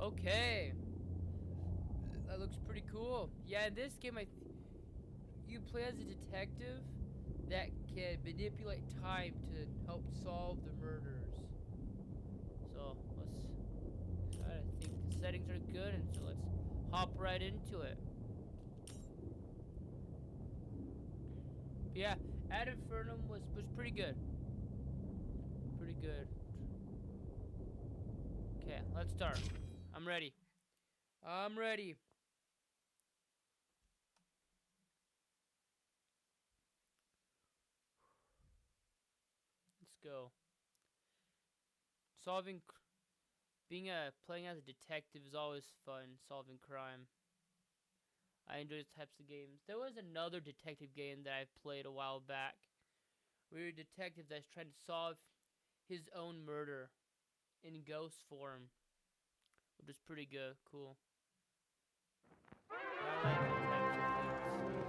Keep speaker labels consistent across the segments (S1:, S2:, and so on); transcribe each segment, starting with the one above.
S1: Okay. That looks pretty cool. Yeah, in this game, you play as a detective that can manipulate time to help solve the murders. So I think the settings are good, and so let's hop right into it. But yeah, Ad Infernum was pretty good. Pretty good. Okay, let's start. I'm ready. I'm ready. Let's go. Solving, playing as a detective is always fun. Solving crime. I enjoy these types of games. There was another detective game that I played a while back. We were a detective that's trying to solve his own murder in ghost form, which is pretty good, cool. I like those types of things.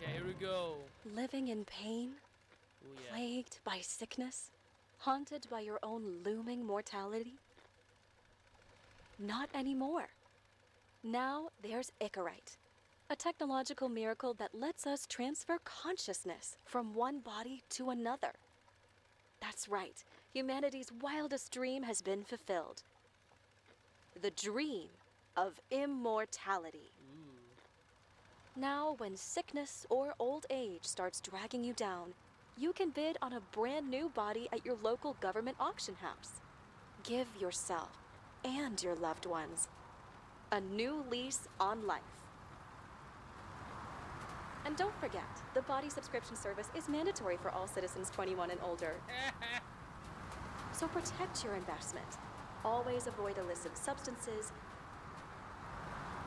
S1: Okay, here we go.
S2: Living in pain,
S1: Oh yeah.
S2: plagued by sickness, haunted by your own looming mortality? Not anymore. Now there's Icarite, a technological miracle that lets us transfer consciousness from one body to another. That's right, humanity's wildest dream has been fulfilled. The dream of immortality. Now, when sickness or old age starts dragging you down, you can bid on a brand new body at your local government auction house. Give yourself and your loved ones a new lease on life. And don't forget, the body subscription service is mandatory for all citizens 21 and older. So protect your investment. Always avoid illicit substances.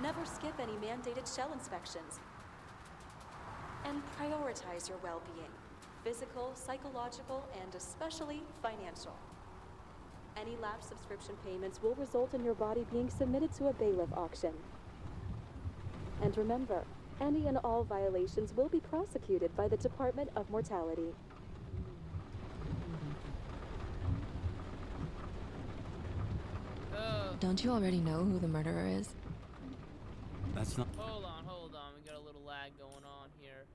S2: Never skip any mandated shell inspections. And prioritize your well-being, physical, psychological, and especially financial. Any lapsed subscription payments will result in your body being submitted to a bailiff auction. And remember, any and all violations will be prosecuted by the Department of Mortality.
S3: Don't you already know who the murderer is?
S4: That's not.
S1: Hold on. We got a little lag going on here.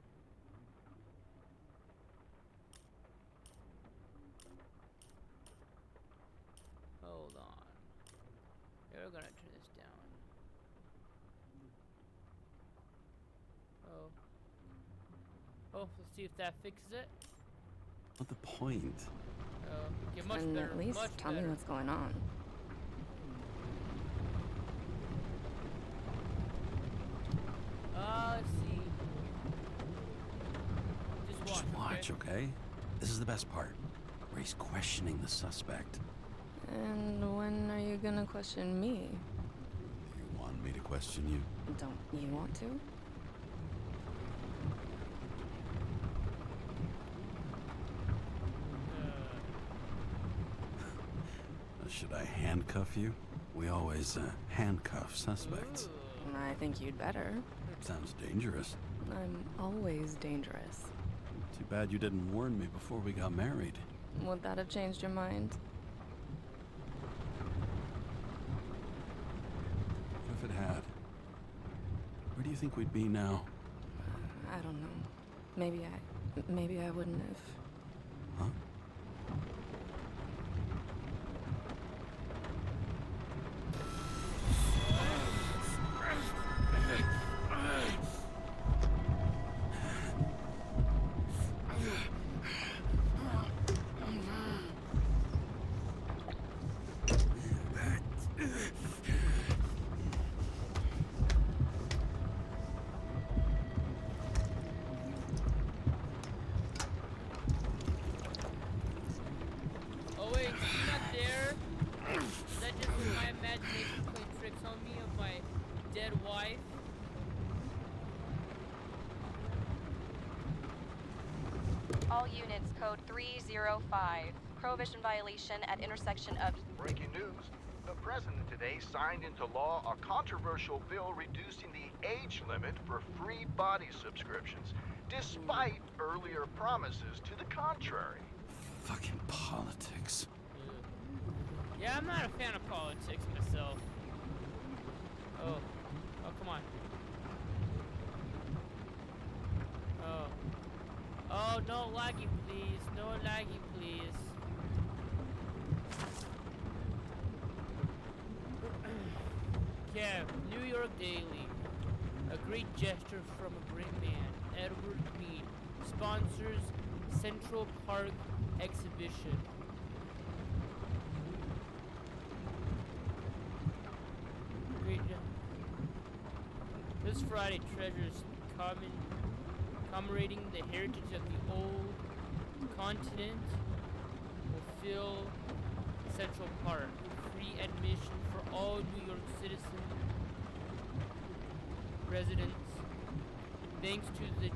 S1: Hold on. Yeah, we're gonna turn this down. Oh, let's see if that fixes it.
S4: What the point?
S1: Okay, much
S3: And
S1: better.
S3: at least
S1: Much
S3: tell
S1: better.
S3: me what's going on.
S1: Let's see.
S4: Just watch, okay? This is the best part, where he's questioning the suspect.
S3: And when are you gonna question me?
S4: You want me to question you?
S3: Don't you want to?
S4: Should I handcuff you? We always handcuff suspects.
S1: Ooh.
S3: I think you'd better.
S4: Sounds dangerous.
S3: I'm always dangerous.
S4: Too bad you didn't warn me before we got married.
S3: Would that have changed your mind?
S4: What if it had? Where do you think we'd be now?
S3: I don't know. Maybe I wouldn't have.
S4: Huh?
S1: Oh wait, she's not there? Is that just my imagination playing tricks on me of my dead wife?
S2: All units, code 305. Prohibition violation at intersection of...
S5: Breaking news. The president today signed into law a controversial bill reducing the age limit for free body subscriptions, despite earlier promises to the contrary.
S4: Fucking politics.
S1: Yeah, I'm not a fan of politics. laggy, please. No laggy, please. Kev, New York Daily. A great gesture from a great man, Edward Green, sponsors Central Park exhibition. Great job. This Friday, treasures commemorating the heritage of the old continent will fill Central Park. Free admission for all New York citizens, residents. Thanks to the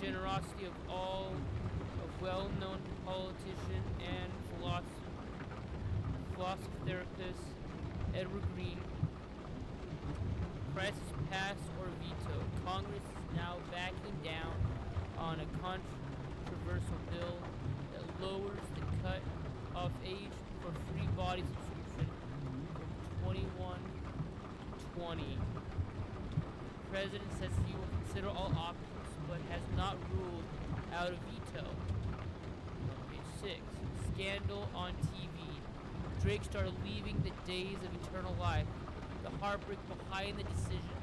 S1: generosity of all of well-known politician and philosopher therapist Edward Green. Crisis pass or veto. Congress is now backing down on a controversial bill that lowers the cut-off age for free body subscription from 21 to 20. The president says he will consider all options, but has not ruled out a veto. Page 6. Scandal on TV. Drake started leaving the days of eternal life. The heartbreak behind the decision.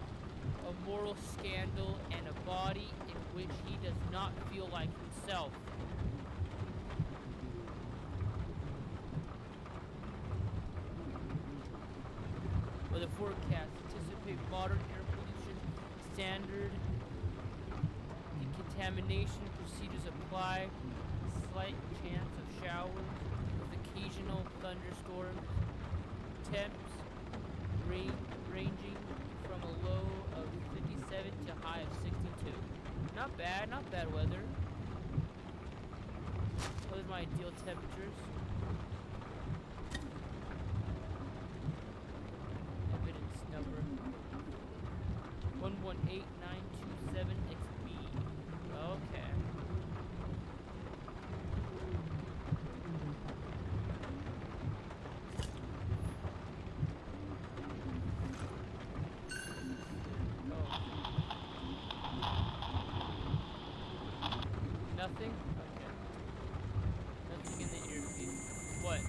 S1: A moral scandal and a body in which he does not feel like himself. Weather forecast. Anticipate modern air pollution standard. The contamination procedures apply. Slight chance of showers with occasional thunderstorms. Temps ranging from a low of 57 to high of 62. Not bad weather. Those are my ideal temperatures. Evidence number 118927XB. Okay. Nothing? Okay. Nothing in the earpiece. What?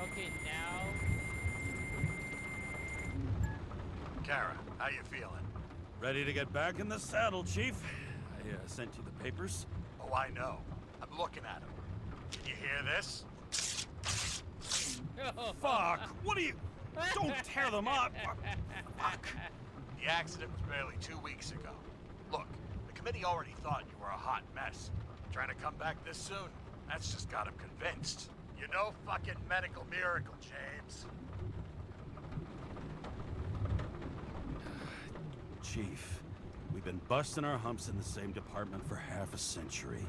S1: Okay, now.
S5: Kara, how you feeling?
S4: Ready to get back in the saddle, Chief? I sent you the papers.
S5: Oh, I know. I'm looking at them. Can you hear this?
S4: Fuck! What are you... Don't tear them up! Fuck!
S5: The accident was barely 2 weeks ago. Look, the committee already thought you were a hot mess. Trying to come back this soon? That's just got them convinced. You know fucking medical miracle, James.
S4: Chief, we've been busting our humps in the same department for half a century.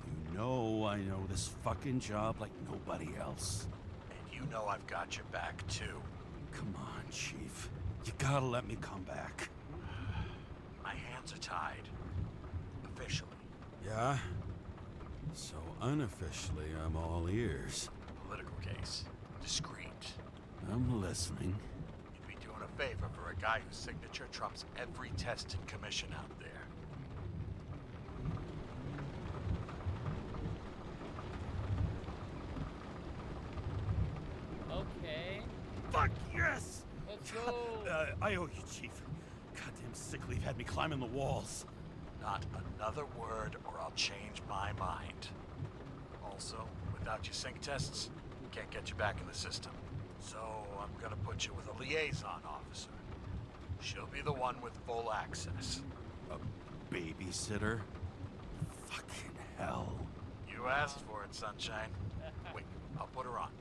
S4: You know I know this fucking job like nobody else.
S5: And you know I've got your back, too.
S4: Come on, Chief. You gotta let me come back.
S5: My hands are tied. Officially.
S4: Yeah? So unofficially, I'm all ears.
S5: Political case. Discreet.
S4: I'm listening.
S5: You'd be doing a favor for a guy whose signature trumps every tested commission out there.
S1: Okay.
S4: Fuck yes!
S1: Let's go.
S4: I owe you, Chief. Goddamn sick leave had me climbing the walls.
S5: Not another word or I'll change my mind. Also, without your sync tests, can't get you back in the system. So I'm gonna put you with a liaison officer. She'll be the one with full access.
S4: A babysitter? Fucking hell.
S5: You asked for it, Sunshine. Wait, I'll put her on.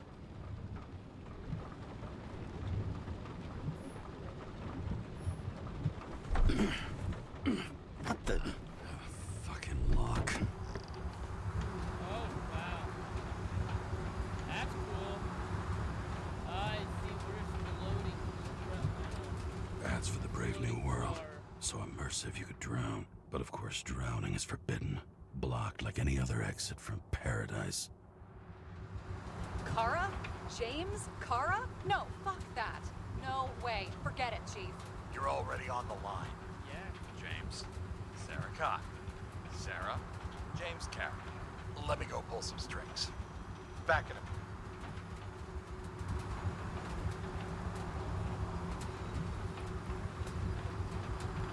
S4: What the... fucking lock.
S1: Oh, wow. That's cool. I see. Where's the loading?
S4: That's for the brave new world. So immersive you could drown. But of course drowning is forbidden. Blocked like any other exit from paradise.
S6: Kara? James? Kara? No, fuck that. No way. Forget it, Chief.
S5: You're already on the line.
S1: Yeah.
S5: James. Sarah Cott. Sarah, James Carey. Let me go pull some strings. Back in a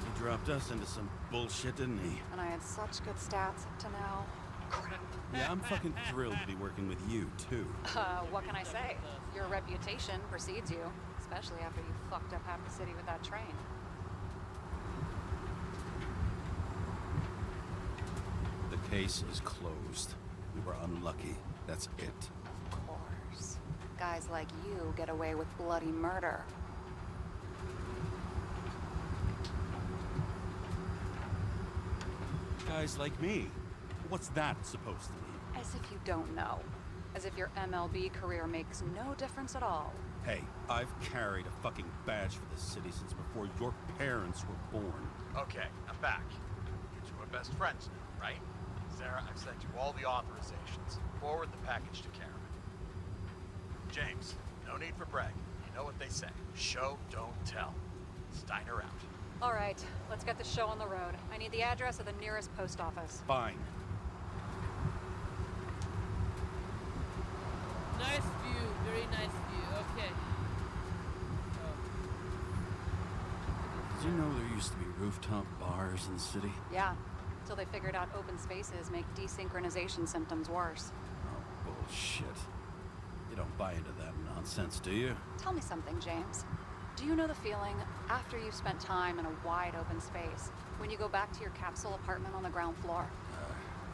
S4: He dropped us into some bullshit, didn't he?
S6: And I had such good stats up to now. Crap.
S4: Yeah, I'm fucking thrilled to be working with you, too.
S6: What can I say? Your reputation precedes you, especially after you fucked up half the city with that train.
S4: The case is closed. We were unlucky. That's it.
S6: Of course. Guys like you get away with bloody murder.
S4: Guys like me. What's that supposed to mean?
S6: As if you don't know. As if your MLB career makes no difference at all.
S4: Hey, I've carried a fucking badge for this city since before your parents were born.
S5: Okay, I'm back. You two are best friends now, right? Sarah, I've sent you all the authorizations. Forward the package to Karen. James, no need for bragging. You know what they say. Show, don't tell. Steiner out.
S6: All right, let's get the show on the road. I need the address of the nearest post office.
S4: Fine.
S1: Nice view, very nice view. Okay. Oh.
S4: Did you know there used to be rooftop bars in the city?
S6: Yeah, until they figured out open spaces make desynchronization symptoms worse.
S4: Oh, bullshit. You don't buy into that nonsense, do you?
S6: Tell me something, James. Do you know the feeling after you've spent time in a wide open space, when you go back to your capsule apartment on the ground floor?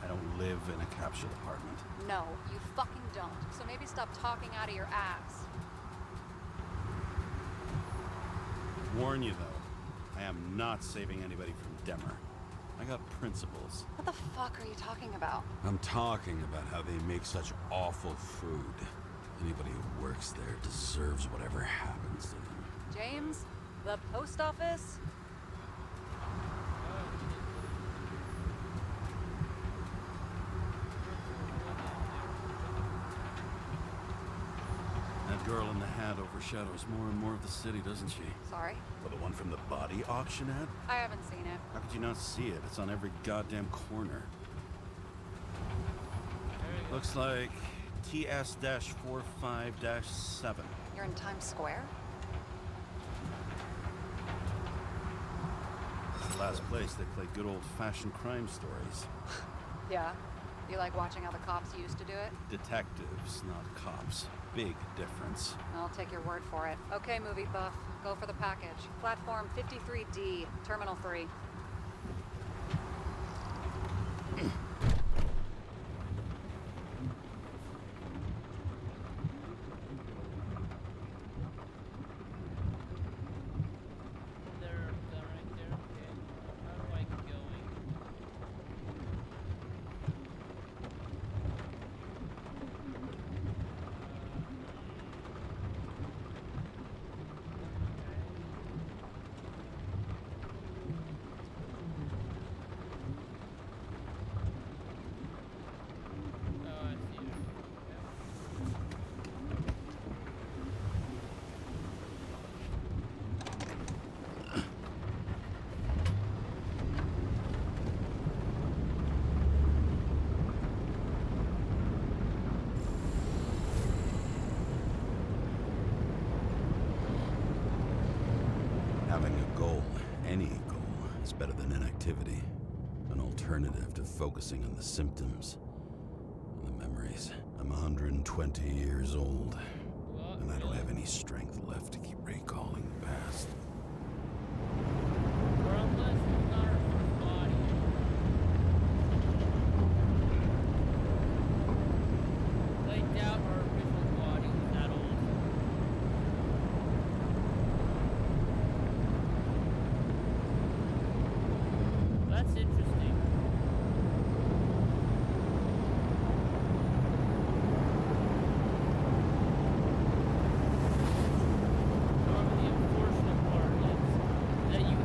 S4: I don't live in a capsule apartment.
S6: No, you fucking don't. So maybe stop talking out of your ass.
S4: Warn you, though, I am not saving anybody from Demmer. I got principles.
S6: What the fuck are you talking about?
S4: I'm talking about how they make such awful food. Anybody who works there deserves whatever happens to them.
S6: James, the post office?
S4: That girl in the hat overshadows more and more of the city, doesn't she?
S6: Sorry,
S4: Well, the one from the body auction ad?
S6: I haven't seen it.
S4: How could you not see it? It's on every goddamn corner. Looks like TS-45-7.
S6: You're in Times Square?
S4: It's the last place they play good old-fashioned crime stories.
S6: Yeah. You like watching how the cops used to do it?
S4: Detectives, not cops. Big difference.
S6: I'll take your word for it. Okay, movie buff. Go for the package. Platform 53D, Terminal 3.
S1: They're right there. Okay. How do I get going? Oh, I see.
S4: Having a goal, any goal, is better than inactivity. An alternative to focusing on the symptoms and the memories. I'm 120 years old,
S1: What?
S4: and I don't have any strength left to keep recalling the past.
S1: Or unless it's not our first body. I doubt our original body was that old. That's interesting. However, the unfortunate part is that you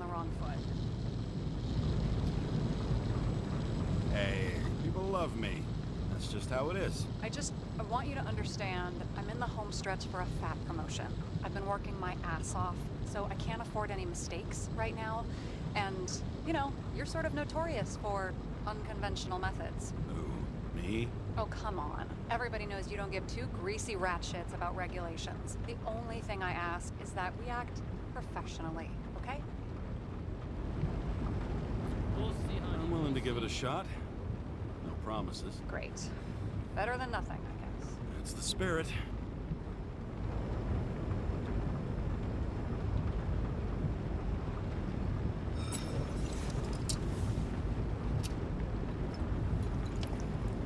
S6: wrong foot.
S4: Hey, people love me. That's just how it is.
S6: I want you to understand, I'm in the home stretch for a fat promotion. I've been working my ass off, so I can't afford any mistakes right now. And, you know, you're sort of notorious for unconventional methods.
S4: Who? Me?
S6: Oh, come on. Everybody knows you don't give two greasy rat shits about regulations. The only thing I ask is that we act professionally, okay?
S1: We'll see, honey.
S4: I'm willing to give it a shot. No promises.
S6: Great. Better than nothing, I guess.
S4: That's the spirit.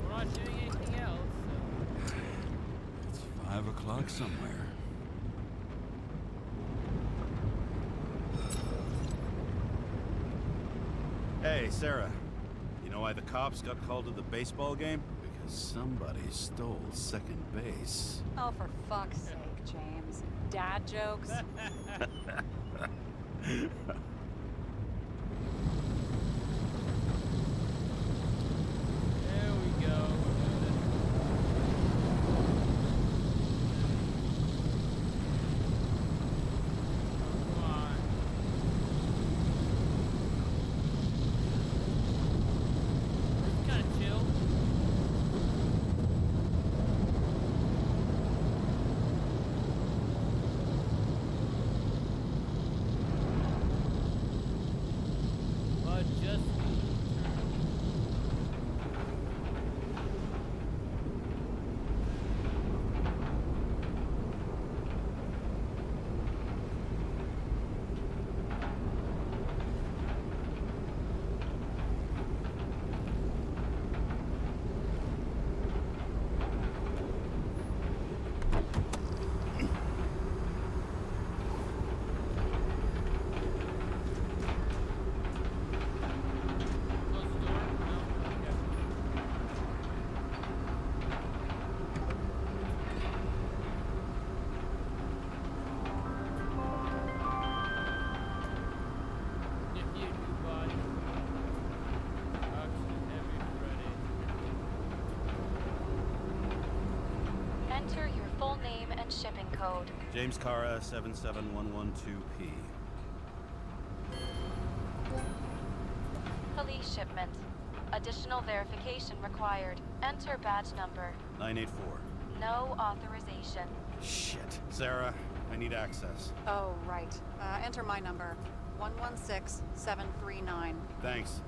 S1: We're not doing anything else, so...
S4: It's 5 o'clock somewhere. Hey, Sarah. You know why the cops got called to the baseball game? Because somebody stole second base.
S6: Oh, for fuck's sake, James. Dad jokes?
S1: There we go. Come on. This is kind of chill. But just close the door. No. Okay. If you do body. Auction every Friday.
S2: Enter your full name and shipping code.
S4: James Cara, 77112P.
S2: Police shipment. Additional verification required. Enter badge number.
S4: 984.
S2: No authorization.
S4: Shit. Sarah, I need access.
S6: Oh, right. Enter my number. 116739.
S4: Thanks.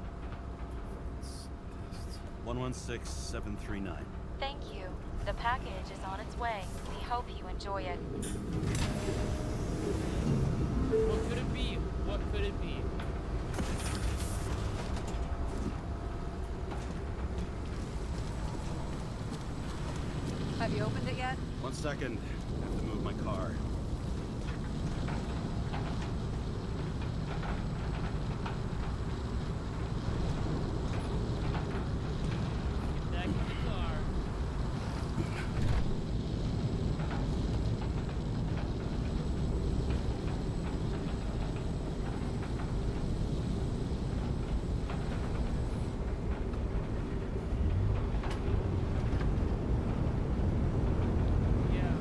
S4: 116739.
S2: Thank you. The package is on its way. We hope you enjoy it.
S1: What could it be? What could it be?
S6: Have you opened it yet?
S4: 1 second. I have to move my car.
S1: Get back in the car. Yeah.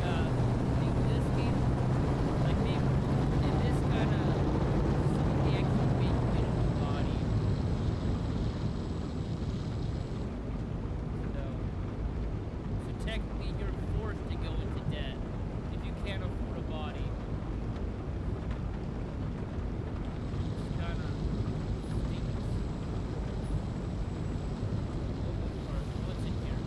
S1: I think this game, like they, in this kind of, they actually make you into a body. So technically you're forced to go into debt if you can't afford a body. It's kind of stinks. What's in here?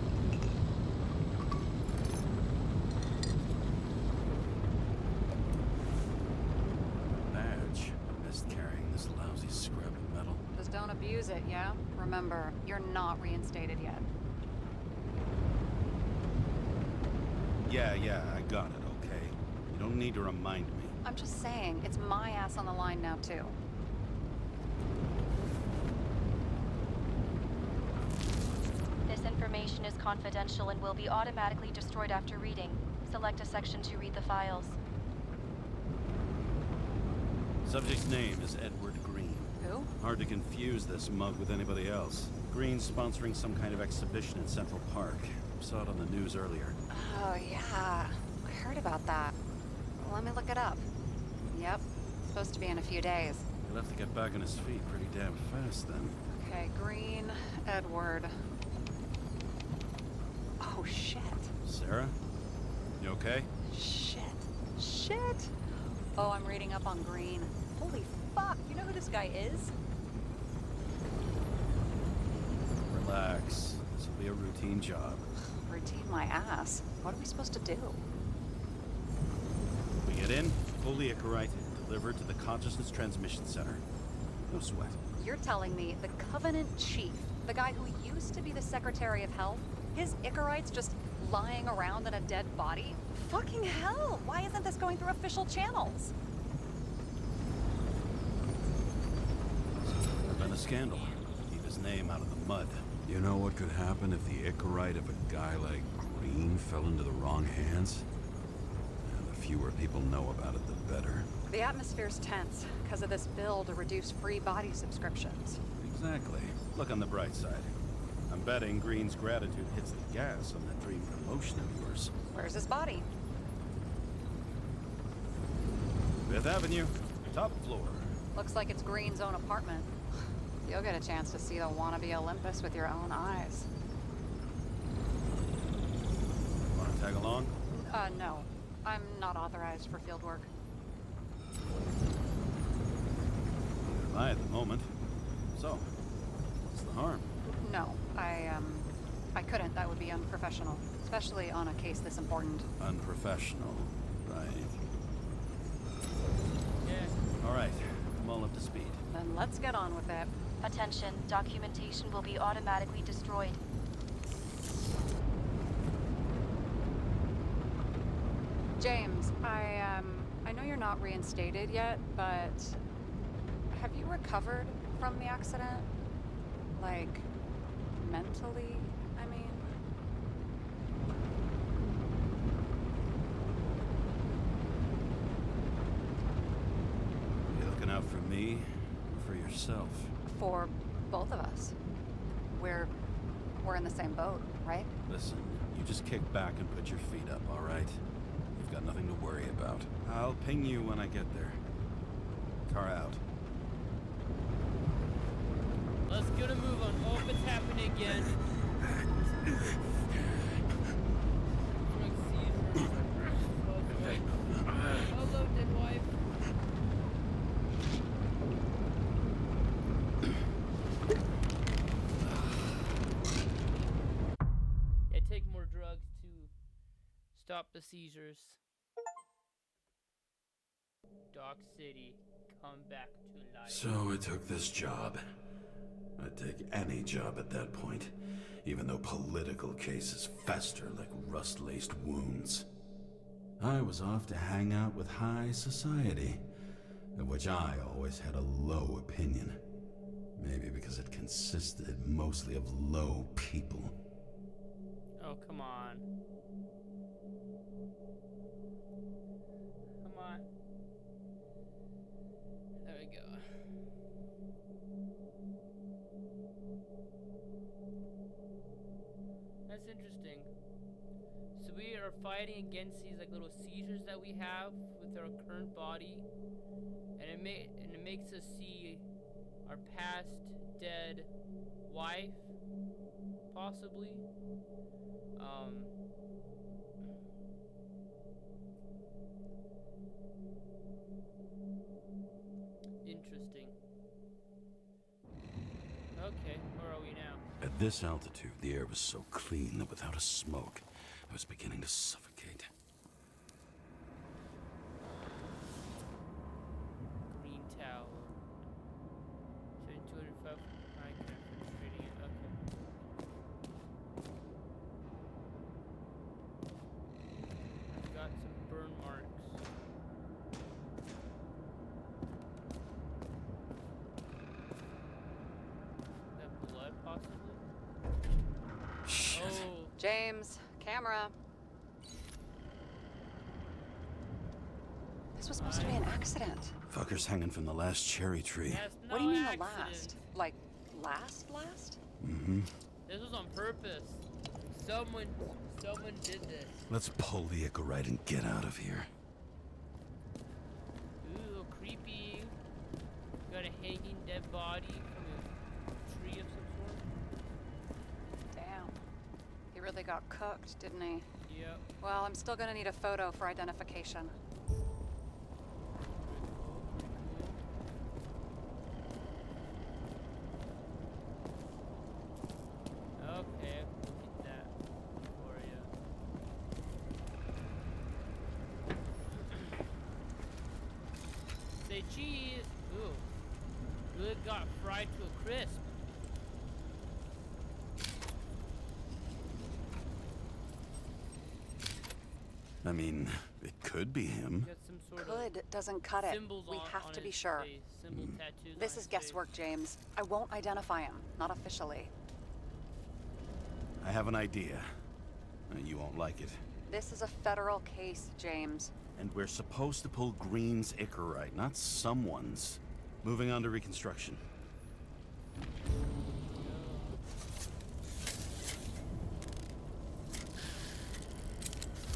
S4: Badge. Missed carrying this lousy scrap of metal.
S6: Just don't abuse it, yeah? Remember, you're not reinstated yet.
S4: Yeah, I got it, okay? You don't need to remind me.
S6: I'm just saying, it's my ass on the line now, too.
S2: This information is confidential and will be automatically destroyed after reading. Select a section to read the files.
S4: Subject's name is Edward Green.
S6: Who?
S4: Hard to confuse this mug with anybody else. Green's sponsoring some kind of exhibition in Central Park. Saw it on the news earlier.
S6: Oh, yeah. I heard about that. Let me look it up. Yep. Supposed to be in a few days.
S4: He'll have to get back on his feet pretty damn fast then.
S6: Okay, Green, Edward. Oh, shit.
S4: Sarah? You okay?
S6: Shit. Shit. Oh, I'm reading up on Green. Holy fuck. You know who this guy is?
S4: Relax. This will be a routine job.
S6: Routine my ass. What are we supposed to do?
S4: We get in, fully Icarite, delivered to the Consciousness Transmission Center. No sweat.
S6: You're telling me the Covenant Chief, the guy who used to be the Secretary of Health, his Icarite's just lying around in a dead body? Fucking hell! Why isn't this going through official channels?
S4: There's been a scandal. Keep his name out of the mud. You know what could happen if the Icarite of a guy like Green fell into the wrong hands? Yeah, the fewer people know about it, the better.
S6: The atmosphere's tense because of this bill to reduce free body subscriptions.
S4: Exactly. Look on the bright side. I'm betting Green's gratitude hits the gas on that dream promotion of yours.
S6: Where's his body?
S4: Fifth Avenue, top floor.
S6: Looks like it's Green's own apartment. You'll get a chance to see the wannabe Olympus with your own eyes.
S4: Want to tag along?
S6: No. I'm not authorized for field work.
S4: Neither am I at the moment. So, what's the harm?
S6: No, I couldn't. That would be unprofessional. Especially on a case this important.
S4: Unprofessional, right?
S1: Yeah.
S4: All right, I'm all up to speed.
S6: Then let's get on with it.
S2: Attention, documentation will be automatically destroyed.
S6: James, I know you're not reinstated yet, but have you recovered from the accident? Like, mentally, I mean?
S4: You looking out for me or for yourself?
S6: For both of us. We're in the same boat, right?
S4: Listen, you just kick back and put your feet up, all right? You've got nothing to worry about. I'll ping you when I get there. Car out.
S1: Let's get a move on. Oh, it's happening again. Like seizures. Hello, dead wife. Yeah, take more drugs to stop the seizures. Dock City, come back to life.
S4: So I took this job. I'd take any job at that point, even though political cases fester like rust-laced wounds. I was off to hang out with high society, of which I always had a low opinion. Maybe because it consisted mostly of low people.
S1: Oh, come on. Come on. There we go. That's interesting. So we are fighting against these like little seizures that we have with our current body, and it makes us see our past dead wife, possibly. Interesting. Okay, where are we now?
S4: At this altitude, the air was so clean that without a smoke, I was beginning to suffocate.
S1: Green Tower. Showing 205 Minecraft trading it. Okay. I've got some burn marks. Is that blood, possibly?
S6: James, camera. This was supposed to be an accident.
S4: Fucker's hanging from the last cherry tree.
S1: That's
S6: What do you
S1: no
S6: mean the
S1: accident.
S6: last? Like, last?
S4: Mm-hmm.
S1: This was on purpose. Someone did this.
S4: Let's pull the Icarite and get out of here.
S1: Ooh, creepy. Got a hanging dead body from a tree of some sort.
S6: Damn. He really got cooked, didn't he?
S1: Yep.
S6: Well, I'm still gonna need a photo for identification.
S1: Okay, we'll get that for you. Say cheese. Ooh. Good got fried to a crisp.
S4: I mean, it could be him.
S1: Got some sort
S6: Could doesn't cut
S1: of
S6: it.
S1: symbols
S6: We
S1: on
S6: have to be
S1: his
S6: sure.
S1: face. Symbol tattoos
S6: This
S1: on
S6: is
S1: his
S6: guesswork, James. I won't identify him. Not officially.
S4: I have an idea. You won't like it.
S6: This is a federal case, James.
S4: And we're supposed to pull Green's Icarite, not someone's. Moving on to reconstruction.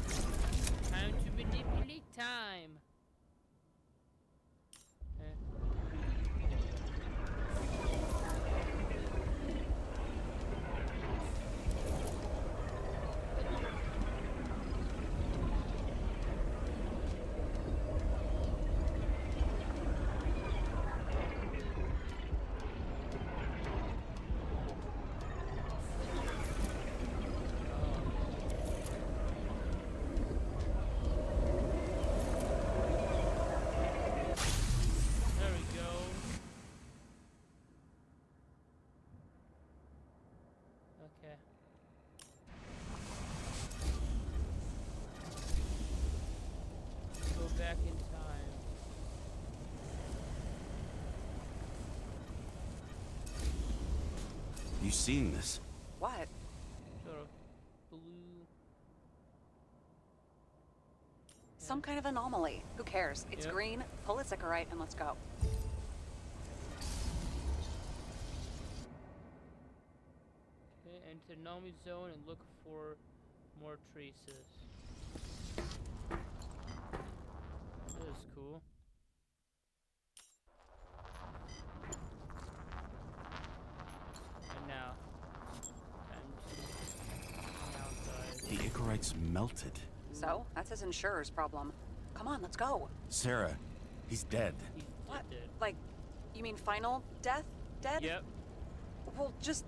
S1: Face. Time to manipulate time. There we go. Okay. Go back in time.
S4: You seeing this?
S6: What?
S1: Sort of blue.
S6: Some kind of anomaly. Who cares? It's
S1: Yep.
S6: green. Pull its Icarite and let's go.
S1: Okay, enter anomaly zone and look for more traces. This is cool. And now, time to hang outside.
S4: The Icarite's melted.
S6: So, that's his insurer's problem. Come on, let's go.
S4: Sarah, he's dead.
S1: He's
S6: What?
S1: dead.
S6: Like, you mean final death? Dead?
S1: Yep.
S6: Well, just,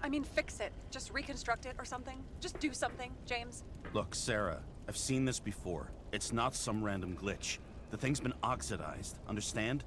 S6: I mean, fix it. Just reconstruct it or something. Just do something, James.
S4: Look, Sarah, I've seen this before. It's not some random glitch. The thing's been oxidized, understand?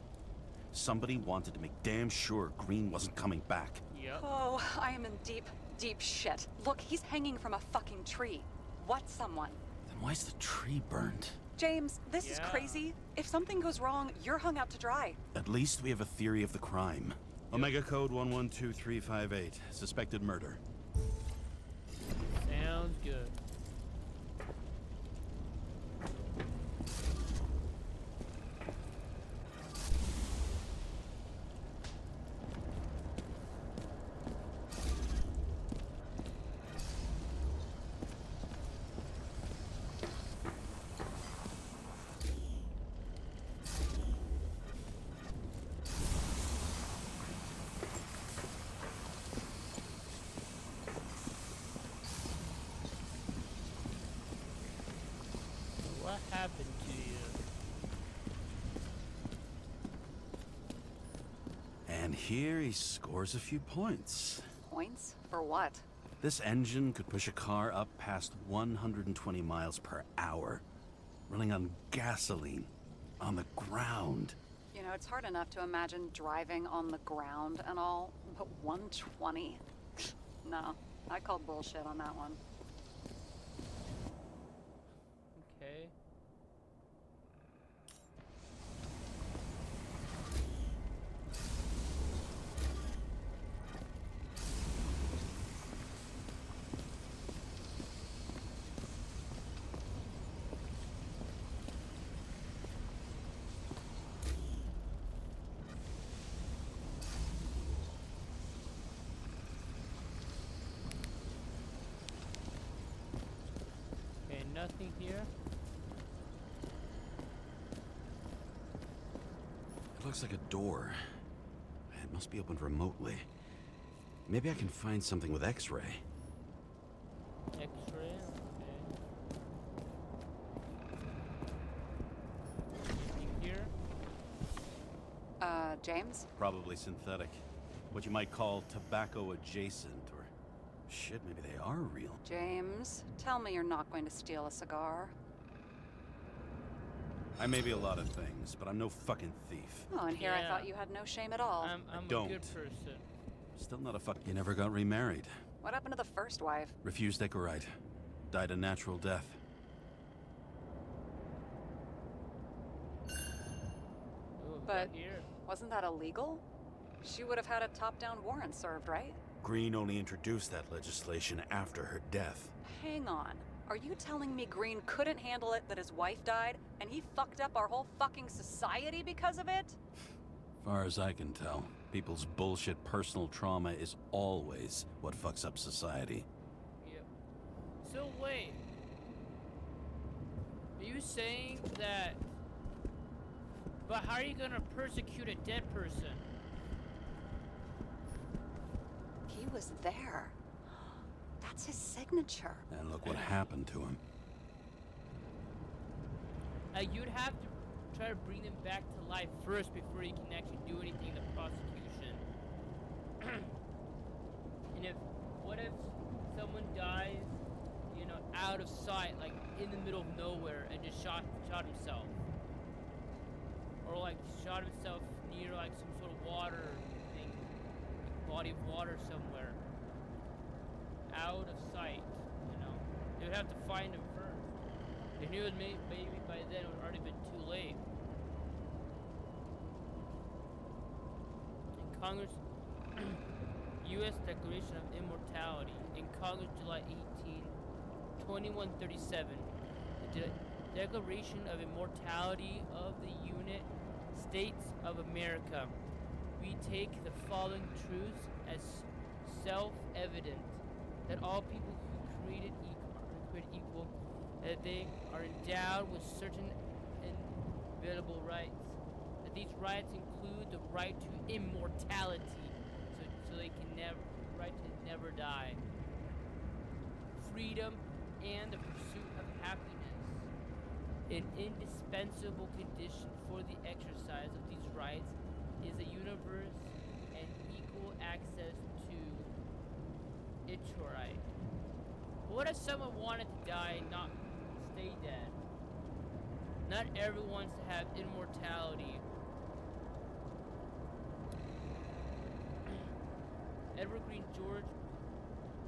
S4: Somebody wanted to make damn sure Green wasn't coming back.
S1: Yep.
S6: Oh, I am in deep, deep shit. Look, he's hanging from a fucking tree. What someone?
S4: Then why's the tree burned?
S6: James, this is
S1: Yeah.
S6: crazy. If something goes wrong, you're hung out to dry.
S4: At least we have a theory of the crime. Omega code 112358. Suspected murder.
S1: Sounds good. What happened to you?
S4: And here he scores a few points.
S6: Points? For what?
S4: This engine could push a car up past 120 miles per hour, running on gasoline, on the ground.
S6: You know, it's hard enough to imagine driving on the ground and all, but 120? No, I call bullshit on that one.
S1: Okay. nothing here.
S4: It looks like a door. It must be opened remotely. Maybe I can find something with X-ray.
S1: X-ray. Okay. Anything here?
S6: James?
S4: Probably synthetic. What you might call tobacco adjacent, or shit, maybe they are real.
S6: James, tell me you're not going to steal a cigar.
S4: I may be a lot of things, but I'm no fucking thief.
S6: Oh, and here I
S1: Yeah.
S6: thought you had no shame at all.
S1: I'm a
S4: don't.
S1: good person.
S4: Still not a fuck. You never got remarried.
S6: What happened to the first wife?
S4: Refused Ecorite. Died a natural death.
S1: Ooh, we got
S6: But-
S1: here.
S6: Wasn't that illegal? She would have had a top-down warrant served, right?
S4: Green only introduced that legislation after her death.
S6: Hang on. Are you telling me Green couldn't handle it that his wife died, and he fucked up our whole fucking society because of it?
S4: Far as I can tell, people's bullshit personal trauma is always what fucks up society.
S1: Yep. So wait. Are you saying that? But how are you gonna persecute a dead person?
S6: He was there. That's his signature.
S4: And look what happened to him.
S1: You'd have to try to bring them back to life first before you can actually do anything in the prosecution. And what if someone dies, out of sight, like in the middle of nowhere, and just shot himself, or like shot himself near like some sort of water thing, like body of water somewhere, out of sight. They would have to find him first. They knew it maybe by then it would already been too late. In Congress, U.S. Declaration of Immortality. In Congress, July 18, 2137. The Declaration of Immortality of the United States of America. We take the following truths as self-evident, that all people who created equal, that they are endowed with certain inviolable rights, that these rights include the right to immortality, so they can never die, freedom, and the pursuit of happiness. An indispensable condition for the exercise of these rights is a universe and equal access to its right. What if someone wanted to die and not stay dead? Not everyone wants to have immortality. Edward Green, George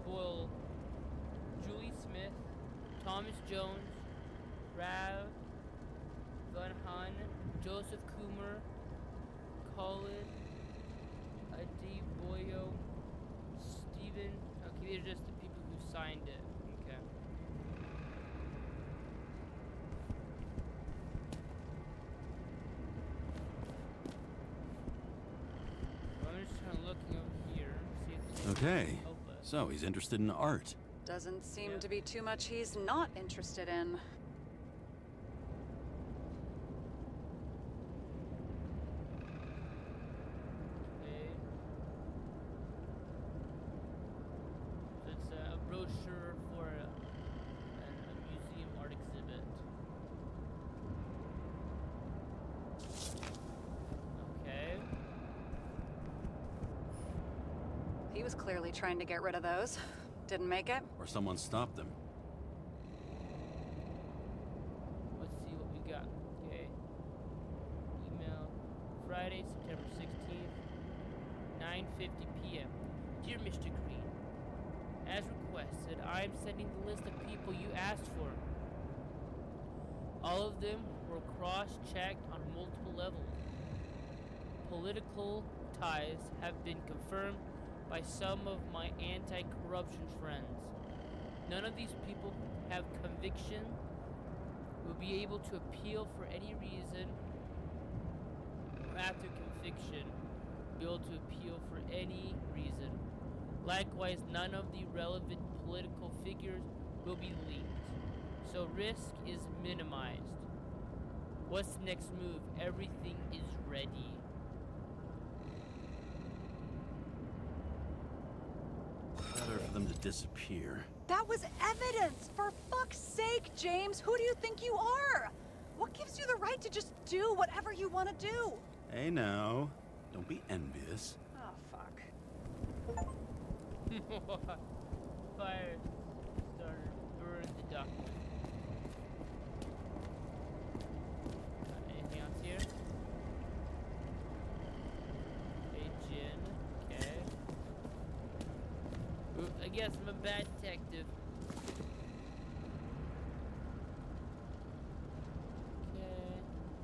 S1: Boyle, Julie Smith, Thomas Jones, Rav Van Han, Joseph Coomer, Colin Adeboyo, Stephen. Okay, these are just the people who signed it. Okay. I'm just trying to look over here, see if there's
S4: Okay,
S1: anything to help us.
S4: so he's interested in art.
S6: Doesn't seem
S1: Yeah.
S6: to be too much he's not interested in.
S1: Okay. So it's a brochure for a museum art exhibit. Okay.
S6: He was clearly trying to get rid of those. Didn't make it.
S4: Or someone stopped him.
S1: Let's see what we got. Okay. Email Friday, September 16th, 9:50 p.m. Dear Mr. Green, as requested, I am sending the list of people you asked for. All of them were cross-checked on multiple levels. Political ties have been confirmed by some of my anti-corruption friends. None of these people have conviction, will be able to appeal for any reason, or after conviction, be able to appeal for any reason. Likewise, none of the relevant political figures will be linked. So risk is minimized. What's the next move? Everything is ready.
S4: Better for them to disappear.
S6: That was evidence! For fuck's sake, James! Who do you think you are? What gives you the right to just do whatever you want to do?
S4: Hey now, don't be envious.
S6: Oh, fuck.
S1: Fire starter. Burn the document. Anything else here? Hey, Jin. Okay. Ooh, I guess I'm a bad detective. Okay.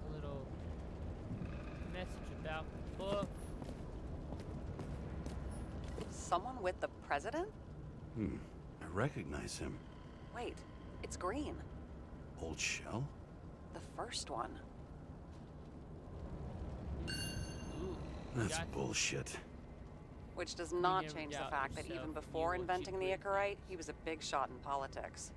S1: A little message about the book.
S6: Someone with the president?
S4: I recognize him.
S6: Wait, it's Green.
S4: Old Shell?
S6: The first one.
S1: Ooh.
S4: That's
S1: gotcha.
S4: bullshit.
S6: Which does not
S1: never
S6: change the
S1: doubt
S6: fact that
S1: yourself.
S6: even
S1: You
S6: before
S1: want
S6: inventing the
S1: you
S6: Icarite, he was a big shot in politics.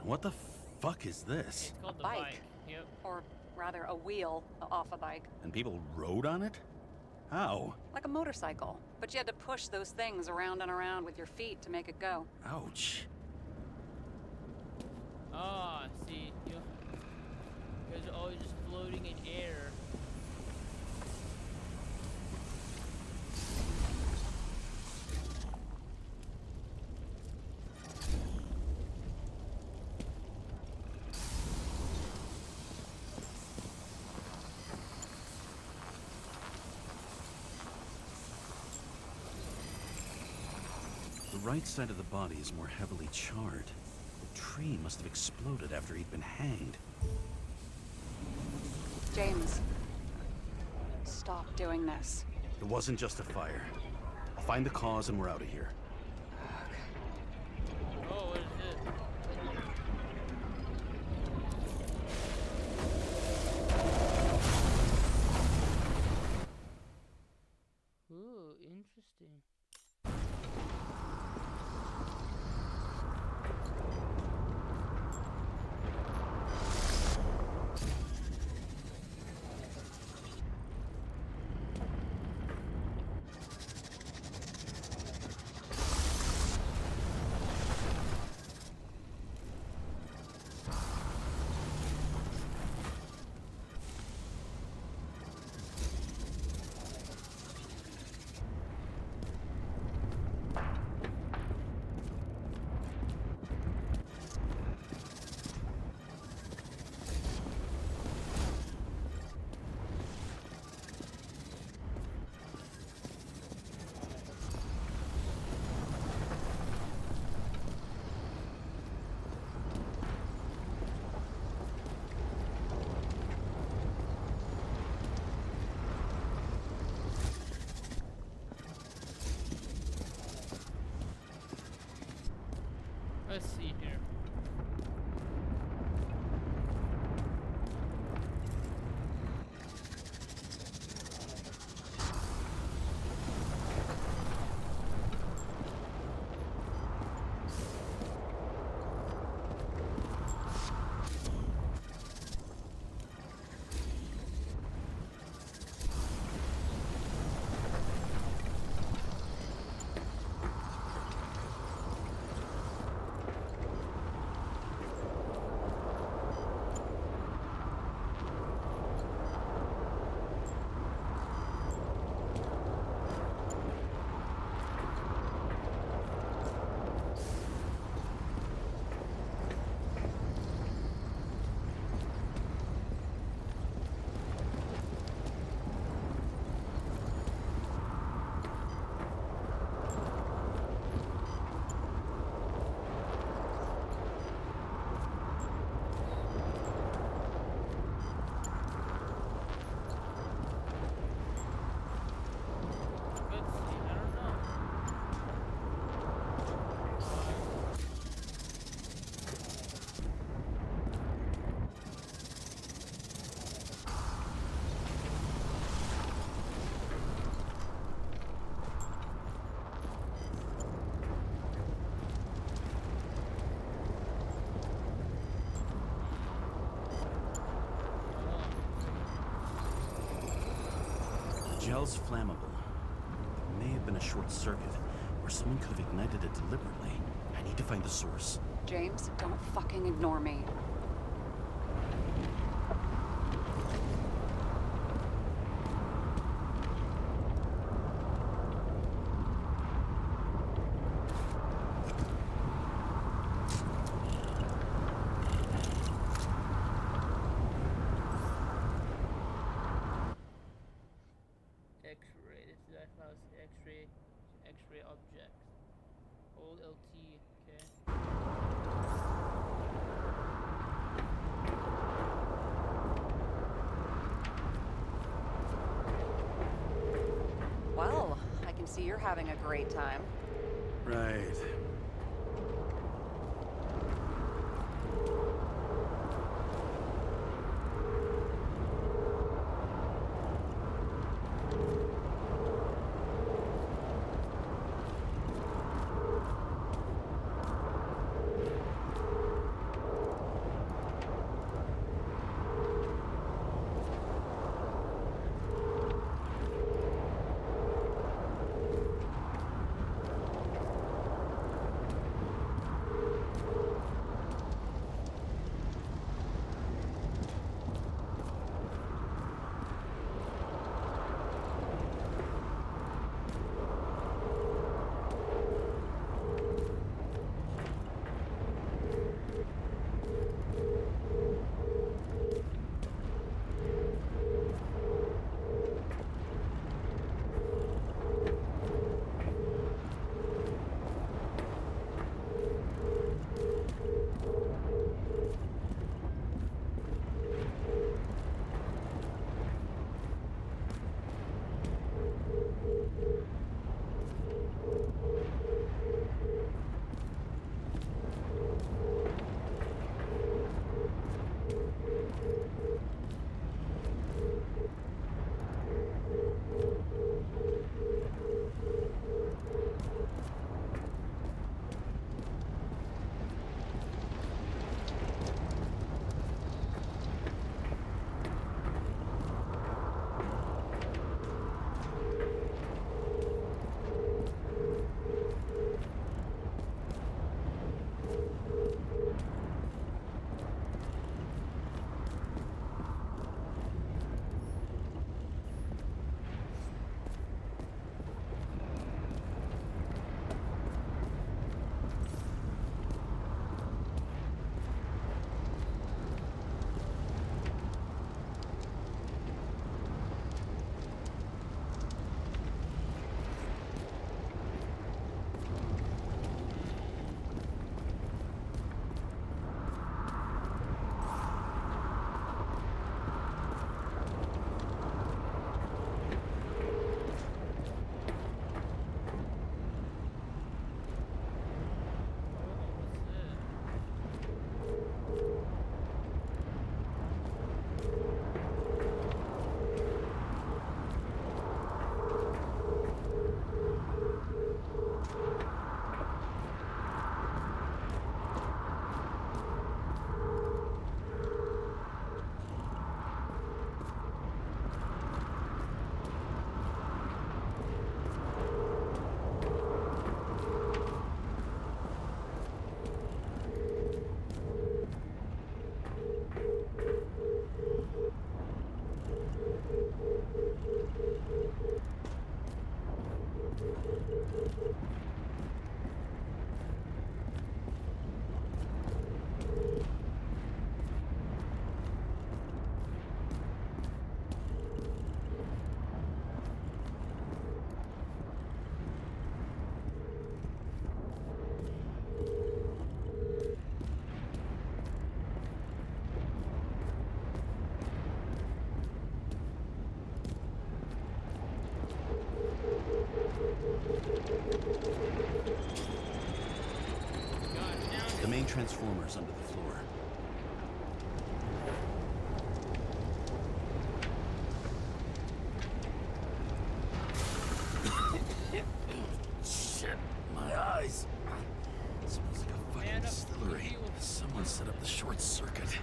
S4: What the fuck is this?
S1: It's called the
S6: bike.
S1: bike. Yep.
S6: Or rather, a wheel off a bike.
S4: And people rode on it? How?
S6: Like a motorcycle. But you had to push those things around and around with your feet to make it go.
S4: Ouch.
S1: Ah, see, you guys are always just floating in air.
S4: The right side of the body is more heavily charred. The tree must have exploded after he'd been hanged.
S6: James, stop doing this.
S4: It wasn't just a fire. I'll find the cause and we're out of here.
S1: Oh, what is this? Ooh, interesting. Let's see here.
S7: gel's flammable. There may have been a short circuit, or someone could have ignited it deliberately. I need to find the source.
S6: James, don't fucking ignore me.
S1: X-ray. This is I thought it was X-ray objects. Old LT. Okay.
S6: Well, I can see you're having a great time.
S7: Right. The main transformer's under the floor. Shit, my eyes. Smells like a fucking distillery. Someone set up the short circuit.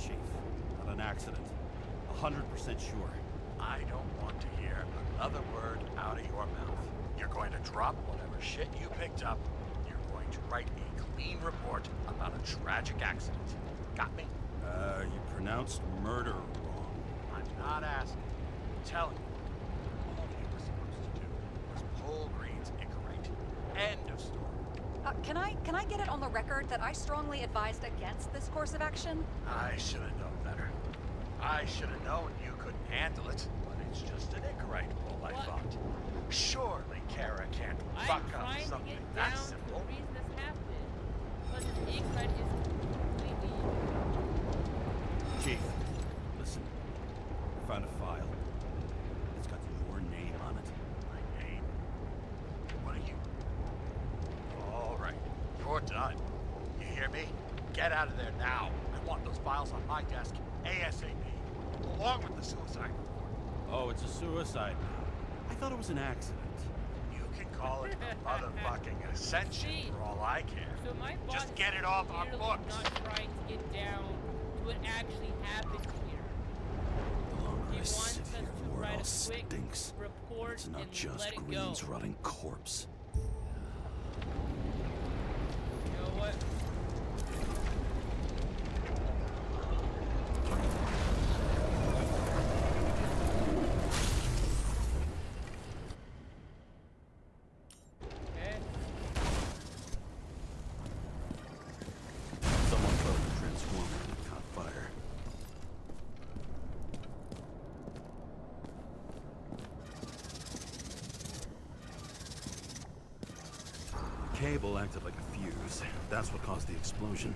S7: Chief. Not an accident. 100% sure.
S5: I don't want to hear another word out of your mouth. You're going to drop whatever shit you picked up. You're going to write a clean report about a tragic accident. Got me?
S7: You pronounced murder wrong.
S5: I'm not asking. I'm telling you. All you were supposed to do was pull Green's Icarite. End of story.
S6: Can I get it on the record that I strongly advised against this course of action?
S5: I should have known better. I should have known you couldn't handle it, but it's just an Icarite pull, I
S1: What?
S5: thought. Surely Kara can't
S1: I'm
S5: fuck up
S1: trying to
S5: something
S1: get
S5: that
S1: down to
S5: simple.
S1: the reason this happened. Plus, an Icarite is completely.
S7: Chief, listen. I found a file. It's got your name on it.
S5: My name? What are you? All right, you're done. You hear me? Get out of there now. I want those files on my desk ASAP, along with the suicide report.
S7: Oh, it's a suicide. I thought it was an accident.
S5: You can call it a motherfucking ascension
S1: See,
S5: for all I care.
S1: So my boss
S5: Just get it off our
S1: is
S5: books.
S1: not trying to get down to what actually happened here.
S4: The longer
S1: He
S4: I
S1: wants
S4: sit
S1: us
S4: here,
S1: to
S4: the more it
S1: write
S4: all
S1: a quick
S4: stinks.
S1: report
S4: It's not
S1: and
S4: just
S1: let it go.
S4: Green's rotting corpse.
S1: You know what? Okay.
S7: Someone throw the transformer and it caught fire. The cable acted like a fuse. That's what caused the explosion.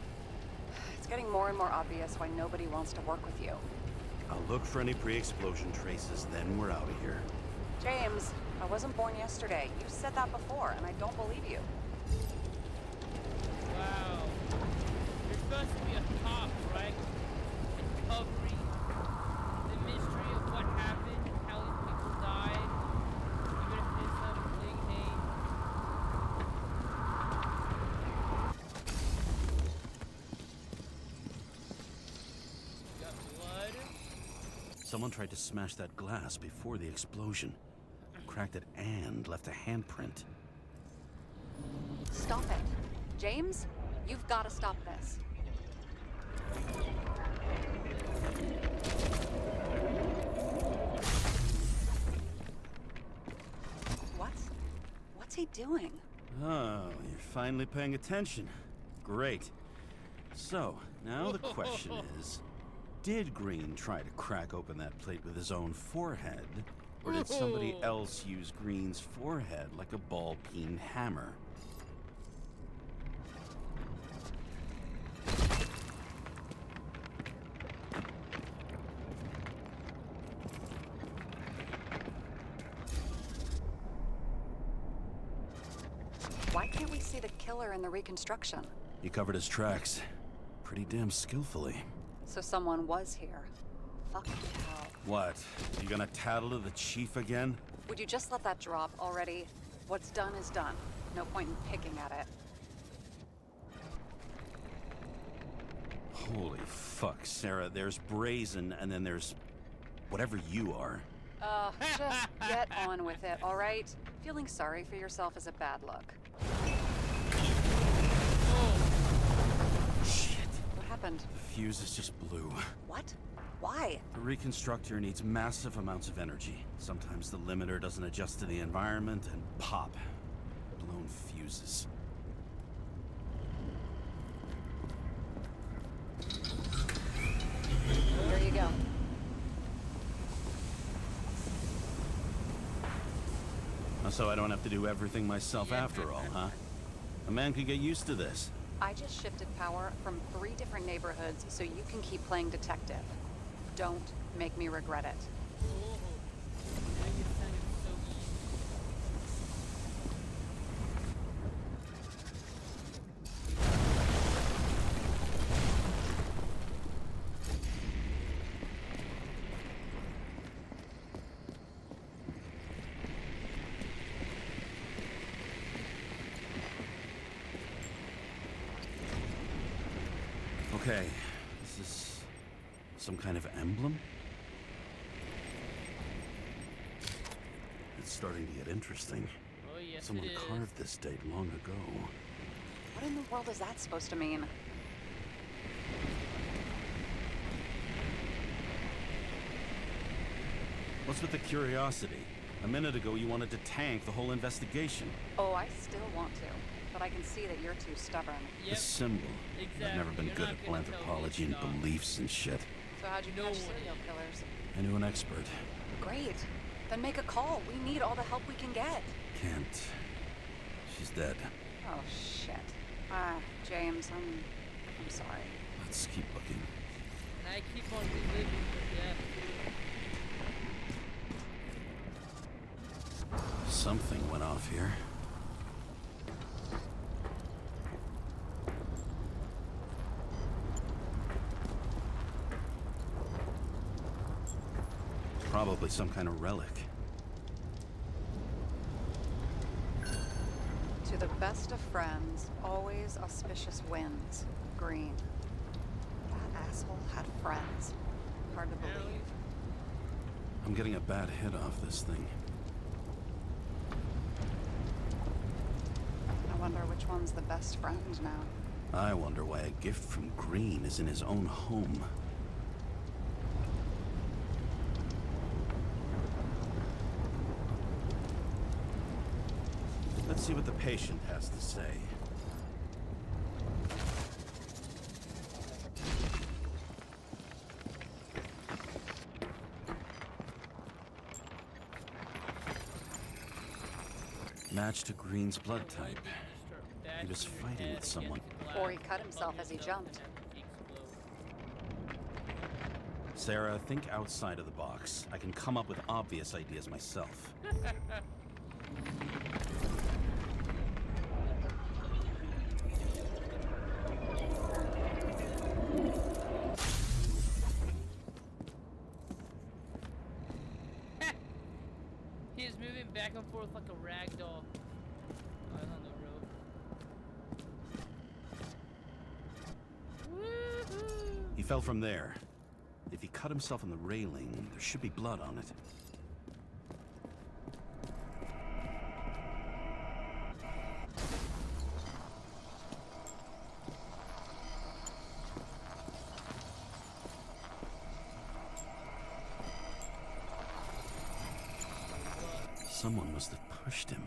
S6: It's getting more and more obvious why nobody wants to work with you.
S7: I'll look for any pre-explosion traces, then we're out of here.
S6: James, I wasn't born yesterday. You said that before, and I don't believe you.
S1: Wow. There's supposed to be a top, right? And covering the mystery of what happened and how these people died. Even if it's some big name. Got blood.
S7: Someone tried to smash that glass before the explosion. Cracked it and left a handprint.
S6: Stop it. James, you've got to stop this. What's he doing?
S7: Oh, you're finally paying attention. Great. So, now the question is, did Green try to crack open that plate with his own forehead? Or did somebody else use Green's forehead like a ball-peen hammer?
S6: Why can't we see the killer in the reconstruction?
S7: He covered his tracks pretty damn skillfully.
S6: So someone was here. Fucking hell.
S7: What? You gonna tattle to the chief again?
S6: Would you just let that drop already? What's done is done. No point in picking at it.
S7: Holy fuck, Sarah. There's Brazen, and then there's whatever you are.
S6: Just get on with it, all right? Feeling sorry for yourself is a bad look.
S7: Shit.
S6: What happened?
S7: The fuses just blew.
S6: What? Why?
S7: The reconstructor needs massive amounts of energy. Sometimes the limiter doesn't adjust to the environment, and pop. Blown fuses.
S6: Here you go.
S7: So I don't have to do everything myself after all, huh? A man could get used to this.
S6: I just shifted power from 3 different neighborhoods so you can keep playing detective. Don't make me regret it.
S1: Oh. Make it sound so easy.
S7: Okay, this is Some kind of emblem? It's starting to get interesting.
S1: Oh, yes,
S7: Someone
S1: it is.
S7: carved this date long ago.
S6: What in the world is that supposed to mean?
S7: What's with the curiosity? A minute ago, you wanted to tank the whole investigation.
S6: Oh, I still want to, but I can see that you're too stubborn.
S1: Yep.
S7: The symbol.
S1: Exactly.
S7: I've never been
S1: You're
S7: good
S1: not
S7: at
S1: gonna tell me
S7: anthropology and
S1: to stop.
S7: beliefs and shit.
S6: So how'd you
S1: No
S6: catch
S1: one
S6: serial
S1: is.
S6: killers?
S7: I knew an expert.
S6: Great. Then make a call. We need all the help we can get.
S7: Can't. She's dead.
S6: Oh, shit. James, I'm sorry.
S7: Let's keep looking.
S1: And I keep on reliving her death, too.
S7: Something went off here. Probably some kind of relic.
S6: To the best of friends, always auspicious winds. Green. That asshole had friends. Hard to believe.
S7: I'm getting a bad hit off this thing.
S6: I wonder which one's the best friend now.
S7: I wonder why a gift from Green is in his own home. Let's see what the patient has to say. Match to Green's blood type. He was fighting with someone.
S6: Or he cut himself as he jumped.
S7: Sarah, think outside of the box. I can come up with obvious ideas myself.
S1: He's moving back and forth like a rag doll. Oh, on the road. Woohoo!
S7: He fell from there. If he cut himself on the railing, there should be blood on it. Someone must have pushed him.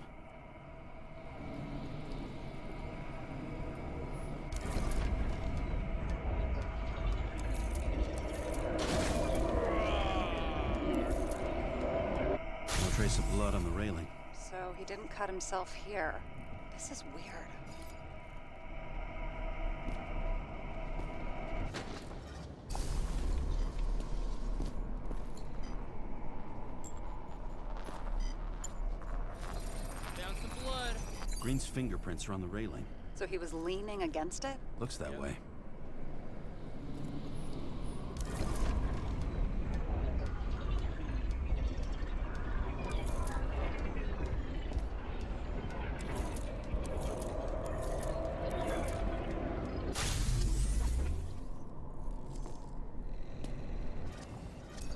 S7: No trace of blood on the railing.
S6: So he didn't cut himself here. This is weird.
S1: Found some blood.
S7: Green's fingerprints are on the railing.
S6: So he was leaning against it?
S7: Looks that way.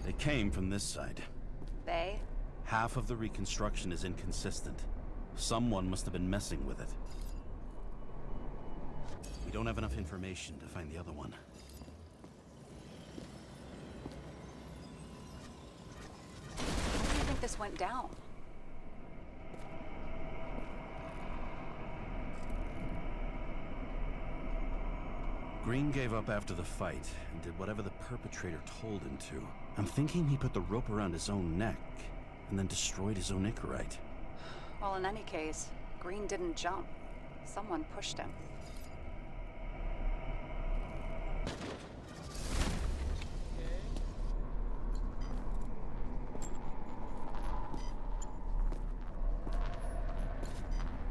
S7: They came from this side.
S6: They?
S7: Half of the reconstruction is inconsistent. Someone must have been messing with it. We don't have enough information to find the other one.
S6: How do you think this went down?
S7: Green gave up after the fight and did whatever the perpetrator told him to. I'm thinking he put the rope around his own neck and then destroyed his own Icarite.
S6: Well, in any case, Green didn't jump. Someone pushed him.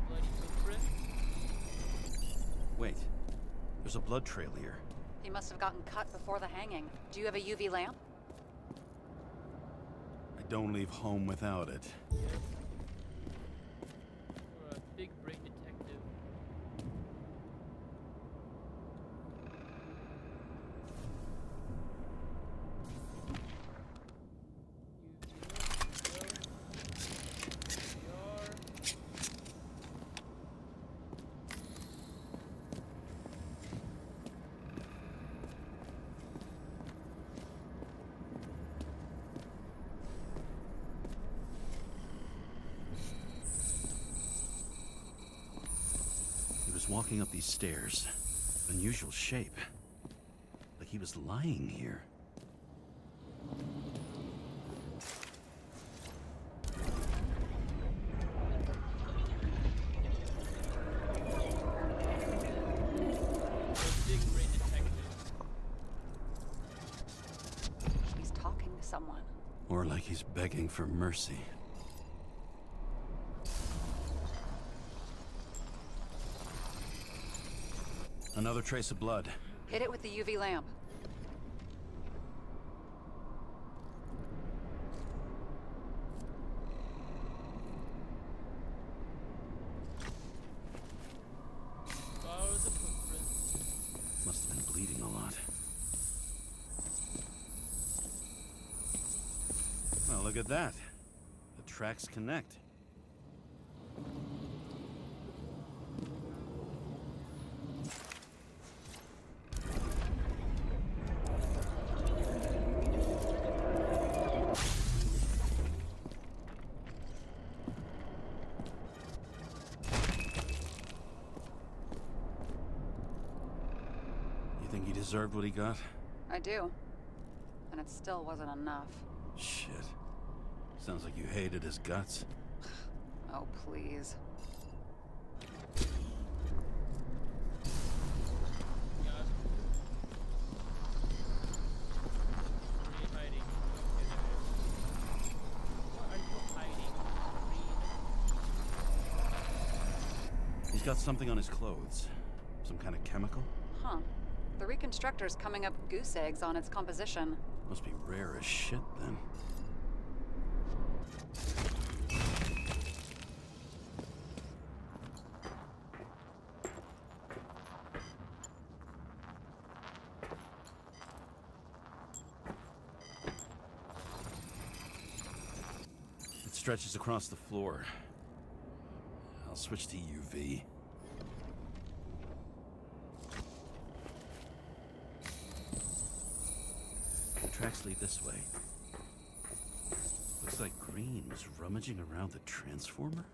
S1: Bloody footprint.
S7: Wait, there's a blood trail here.
S6: He must have gotten cut before the hanging. Do you have a UV lamp?
S7: I don't leave home without it.
S1: Or a big brain detective.
S7: walking up these stairs. Unusual shape. Like he was lying here.
S1: Big brain detective.
S6: He's talking to someone.
S7: Or like he's begging for mercy. Another trace of blood.
S6: Hit it with the UV lamp.
S1: Follow the footprints.
S7: Must have been bleeding a lot. Well, look at that. The tracks connect. You think he deserved what he got?
S6: I do. And it still wasn't enough.
S7: Shit. Sounds like you hated his guts.
S6: Oh, please.
S1: God. Where are you hiding? Why are you hiding?
S7: He's got something on his clothes. Some kind of chemical?
S6: Huh. The reconstructor's coming up goose eggs on its composition.
S7: Must be rare as shit, then. It stretches across the floor. I'll switch to UV. The tracks lead this way. Looks like Green was rummaging around the transformer.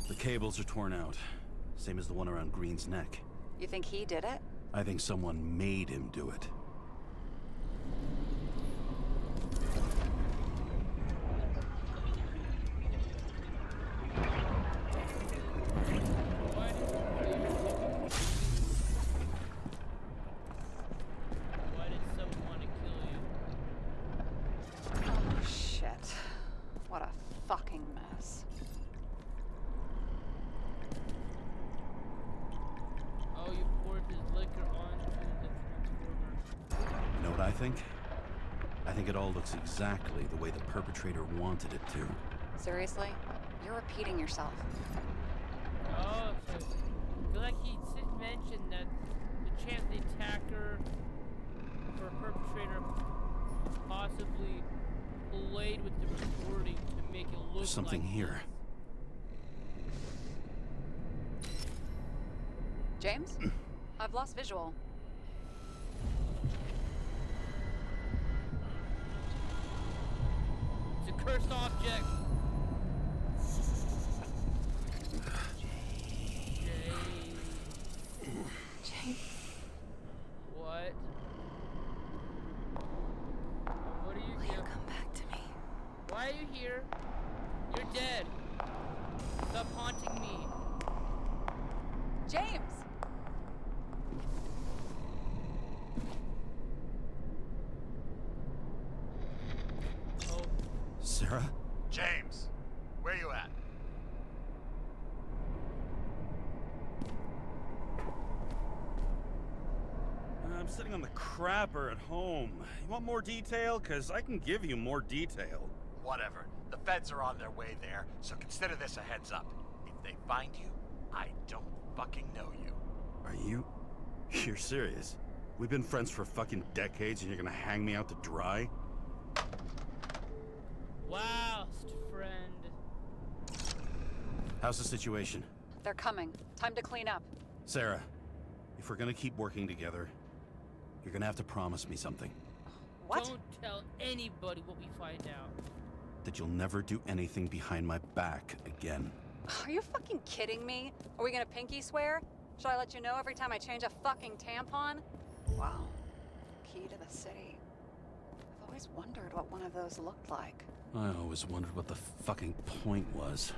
S7: The cables are torn out, same as the one around Green's neck.
S6: You think he did it?
S7: I think someone made him do it.
S1: Why did someone want to kill you?
S6: Oh, shit. What a fucking mess.
S1: Oh, you poured his liquor onto the transformer.
S7: You know what I think? I think it all looks exactly the way the perpetrator wanted it to.
S6: Seriously? You're repeating yourself.
S1: Oh, so I feel like he mentioned that the chance the attacker or perpetrator possibly played with the recording to make it look
S7: There's something
S1: like
S7: here.
S6: James? I've lost visual.
S1: It's a cursed object.
S3: James.
S1: What? What are you
S3: Will you
S1: doing?
S3: come back to me?
S1: Why are you here? You're dead. Stop haunting me.
S6: James!
S1: Oh,
S7: Sarah?
S5: James, where you at?
S7: I'm sitting on the crapper at home. You want more detail? Because I can give you more detail.
S5: Whatever. The feds are on their way there, so consider this a heads up. If they find you, I don't fucking know you.
S7: Are you? You're serious? We've been friends for fucking decades and you're gonna hang me out to dry?
S1: Woust, friend.
S7: How's the situation?
S6: They're coming. Time to clean up.
S7: Sarah, if we're gonna keep working together, you're gonna have to promise me something.
S6: What?
S1: Don't tell anybody what we find out.
S7: That you'll never do anything behind my back again.
S6: Are you fucking kidding me? Are we gonna pinky swear? Should I let you know every time I change a fucking tampon? Wow. Key to the city. I've always wondered what one of those looked like.
S7: I always wondered what the fucking point was.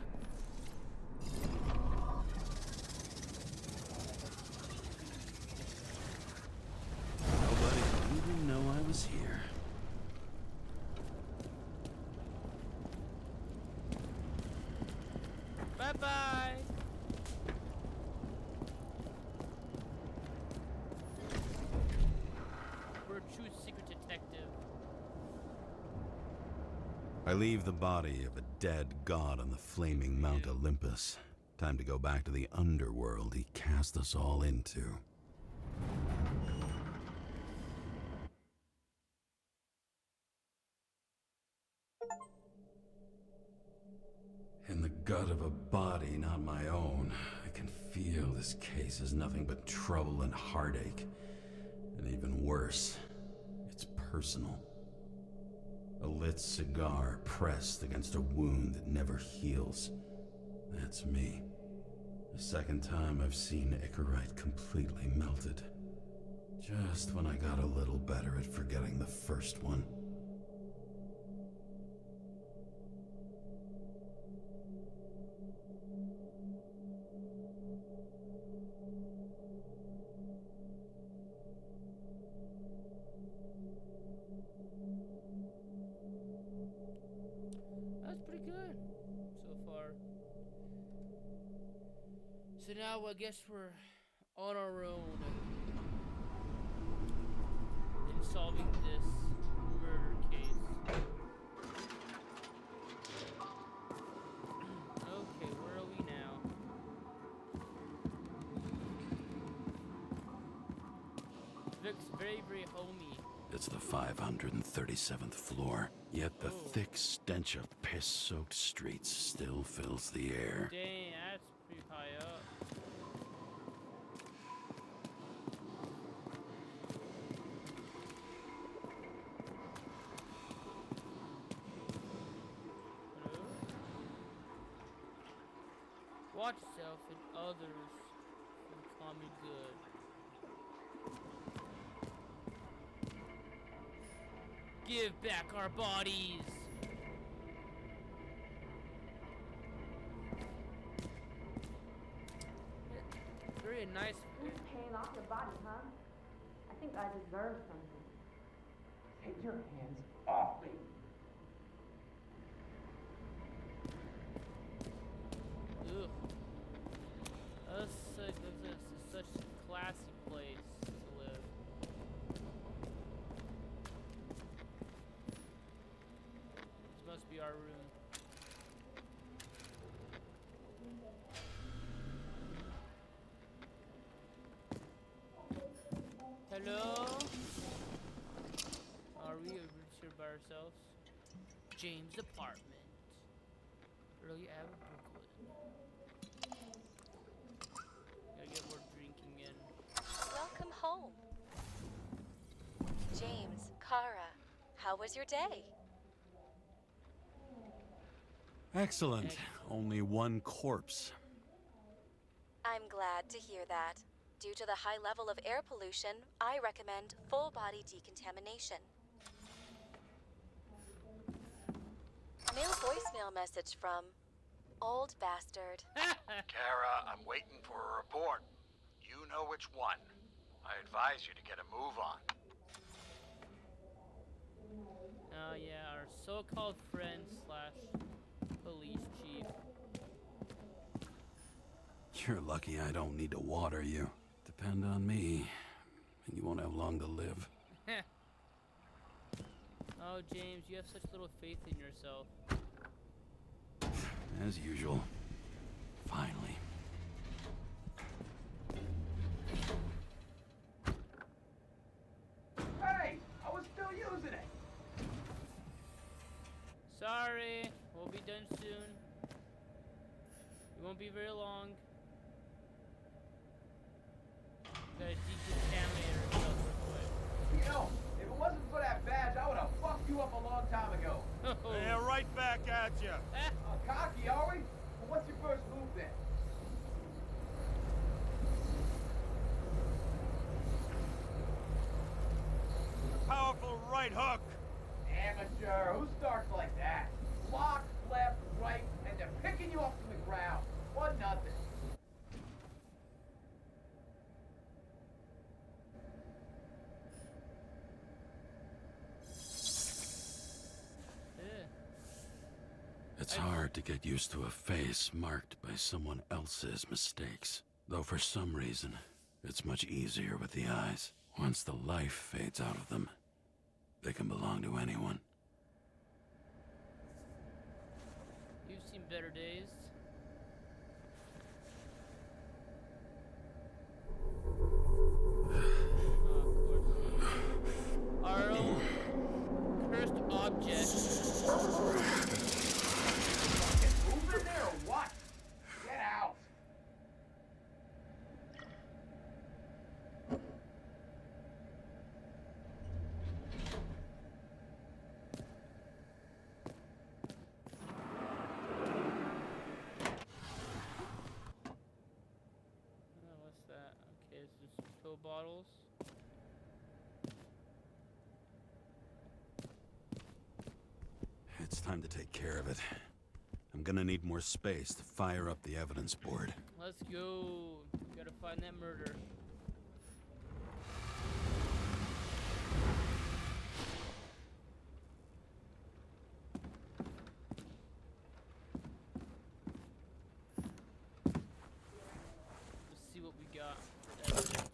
S7: Nobody would even know I was here.
S1: Bye-bye. We're a true secret detective.
S4: I leave the body of a dead god on the flaming Mount Olympus. Time to go back to the underworld he cast us all into. In the gut of a body not my own, I can feel this case is nothing but trouble and heartache. And even worse, it's personal. A lit cigar pressed against a wound that never heals. That's me. The second time I've seen Icarite completely melted. Just when I got a little better at forgetting the first one.
S1: That's pretty good so far. So now I guess we're on our own in solving this murder case. Okay, where are we now? Looks very, very homey.
S4: It's the 537th floor, yet the thick stench of piss-soaked streets still fills the air.
S1: Dang, that's pretty high up. Hello? Watch yourself and others from common good. Give back our bodies! Very nice.
S8: Who's paying off your body, huh? I think I deserve something.
S9: Take your hands off me.
S1: Ugh. This is such a classy place to live. This must be our room. Hello? Are we here by ourselves? James' apartment. Early Ave, Brooklyn. Gotta get more drinking in.
S2: Welcome home. James, Kara, how was your day?
S7: Excellent. Only one corpse.
S2: I'm glad to hear that. Due to the high level of air pollution, I recommend full body decontamination. New voicemail message from Old Bastard.
S5: Kara, I'm waiting for a report. You know which one. I advise you to get a move on.
S1: Oh yeah, our so-called friend slash police chief.
S4: You're lucky I don't need to water you. Depend on me, and you won't have long to live.
S1: Oh, James, you have such little faith in yourself.
S7: As usual. Finally.
S9: Hey, I was still using it.
S1: Sorry, we'll be done soon. It won't be very long. Gotta decontaminate ourselves real quick.
S9: You know, if it wasn't for that badge, I would have fucked you up a long time ago.
S7: Yeah, right back at you.
S9: Cocky, are we? Well, what's your first move then?
S7: Powerful right hook.
S9: Amateur. Who starts like that? Block, left, right, and they're picking you up from the ground. 1-0.
S4: It's hard to get used to a face marked by someone else's mistakes. Though for some reason, it's much easier with the eyes. Once the life fades out of them, they can belong to anyone.
S1: You've seen better days. Our own cursed object.
S9: Move in there or what? Get out.
S1: Oh, what's that? Okay, it's just pill bottles.
S4: It's time to take care of it. I'm gonna need more space to fire up the evidence board.
S1: Let's go. Gotta find that murder. Let's see what we got for evidence.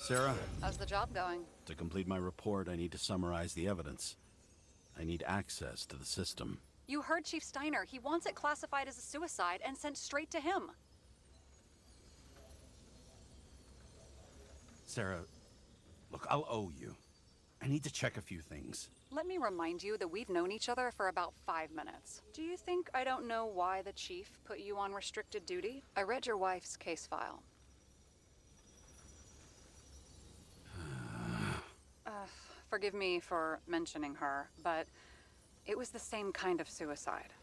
S7: Sarah,
S6: How's the job going?
S7: to complete my report, I need to summarize the evidence. I need access to the system.
S6: You heard Chief Steiner. He wants it classified as a suicide and sent straight to him.
S7: Sarah, look, I'll owe you. I need to check a few things.
S6: Let me remind you that we've known each other for about 5 minutes. Do you think I don't know why the chief put you on restricted duty? I read your wife's case file. Forgive me for mentioning her, but it was the same kind of suicide.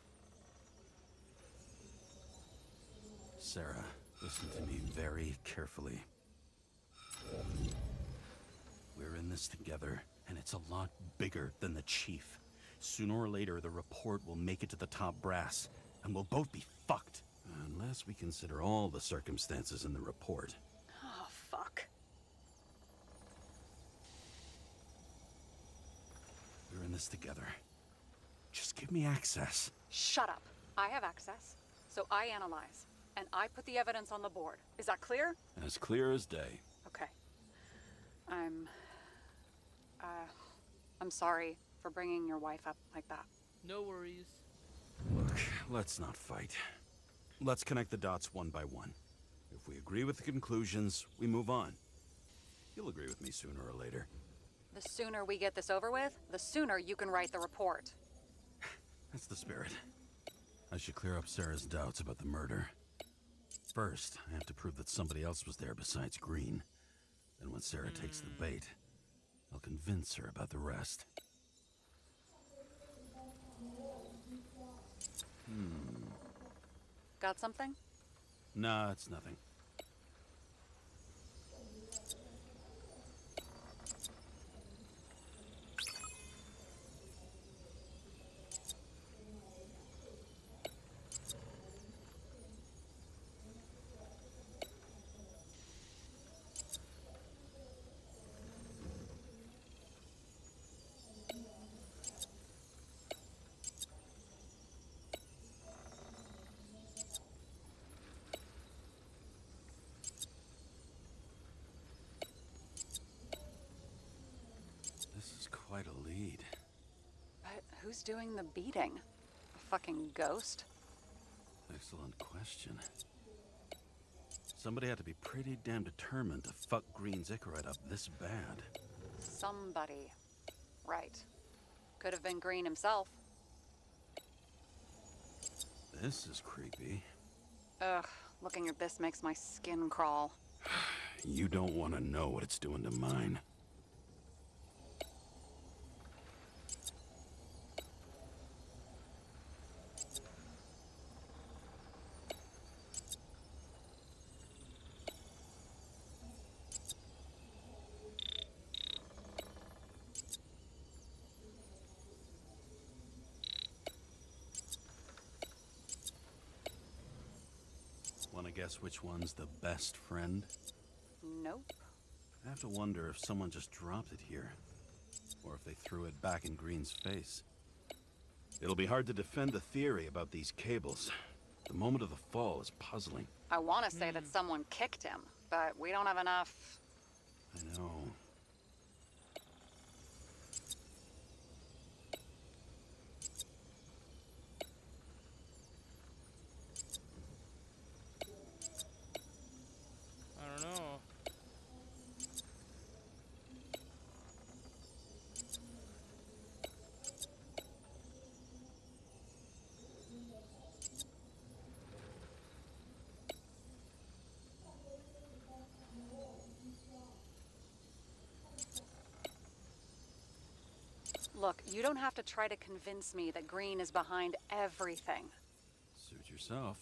S7: Sarah, listen to me very carefully. We're in this together, and it's a lot bigger than the chief. Sooner or later, the report will make it to the top brass, and we'll both be fucked.
S4: Unless we consider all the circumstances in the report.
S6: Oh, fuck.
S7: We're in this together. Just give me access.
S6: Shut up. I have access, so I analyze, and I put the evidence on the board. Is that clear?
S4: As clear as day.
S6: Okay. I'm sorry for bringing your wife up like that.
S1: No worries.
S4: Look, let's not fight.
S7: Let's connect the dots one by one. If we agree with the conclusions, we move on.
S4: You'll agree with me sooner or later.
S6: The sooner we get this over with, the sooner you can write the report.
S7: That's the spirit.
S4: I should clear up Sarah's doubts about the murder. First, I have to prove that somebody else was there besides Green. Then when Sarah takes the bait, I'll convince her about the rest.
S6: Got something?
S7: Nah, it's nothing.
S6: who's doing the beating? A fucking ghost?
S7: Excellent question. Somebody had to be pretty damn determined to fuck Green's Icarite up this bad.
S6: Somebody. Right. Could have been Green himself.
S7: This is creepy.
S6: Ugh, looking at this makes my skin crawl.
S7: You don't want to know what it's doing to mine. Want to guess which one's the best friend?
S6: Nope.
S7: I have to wonder if someone just dropped it here, or if they threw it back in Green's face. It'll be hard to defend the theory about these cables. The moment of the fall is puzzling.
S6: I want to say that someone kicked him, but we don't have enough.
S7: I know.
S1: I don't know.
S6: Look, you don't have to try to convince me that Green is behind everything.
S7: Suit yourself.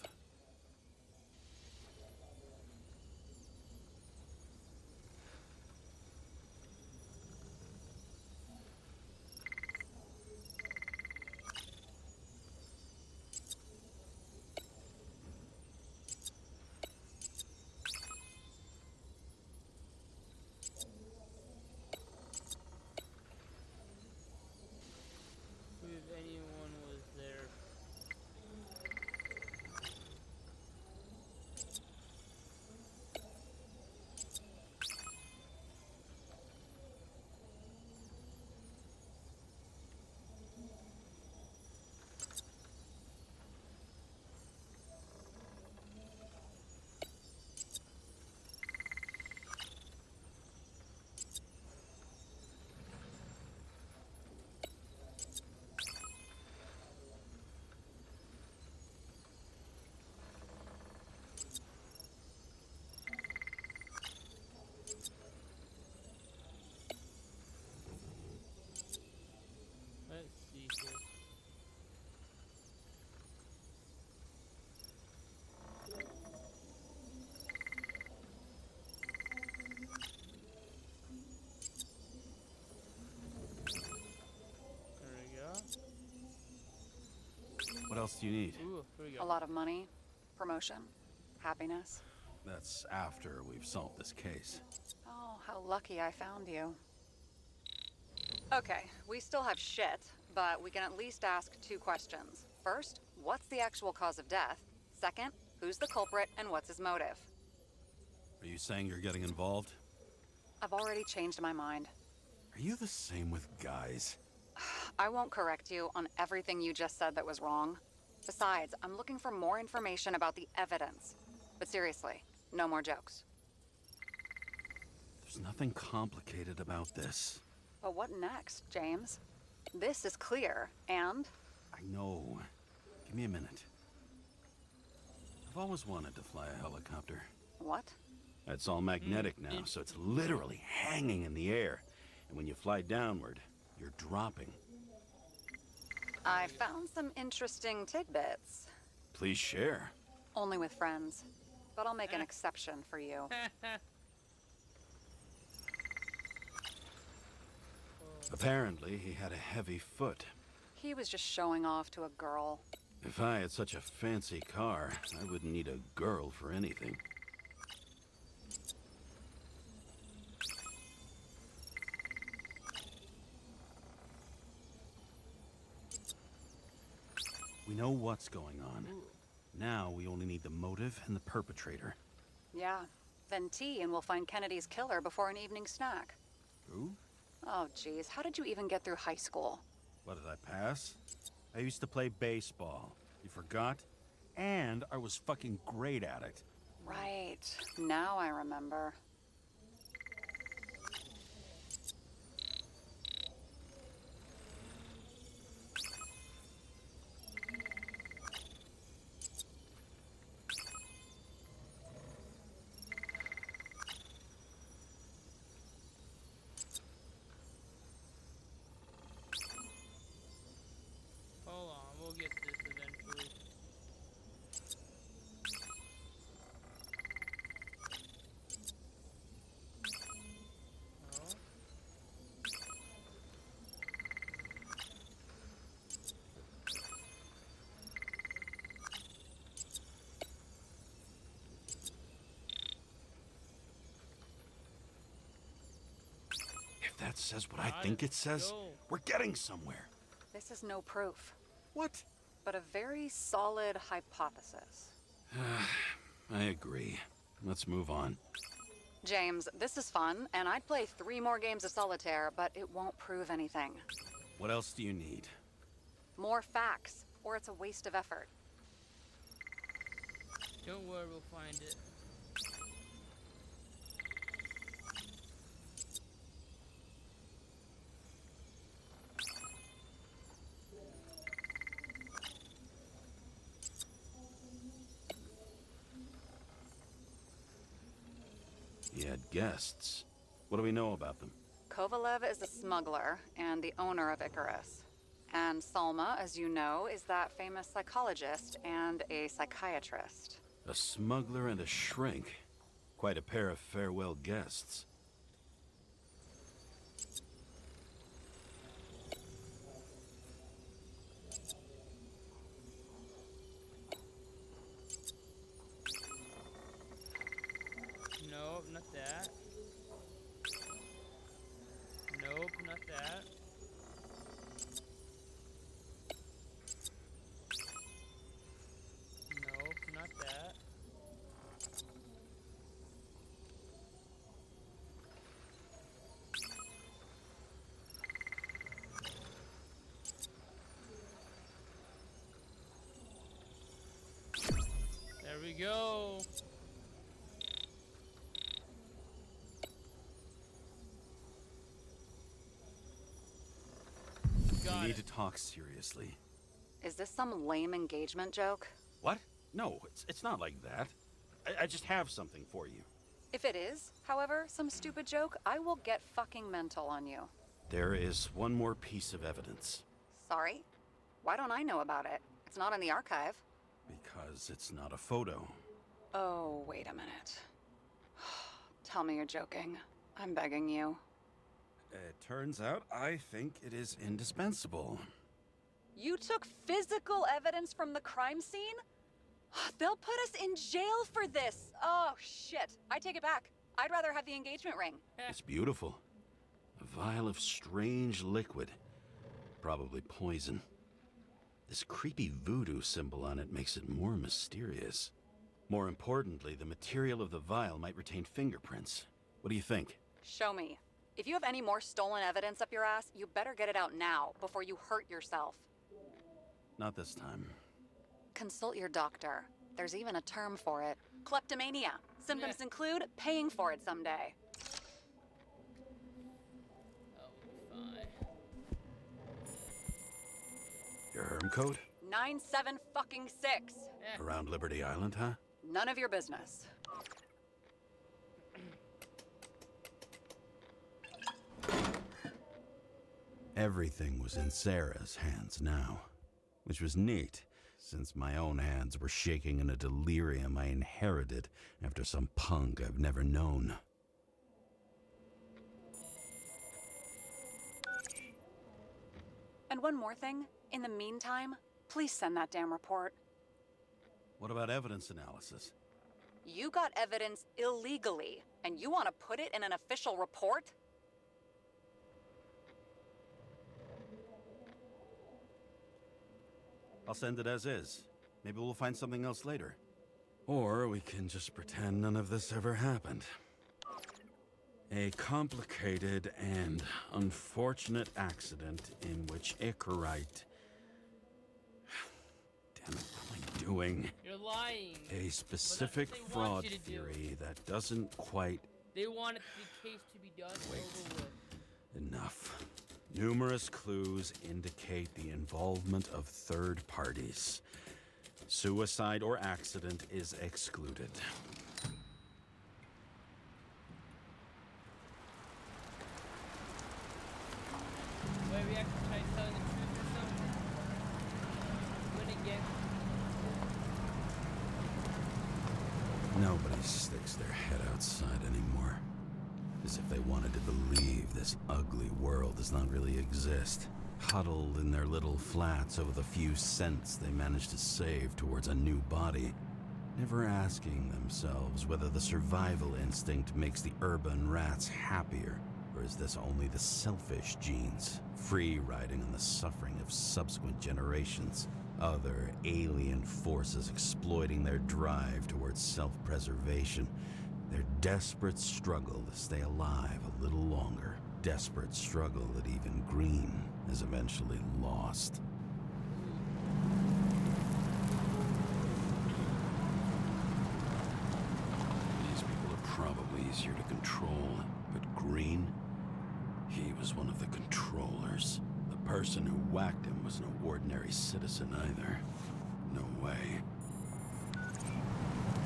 S1: If anyone was there. Let's see here. There we go.
S7: What else do you need?
S1: Ooh, here we go.
S6: A lot of money, promotion, happiness.
S7: That's after we've solved this case.
S6: Oh, how lucky I found you. Okay, we still have shit, but we can at least ask 2 questions. First, what's the actual cause of death? Second, who's the culprit and what's his motive?
S7: Are you saying you're getting involved?
S6: I've already changed my mind.
S7: Are you the same with guys?
S6: I won't correct you on everything you just said that was wrong. Besides, I'm looking for more information about the evidence. But seriously, no more jokes.
S7: There's nothing complicated about this.
S6: But what next, James? This is clear, and
S7: I know. Give me a minute. I've always wanted to fly a helicopter.
S6: what?
S7: It's all magnetic now, so it's literally hanging in the air. And when you fly downward, you're dropping.
S6: I found some interesting tidbits.
S7: Please share.
S6: Only with friends. But I'll make an exception for you.
S7: Apparently, he had a heavy foot.
S6: He was just showing off to a girl.
S7: If I had such a fancy car, I wouldn't need a girl for anything. We know what's going on. Now we only need the motive and the perpetrator.
S6: Yeah. Then tea and we'll find Kennedy's killer before an evening snack.
S7: Who?
S6: Oh, geez. How did you even get through high school?
S7: What did I pass? I used to play baseball. You forgot? And I was fucking great at it.
S6: Right. Now I remember.
S1: Hold on, we'll get this eventually. Oh.
S7: If that says what I
S1: Got
S7: think
S1: it.
S7: it says,
S1: Go.
S7: we're getting somewhere.
S6: This is no proof,
S7: What?
S6: but a very solid hypothesis.
S7: I agree. Let's move on.
S6: James, this is fun, and I'd play 3 more games of solitaire, but it won't prove anything.
S7: What else do you need?
S6: More facts, or it's a waste of effort.
S1: Don't worry, we'll find it.
S7: He had guests. What do we know about them?
S6: Kovalev is a smuggler and the owner of Icarus. And Salma, as you know, is that famous psychologist and a psychiatrist.
S7: A smuggler and a shrink. Quite a pair of farewell guests.
S1: Nope, not that. Nope, not that. Nope, not that. There we go. Got
S7: We need
S1: it.
S7: to talk seriously.
S6: Is this some lame engagement joke?
S7: What? No, it's not like that. I just have something for you.
S6: If it is, however, some stupid joke, I will get fucking mental on you.
S7: There is one more piece of evidence.
S6: Sorry? Why don't I know about it? It's not in the archive.
S7: Because it's not a photo.
S6: Oh, wait a minute. Tell me you're joking. I'm begging you.
S7: It turns out I think it is indispensable.
S6: You took physical evidence from the crime scene? They'll put us in jail for this. Oh, shit. I take it back. I'd rather have the engagement ring.
S7: It's beautiful. A vial of strange liquid. Probably poison. This creepy voodoo symbol on it makes it more mysterious. More importantly, the material of the vial might retain fingerprints. What do you think?
S6: Show me. If you have any more stolen evidence up your ass, you better get it out now before you hurt yourself.
S7: Not this time.
S6: Consult your doctor. There's even a term for it. Kleptomania. Symptoms include paying for it someday.
S1: Oh, fine.
S7: Your Herm code?
S6: 97-fucking-6.
S7: Around Liberty Island, huh?
S6: None of your business.
S7: Everything was in Sarah's hands now, which was neat, since my own hands were shaking in a delirium I inherited after some punk I've never known.
S6: And one more thing. In the meantime, please send that damn report.
S7: What about evidence analysis?
S6: You got evidence illegally, and you want to put it in an official report?
S7: I'll send it as is. Maybe we'll find something else later. Or we can just pretend none of this ever happened. A complicated and unfortunate accident in which Icarite... Damn it, what am I doing?
S1: You're lying.
S7: A specific
S1: they want
S7: fraud
S1: you to do.
S7: theory that doesn't quite...
S1: They want the case to be done over with.
S7: Enough. Numerous clues indicate the involvement of third parties. Suicide or accident is excluded.
S1: Wait, we actually try telling the truth or something? Win again.
S7: Nobody sticks their head outside anymore. As if they wanted to believe this ugly world does not really exist. Huddled in their little flats over the few cents they managed to save towards a new body. Never asking themselves whether the survival instinct makes the urban rats happier, or is this only the selfish genes, free riding on the suffering of subsequent generations? Other alien forces exploiting their drive towards self-preservation. Their desperate struggle to stay alive a little longer. Desperate struggle that even Green has eventually lost. These people are probably easier to control, but Green, he was one of the controllers. The person who whacked him was no ordinary citizen either. No way.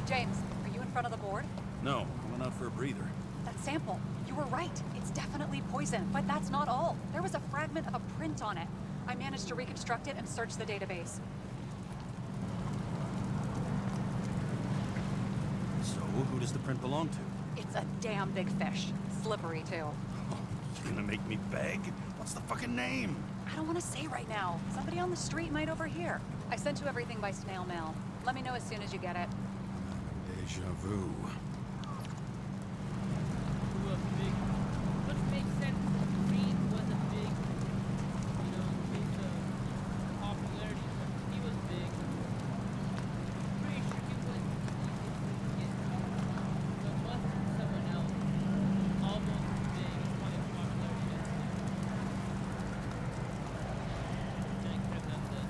S6: James, are you in front of the board?
S7: No, I went out for a breather.
S6: That sample. You were right. It's definitely poison, but that's not all. There was a fragment of a print on it. I managed to reconstruct it and search the database.
S7: So, who does the print belong to?
S6: It's a damn big fish. Slippery, too.
S7: Oh, you're gonna make me beg? What's the fucking name?
S6: I don't want to say right now. Somebody on the street might overhear. I sent you everything by snail mail. Let me know as soon as you get it.
S7: Deja vu.
S1: Who a big, which makes sense. Green was a big, case of popularity. He was big. Pretty sure he was. But wasn't someone else almost as big as probably popularity. Then I could have done this.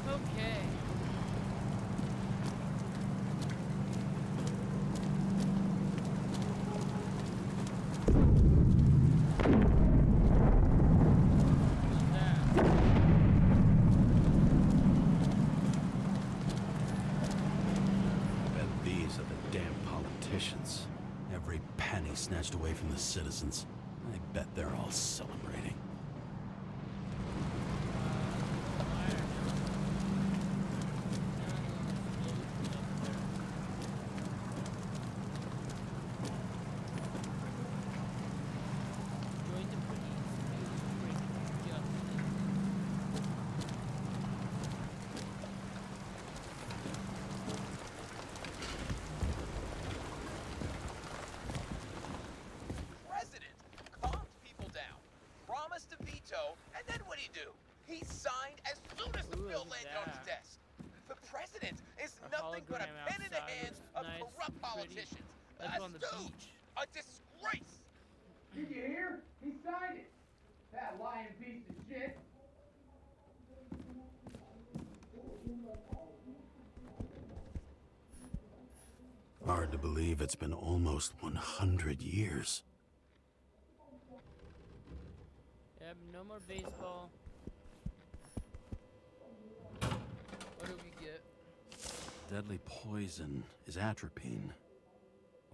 S1: Okay. What's that?
S7: Bet these are the damn politicians. Every penny snatched away from the citizens. I bet they're all celebrating.
S1: Join the police. Bring justice.
S9: President calmed people down, promised to veto, and then what do? He signed as soon as the
S1: Ooh,
S9: bill
S1: look at
S9: landed on his
S1: that.
S9: desk. The president is
S1: A
S9: nothing but a
S1: hologram
S9: pen in the
S1: outside
S9: hands
S1: looks
S9: of
S1: nice,
S9: corrupt
S1: pretty.
S9: politicians.
S1: Let's
S9: A
S1: go on the
S9: stooge,
S1: beach.
S9: a disgrace.
S10: Did you hear? He signed it. That lying piece of shit.
S7: Hard to believe it's been almost 100 years.
S1: Yep, no more baseball. What do we get?
S7: Deadly poison is atropine.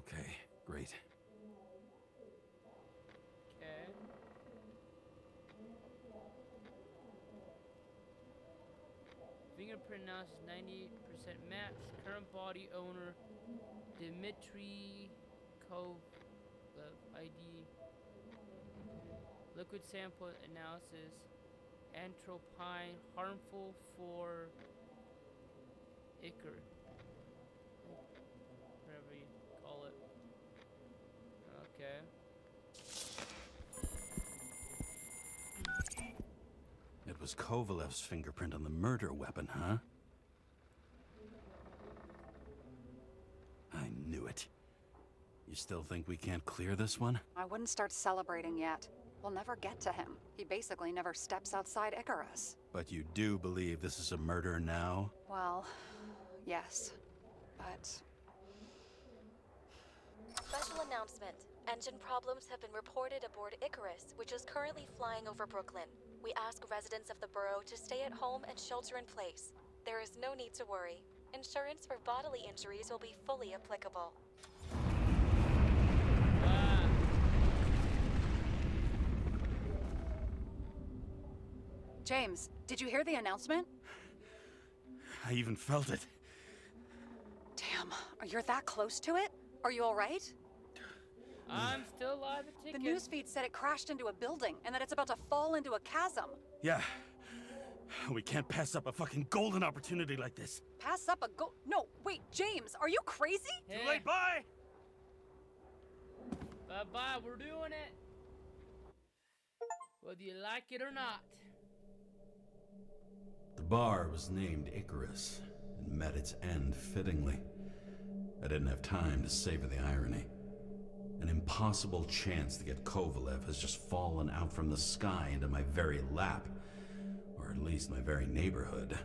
S7: Okay, great.
S1: Okay. Fingerprint analysis 98% match. Current body owner Dmitry Kovlev ID. Liquid sample analysis. Atropine harmful for Icar. Whatever you call it. Okay.
S7: was Kovalev's fingerprint on the murder weapon, huh? I knew it. You still think we can't clear this one?
S6: I wouldn't start celebrating yet. We'll never get to him. He basically never steps outside Icarus.
S7: But you do believe this is a murder now?
S6: Well, yes. But...
S2: Special announcement. Engine problems have been reported aboard Icarus, which is currently flying over Brooklyn. We ask residents of the borough to stay at home and shelter in place. There is no need to worry. Insurance for bodily injuries will be fully applicable.
S6: James, did you hear the announcement?
S7: I even felt it.
S6: Damn, you're that close to it? Are you all right?
S1: I'm still alive and
S6: The
S1: kicking.
S6: newsfeed said it crashed into a building and that it's about to fall into a chasm.
S7: Yeah. We can't pass up a fucking golden opportunity like this.
S6: Pass up a go- No, wait, James, are you crazy?
S1: Yeah.
S7: Too late, bye!
S1: Bye-bye, we're doing it. Whether you like it or not.
S4: The bar was named Icarus and met its end fittingly. I didn't have time to savor the irony. An impossible chance to get Kovalev has just fallen out from the sky into my very lap, or at least my very neighborhood.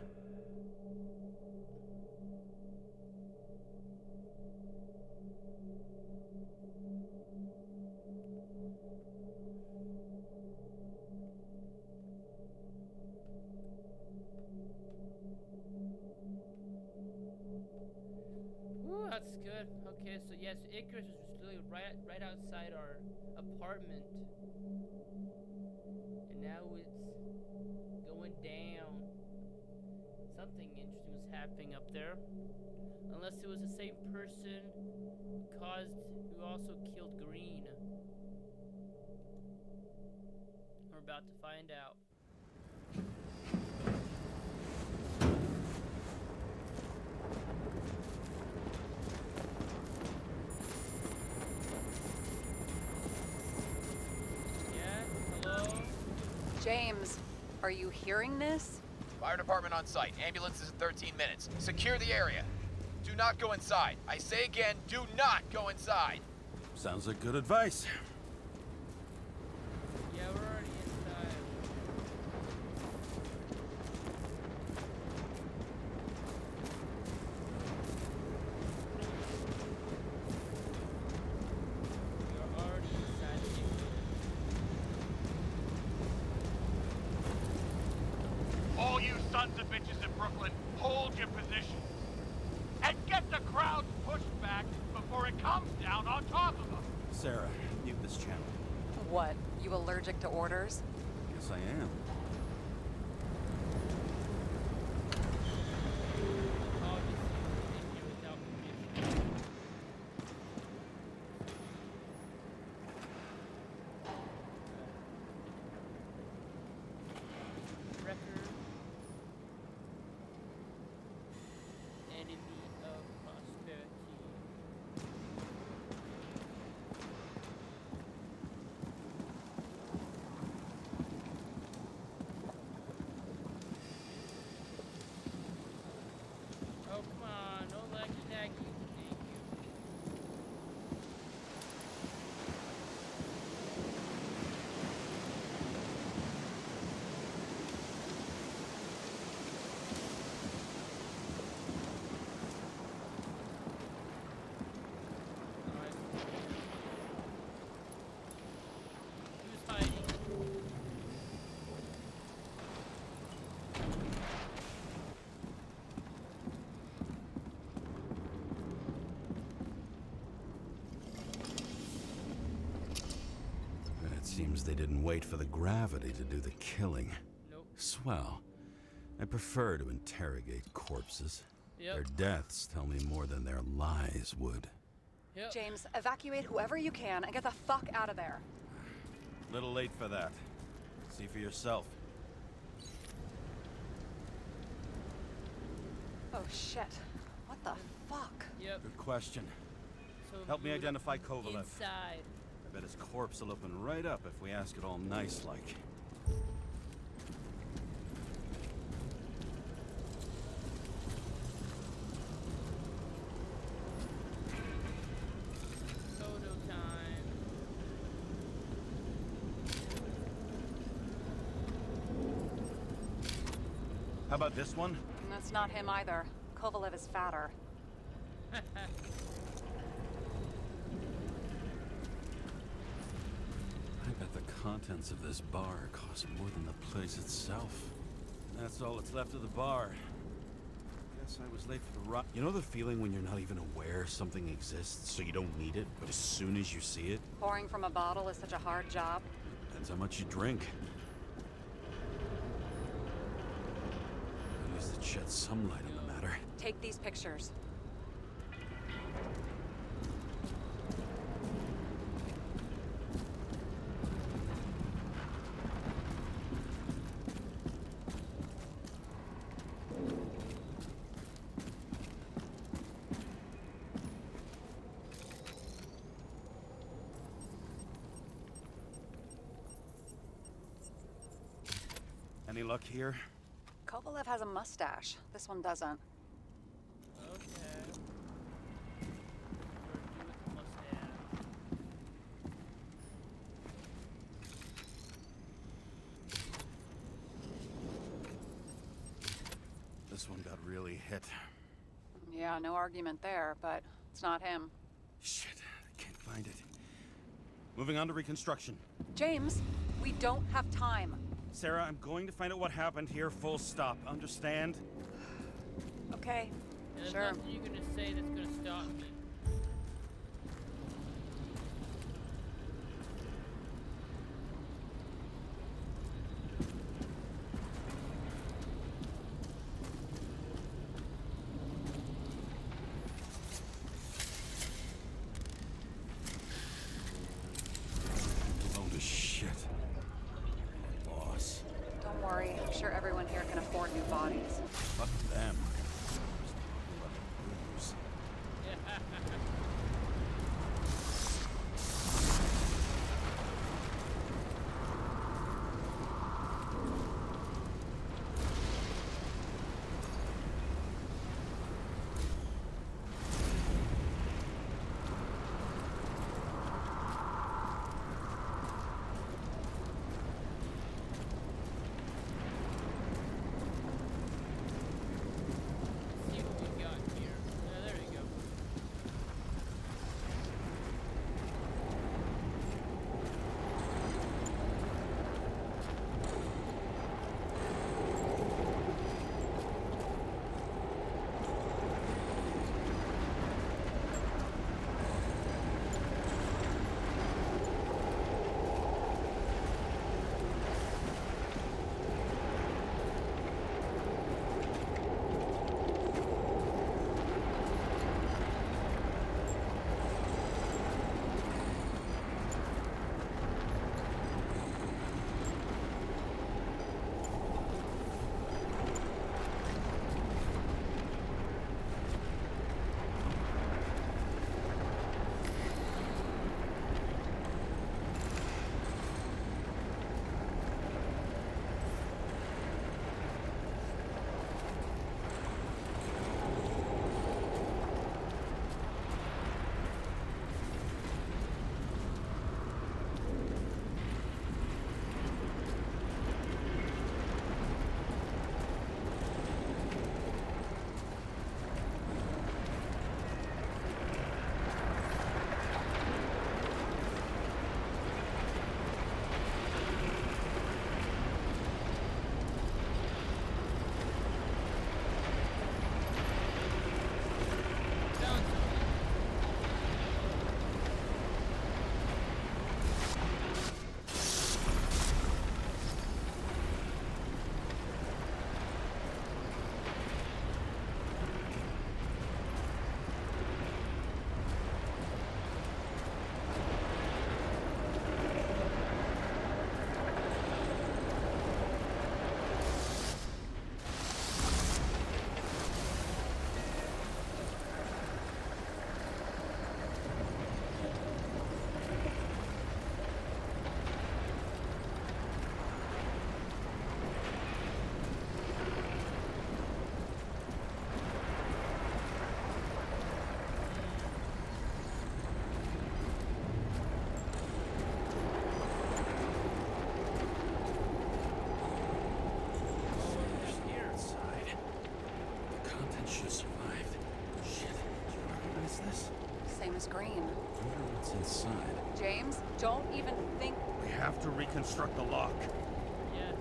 S1: Ooh, that's good. Okay, so yes, Icarus was just literally right outside our apartment. And now it's going down. Something interesting was happening up there. Unless it was the same person who also killed Green. We're about to find out.
S6: James, are you hearing this?
S9: Fire department on site. Ambulance is in 13 minutes. Secure the area. Do not go inside. I say again, do not go inside.
S7: Sounds like good advice.
S1: Yeah, we're already inside. We're already inside the Icarus.
S5: All you sons of bitches in Brooklyn, hold your position. And get the crowd pushed back before it comes down on top of them.
S7: Sarah, mute this channel.
S6: What, you allergic to orders?
S7: Yes, I am.
S1: Obviously, we're in here without permission. Record. Enemy of prosperity. Oh, come on. No laggy taggy. Thank you. Alright. Who's hiding?
S4: It seems they didn't wait for the gravity to do the killing.
S1: Nope.
S4: Swell. I prefer to interrogate corpses.
S1: Yep.
S4: Their deaths tell me more than their lies would.
S1: Yep.
S6: James, evacuate whoever you can and get the fuck out of there.
S7: Little late for that. See for yourself.
S6: Oh shit. What the fuck?
S1: Yep.
S7: Good question.
S1: So
S7: Help me
S1: you would
S7: identify Kovalev.
S1: inside.
S7: I bet his corpse will open right up if we ask it all nice like. How about this one?
S6: That's not him either. Kovalev is fatter.
S7: I bet the contents of this bar cost more than the place itself. That's all that's left of the bar. Guess I was late for the rock. You know the feeling when you're not even aware something exists, so you don't need it, but as soon as you see it?
S6: Pouring from a bottle is such a hard job.
S7: Depends how much you drink. At least it sheds some light on the matter.
S6: Take these pictures.
S7: Any luck here?
S6: Kovalev has a mustache. This one doesn't.
S1: Okay. Or do with the mustache.
S7: This one got really hit.
S6: Yeah, no argument there, but it's not him.
S7: Shit, I can't find it. Moving on to reconstruction.
S6: James, we don't have time.
S7: Sarah, I'm going to find out what happened here, full stop. Understand?
S6: Okay,
S1: There's
S6: sure.
S1: nothing you're gonna say that's gonna stop me.
S7: Holy shit. Boss.
S6: Don't worry, I'm sure everyone here can afford new bodies.
S7: Fuck them. Just talking about the booze.
S1: Yeah.
S6: James Green.
S7: I wonder what's inside.
S6: James, don't even think...
S7: We have to reconstruct the lock.
S1: Yes.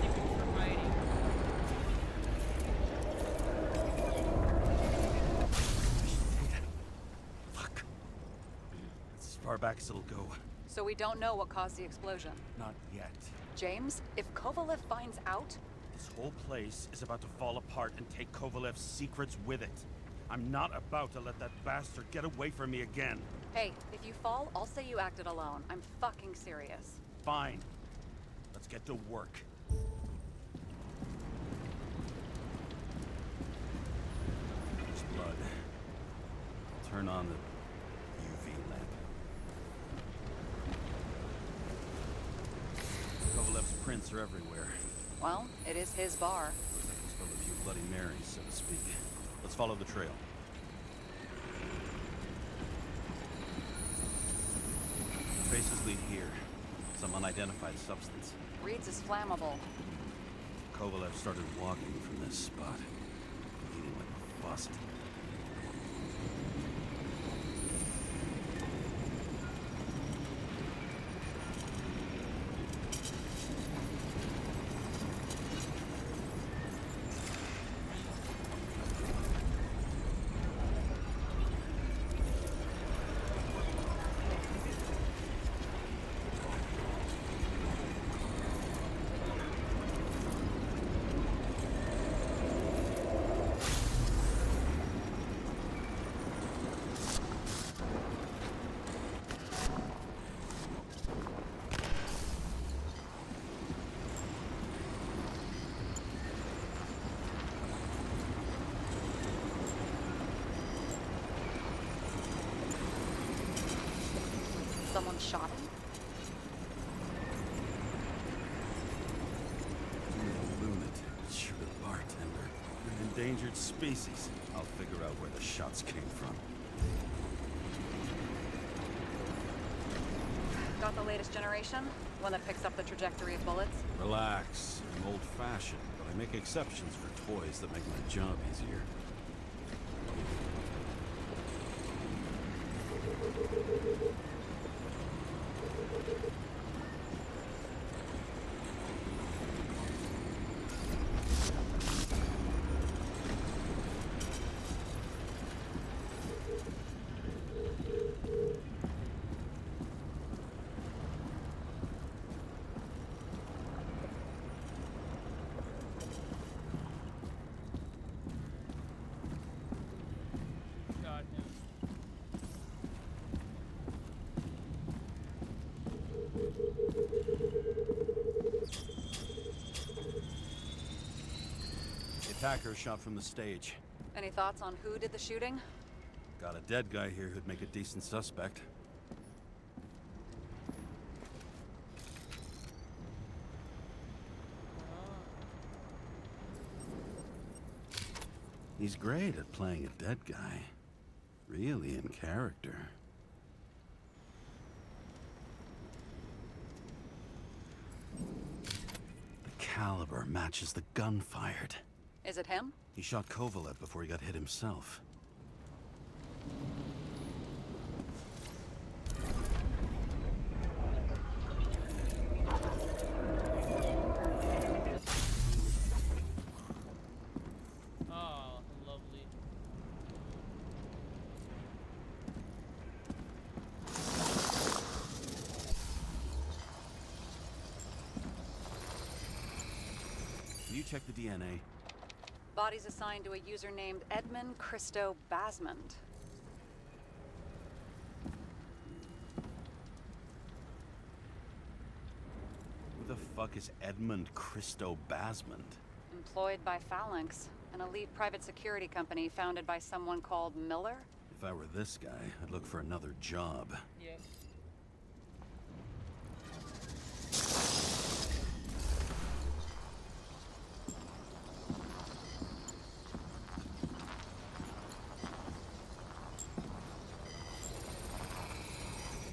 S1: Secrets for hiding.
S7: Fuck. That's as far back as it'll go.
S6: So we don't know what caused the explosion.
S7: Not yet.
S6: James, if Kovalev finds out...
S7: This whole place is about to fall apart and take Kovalev's secrets with it. I'm not about to let that bastard get away from me again.
S6: Hey, if you fall, I'll say you acted alone. I'm fucking serious.
S7: Fine. Let's get to work. There's blood. Turn on the UV lamp. Kovalev's prints are everywhere.
S6: Well, it is his bar.
S7: Looks like he spilled a few Bloody Marys, so to speak. Let's follow the trail. Traces lead here. Some unidentified substance.
S6: Reed's is flammable.
S7: Kovalev started walking from this spot, eating like a faucet.
S6: Someone shot him?
S7: The lunatic, sure the bartender. An endangered species. I'll figure out where the shots came from.
S6: Got the latest generation? One that picks up the trajectory of bullets?
S7: Relax. I'm old-fashioned, but I make exceptions for toys that make my job easier.
S1: Got him.
S7: The attacker shot from the stage.
S6: Any thoughts on who did the shooting?
S7: Got a dead guy here who'd make a decent suspect. He's great at playing a dead guy. Really in character. The caliber matches the gun fired.
S6: Is it him?
S7: He shot Kovalev before he got hit himself.
S1: Oh, lovely.
S7: Can you check the DNA?
S6: Body's assigned to a user named Edmund Christo Basmond.
S7: Who the fuck is Edmund Christo Basmond?
S6: Employed by Phalanx, an elite private security company founded by someone called Miller.
S7: If I were this guy, I'd look for another job.
S1: Yeah.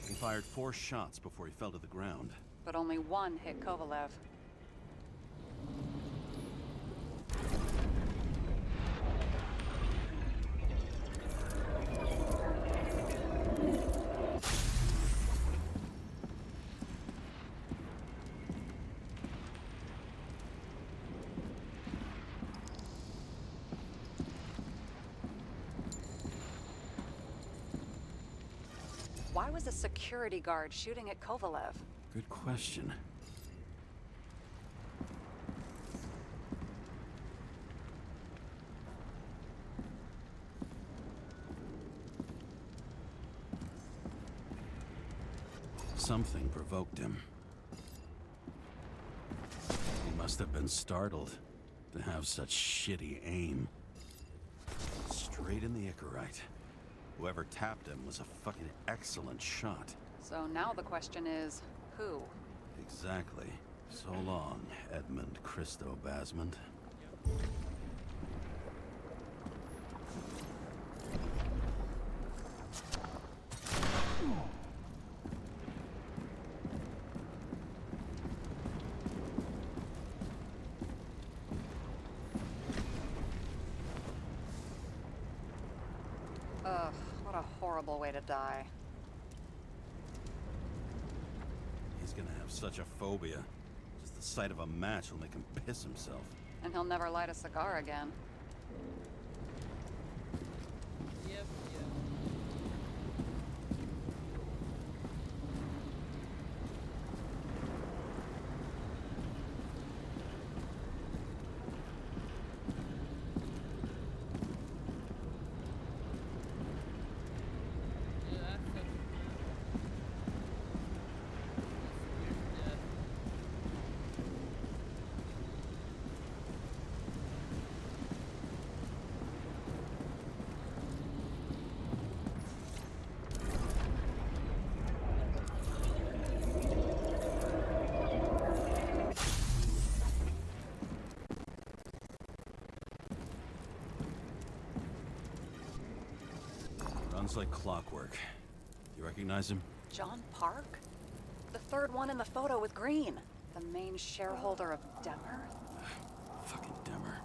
S7: He fired 4 shots before he fell to the ground.
S6: But only one hit Kovalev. Why was a security guard shooting at Kovalev?
S7: Good question. Something provoked him. He must have been startled to have such shitty aim. Straight in the Icarite. Whoever tapped him was a fucking excellent shot.
S6: So now the question is, who?
S7: Exactly. So long, Edmund Christo Basmond.
S6: Ugh, what a horrible way to die.
S7: He's gonna have such a phobia. Just the sight of a match will make him piss himself.
S6: And he'll never light a cigar again.
S1: Yep. Yeah, that's such a weird death.
S7: Runs like clockwork. You recognize him?
S6: John Park? The third one in the photo with Green. The main shareholder of Demer?
S7: Fucking Demer.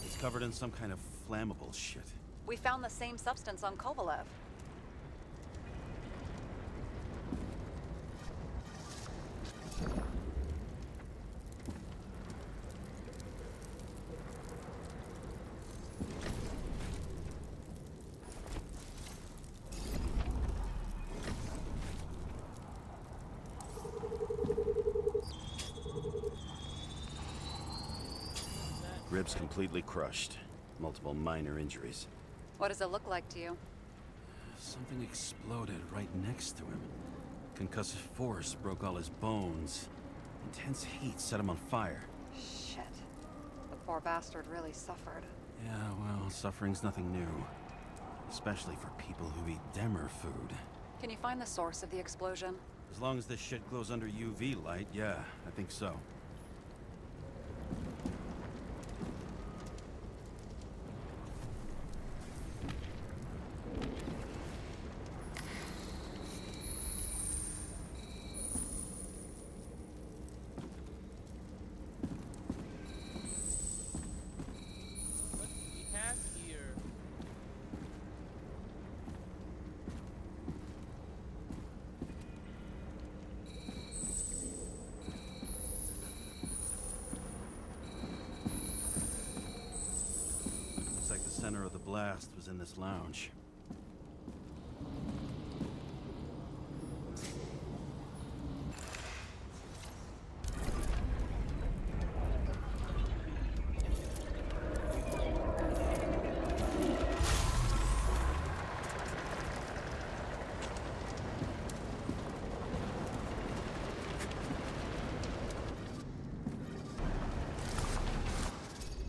S7: He's covered in some kind of flammable shit.
S6: We found the same substance on Kovalev.
S7: Ribs completely crushed. Multiple minor injuries.
S6: What does it look like to you?
S7: Something exploded right next to him. Concussive force broke all his bones. Intense heat set him on fire.
S6: Shit. The poor bastard really suffered.
S7: Yeah, well, suffering's nothing new. Especially for people who eat Demer food.
S6: Can you find the source of the explosion?
S7: As long as this shit glows under UV light, yeah, I think so.
S1: What do we have here?
S7: Looks like the center of the blast was in this lounge.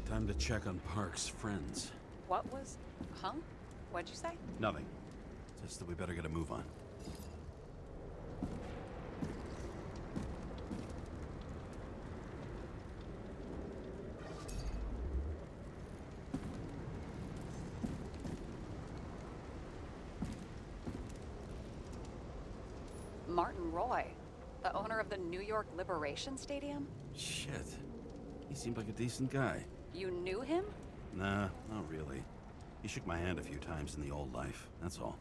S7: Time to check on Park's friends.
S6: What was... Huh? What'd you say?
S7: Nothing. Just that we better get a move on.
S6: Martin Roy, the owner of the New York Liberation Stadium?
S7: Shit. He seemed like a decent guy.
S6: You knew him?
S7: Nah, not really. He shook my hand a few times in the old life, that's all.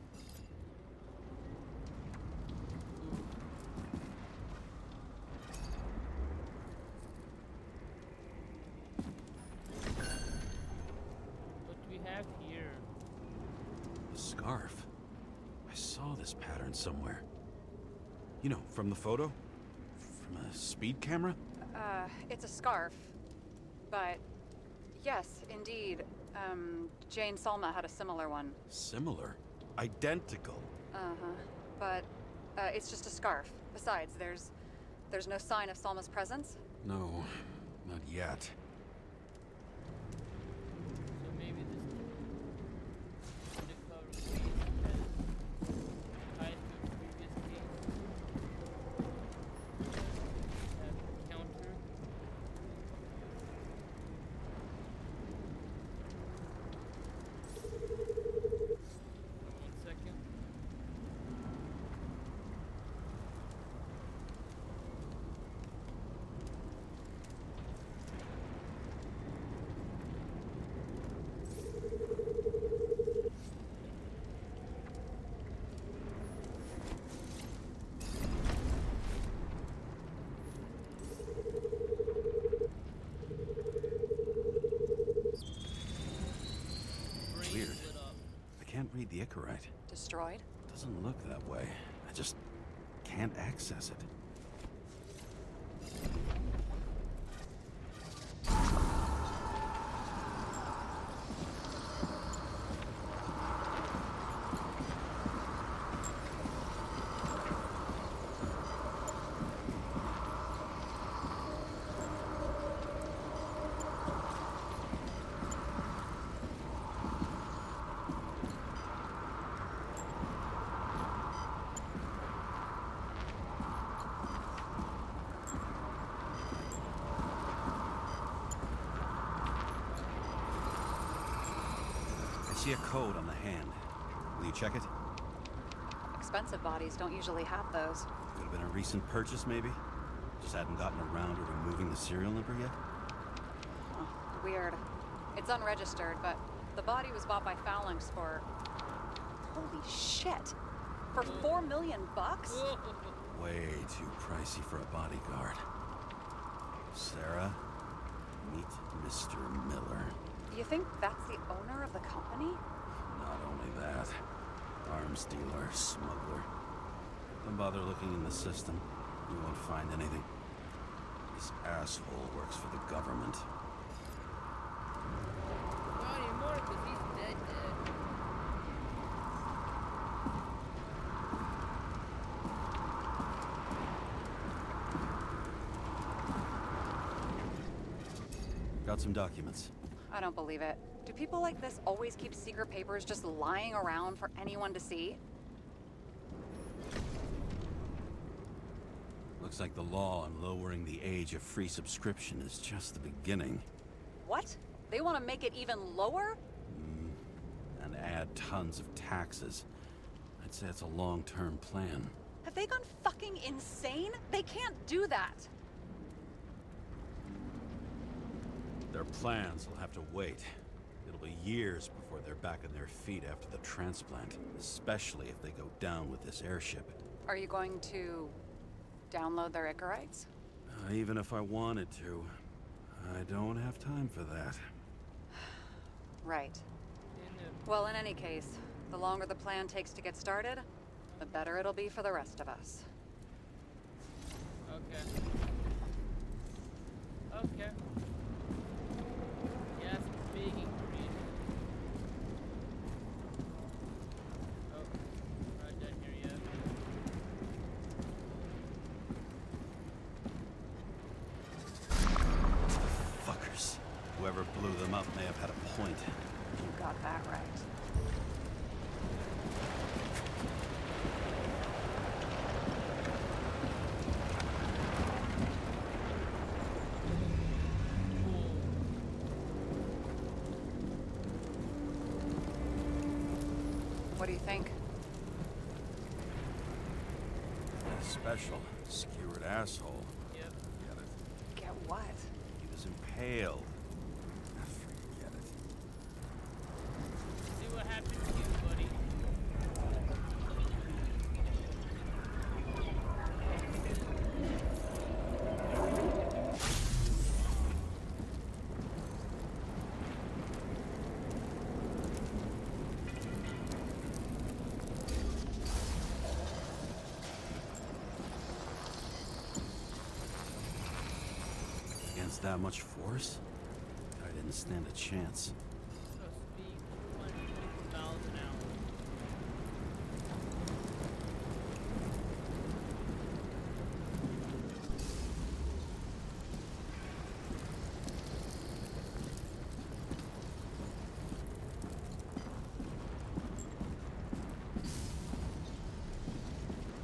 S7: scarf. I saw this pattern somewhere. You know, from the photo? From a speed camera?
S6: It's a scarf. But, yes, indeed. Jane Salma had a similar one.
S7: Similar? Identical?
S6: Uh-huh. But, it's just a scarf. Besides, there's no sign of Salma's presence?
S7: No, not yet.
S1: So maybe this undercover case has ties to a previous case. Have counter. One second. Brain
S7: Weird.
S1: lit up.
S7: I can't read the Icarite.
S6: Destroyed?
S7: Doesn't look that way. I just can't access it. I see a code on the hand. Will you check it?
S6: Expensive bodies don't usually have those.
S7: Could have been a recent purchase, maybe? Just hadn't gotten around to removing the serial number yet?
S6: Huh, weird. It's unregistered, but the body was bought by Phalanx for... Holy shit! For $4 million bucks?
S7: Way too pricey for a bodyguard. Sarah, meet Mr. Miller.
S6: You think that's the owner of the company?
S7: Not only that, arms dealer, smuggler. Don't bother looking in the system. You won't find anything. This asshole works for the government.
S1: Not anymore, because he's dead.
S7: Got some documents.
S6: I don't believe it. Do people like this always keep secret papers just lying around for anyone to see?
S7: Looks like the law on lowering the age of free subscription is just the beginning.
S6: What? They want to make it even lower?
S7: And add tons of taxes. I'd say it's a long-term plan.
S6: Have they gone fucking insane? They can't do that.
S7: Their plans will have to wait. It'll be years before they're back on their feet after the transplant, especially if they go down with this airship.
S6: Are you going to download their Icarites?
S7: Even if I wanted to, I don't have time for that.
S6: Right. Well, in any case, the longer the plan takes to get started, the better it'll be for the rest of us.
S1: Okay. Okay. Yeah, that's a big increase. Oh, we're not done here yet.
S7: Fuckers. Whoever blew them up may have had a point.
S6: You got that right. What do you think?
S7: Special. Skewered asshole.
S1: Yep.
S7: Get it?
S6: Get what?
S7: He was impaled. Forget it.
S1: See what happened to you, buddy.
S7: use that much force? I didn't stand a chance.
S1: So speed 124 miles an hour.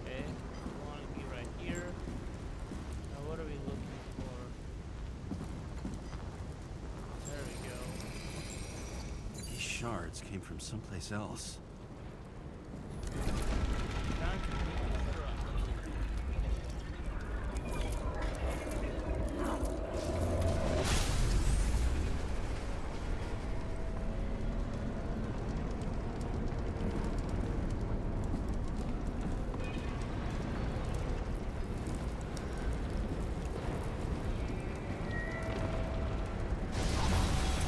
S1: Okay, we want to be right here. Now what are we looking for? There we go.
S7: These shards came from someplace else.
S1: Found some new truck.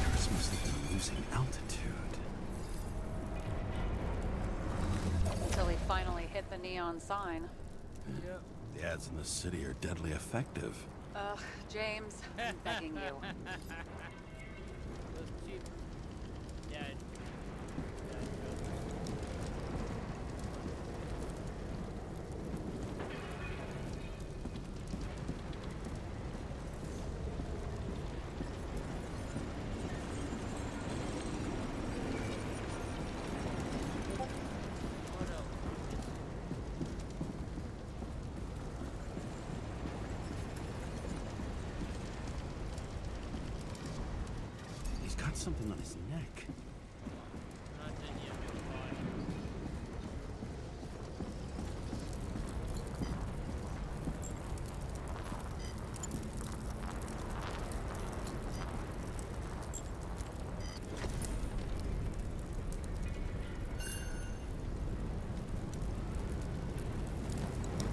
S7: Paris must have been losing altitude.
S6: Until he finally hit the neon sign.
S1: Yep.
S7: The ads in the city are deadly effective.
S6: Ugh, James, I'm begging you.
S1: Those cheap. Yeah. What else?
S7: He's got something on his neck.
S1: Not done yet, maybe fine.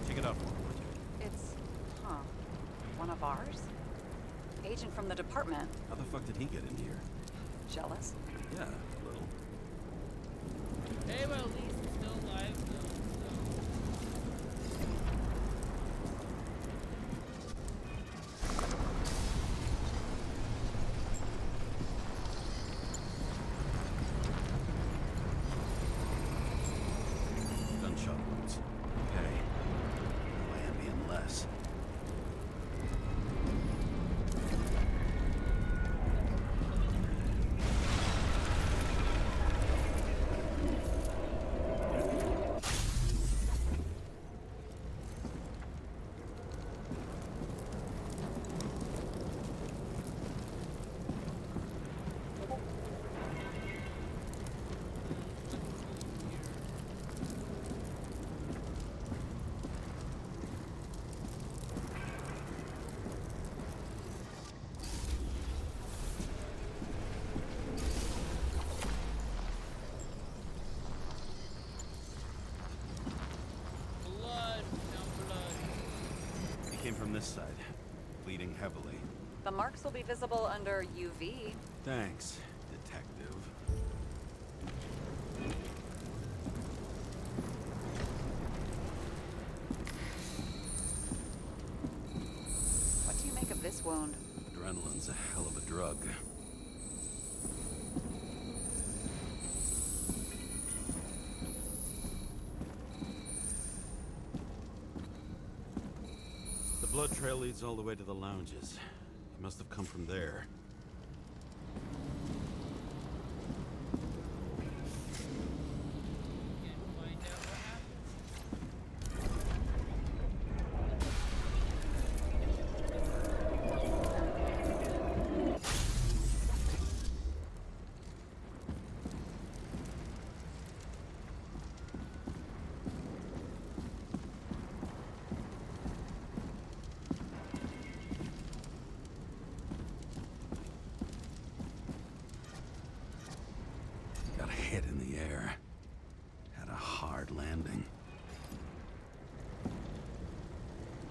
S7: Check it out for me, would you?
S6: It's, one of ours? Agent from the department.
S7: How the fuck did he get in here?
S6: Jealous?
S7: Yeah, a little.
S1: Hey, well, at least it's still alive, though.
S7: Gunshot wounds. Okay. Ambient less.
S1: Blood, found blood.
S7: He came from this side, bleeding heavily.
S6: The marks will be visible under UV.
S7: Thanks, detective.
S6: What do you make of this wound?
S7: Adrenaline's a hell of a drug. The blood trail leads all the way to the lounges. He must have come from there.
S1: Can't find out what happened.
S7: Got hit in the air. Had a hard landing.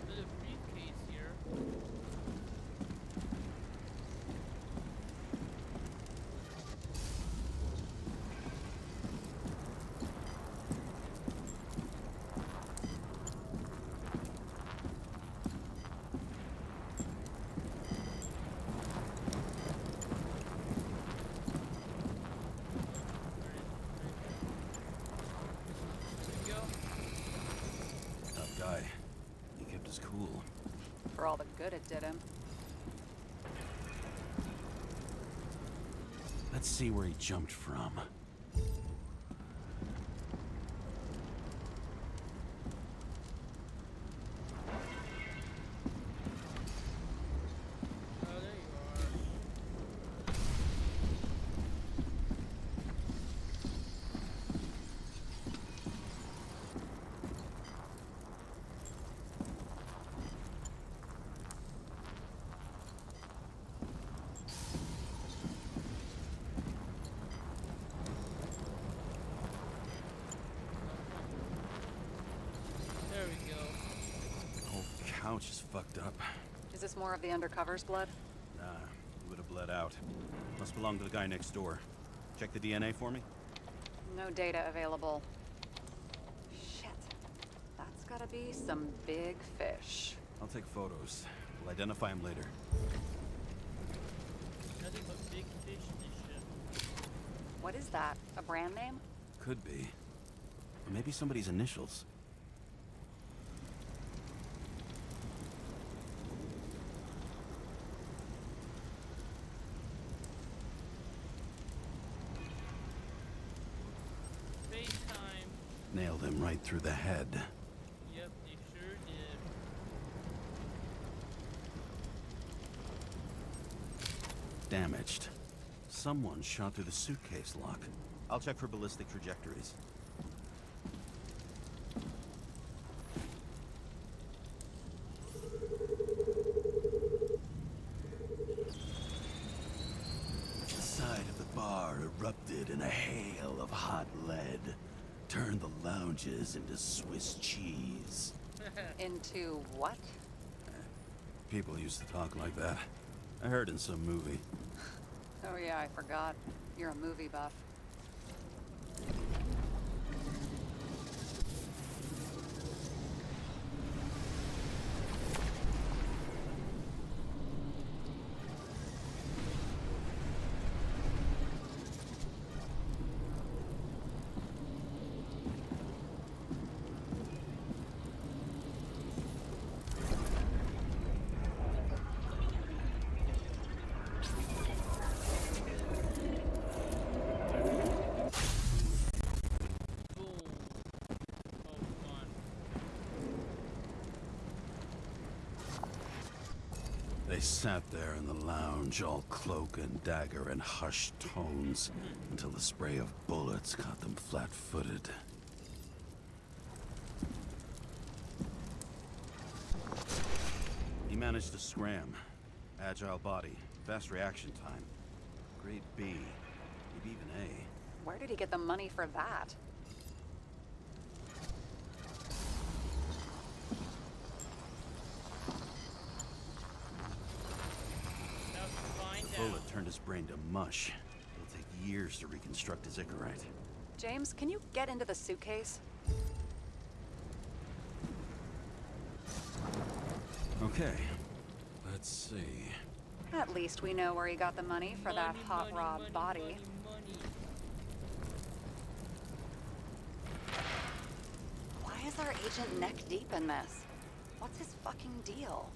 S1: There's a briefcase here.
S6: the good it did him.
S7: Let's see where he jumped from.
S1: Oh, there you are. There we go.
S7: The whole couch is fucked up.
S6: Is this more of the undercover's blood?
S7: Nah, he would have bled out. Must belong to the guy next door. Check the DNA for me?
S6: No data available. Shit. That's gotta be some big fish.
S7: I'll take photos. We'll identify him later.
S1: Nothing but big fish in this ship.
S6: What is that? A brand name?
S7: Could be. Or maybe somebody's initials.
S1: FaceTime.
S7: Nailed him right through the head.
S1: Yep, they sure did.
S7: Damaged. Someone shot through the suitcase lock. I'll check for ballistic trajectories. The side of the bar erupted in a hail of hot lead. Turned the lounges into Swiss cheese.
S6: Into what?
S7: People used to talk like that. I heard in some movie.
S6: Oh yeah, I forgot. You're a movie buff.
S1: Boom. Oh, fun.
S7: They sat there in the lounge, all cloak and dagger and hushed tones, until the spray of bullets caught them flat-footed. He managed to scram. Agile body, fast reaction time. Grade B, maybe even A.
S6: Where did he get the money for that?
S1: Now to find
S7: The bullet
S1: out.
S7: turned his brain to mush. It'll take years to reconstruct his Icarite.
S6: James, can you get into the suitcase?
S7: Okay, let's see.
S6: At least we know where he got the money for that
S1: Money,
S6: hot
S1: money,
S6: rod
S1: money,
S6: body.
S1: money, money.
S6: Why is our agent neck deep in this? What's his fucking deal?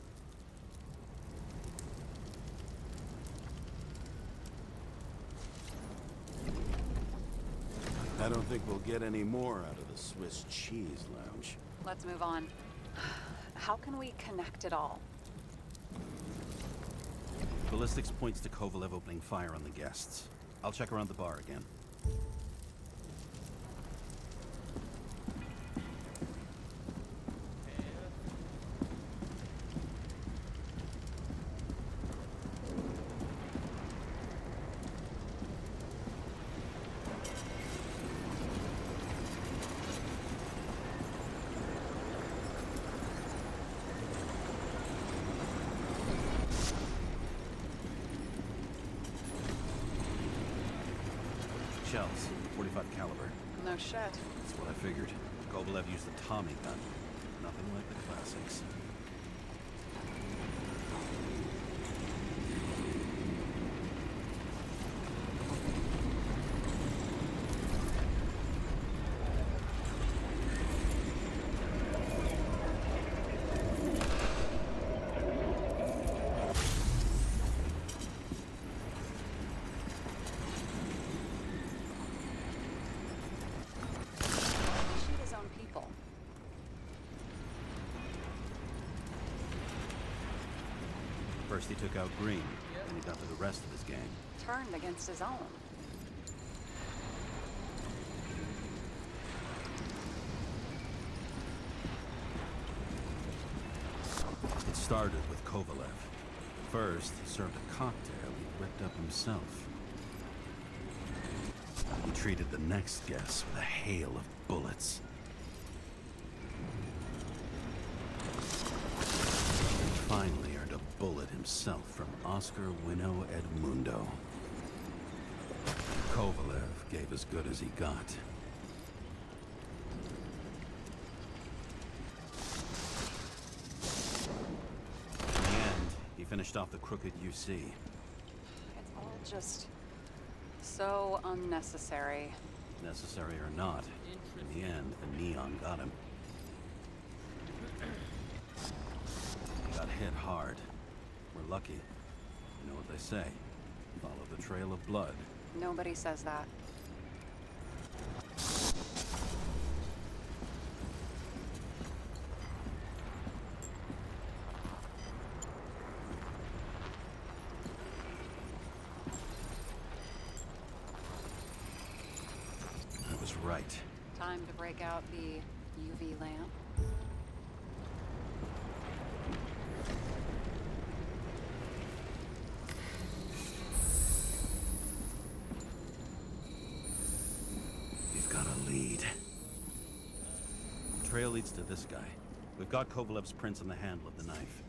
S7: I don't think we'll get any more out of the Swiss cheese lounge.
S6: Let's move on. How can we connect it all?
S7: Ballistics points to Kovalev opening fire on the guests. I'll check around the bar again. Shells, 45 caliber.
S6: No shit.
S7: That's what I figured. Kovalev used the Tommy gun. Nothing like the classics. First he took out Green, then he got to the rest of his gang.
S6: Turned against his own.
S7: It started with Kovalev. First, he served a cocktail he whipped up himself. He treated the next guest with a hail of bullets. And finally earned a bullet himself from Oscar Winnow Edmundo. Kovalev gave as good as he got. In the end, he finished off the crooked UC.
S6: It's all just so unnecessary.
S7: Necessary or not, in the end, the Neon got him. He got hit hard. We're lucky. You know what they say. Follow the trail of blood.
S6: Nobody says that.
S7: I was right.
S6: Time to break out the UV lamp.
S7: We've got a lead. Trail leads to this guy. We've got Kovalev's prints on the handle of the knife.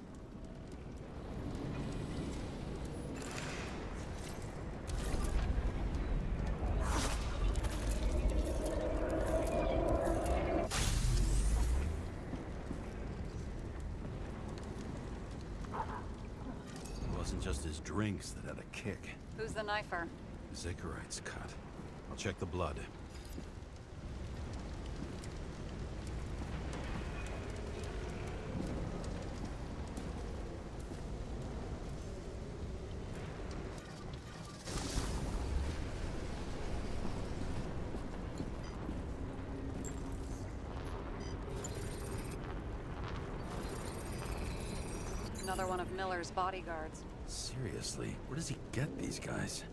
S7: It wasn't just his drinks that had a kick.
S6: Who's the knifer?
S7: Zakarite's cut. I'll check the blood.
S6: Another one of Miller's bodyguards.
S7: Seriously, where does he get these guys?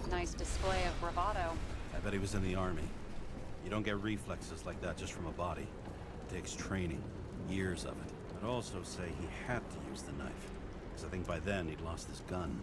S6: Nice display of bravado.
S7: I bet he was in the army. You don't get reflexes like that just from a body. It takes training, years of it. I'd also say he had to use the knife, because I think by then he'd lost his gun.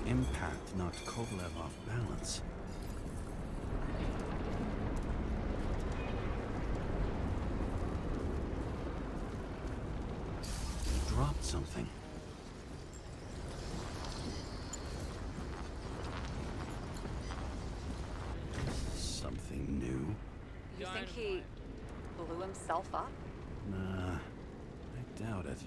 S7: The impact knocked Kovalev off balance. He dropped something. Something new?
S6: You think he blew himself up?
S7: Nah, I doubt it.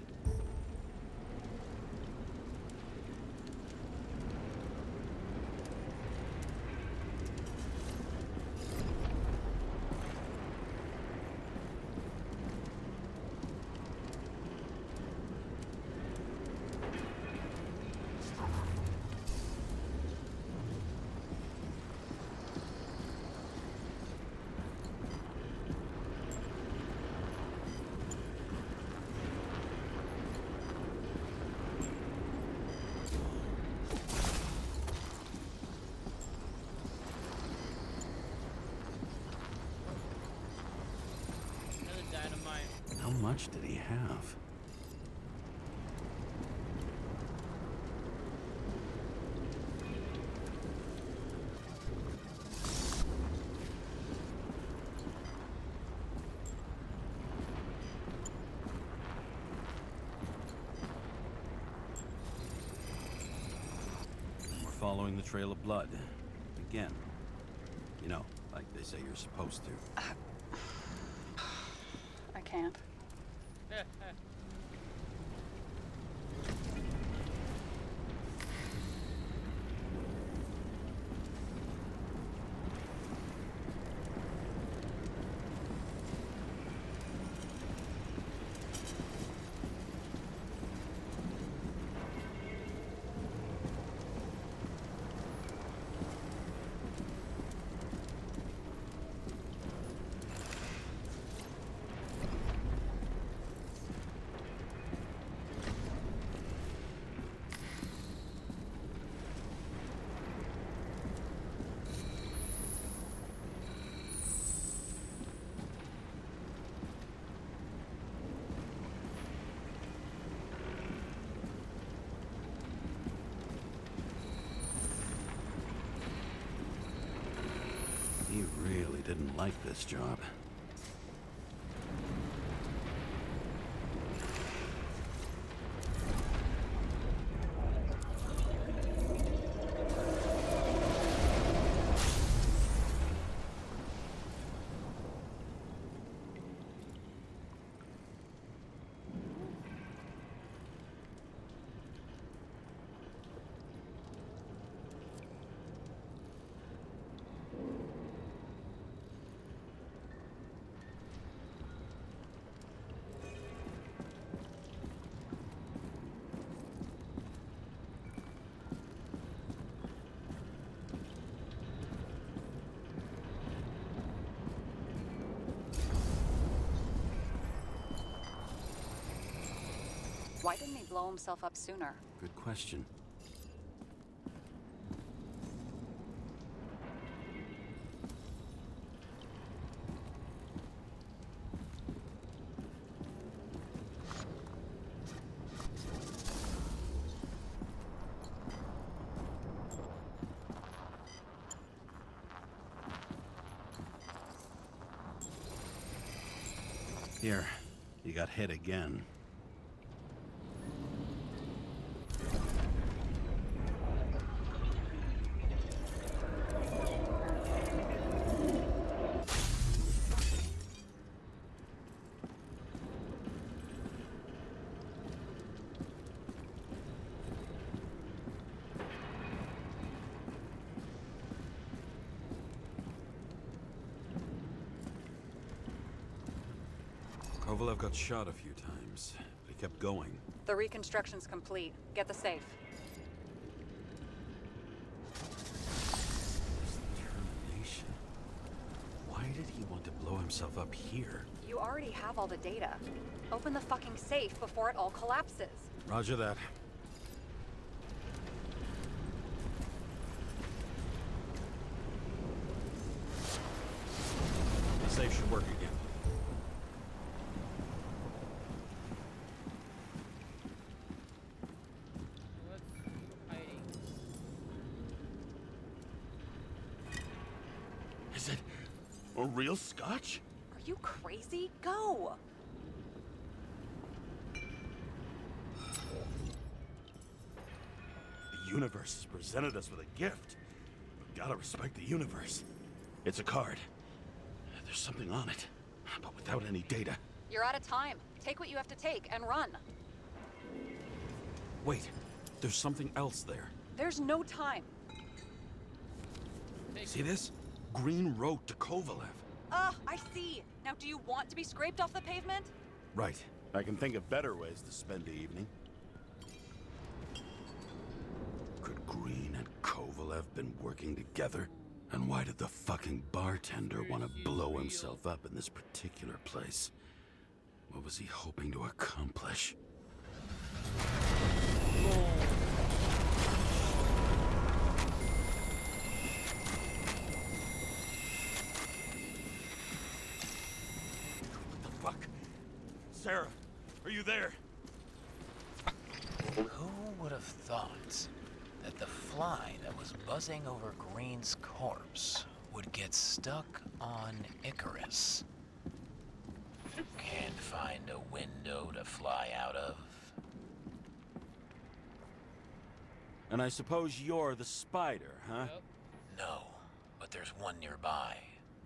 S1: Another dynamite.
S7: How much did he have? We're following the trail of blood. Again. You know, like they say you're supposed to.
S6: I can't.
S4: really didn't like this job.
S6: Why didn't he blow himself up sooner?
S7: Good question. Here, you got hit again. Kovalev got shot a few times, but he kept going.
S6: The reconstruction's complete. Get the safe.
S7: Determination. Why did he want to blow himself up here?
S6: You already have all the data. Open the fucking safe before it all collapses.
S7: Roger that. The safe should work again. Is it a real scotch?
S6: Are you crazy? Go!
S7: The universe has presented us with a gift. We've gotta respect the universe. It's a card. There's something on it, but without any data.
S6: You're out of time. Take what you have to take and run.
S7: Wait, there's something else there.
S6: There's no time.
S7: See this? Green wrote to Kovalev.
S6: I see. Now, do you want to be scraped off the pavement?
S7: Right. I can think of better ways to spend the evening. Could Green and Kovalev been working together? And why did the fucking bartender want to blow himself up in this particular place? What was he hoping to accomplish? What the fuck? Sarah, are you there?
S9: Who would have thought that the fly that was buzzing over Green's corpse would get stuck on Icarus? Can't find a window to fly out of.
S7: And I suppose you're the spider, huh?
S1: Yep.
S9: No, but there's one nearby.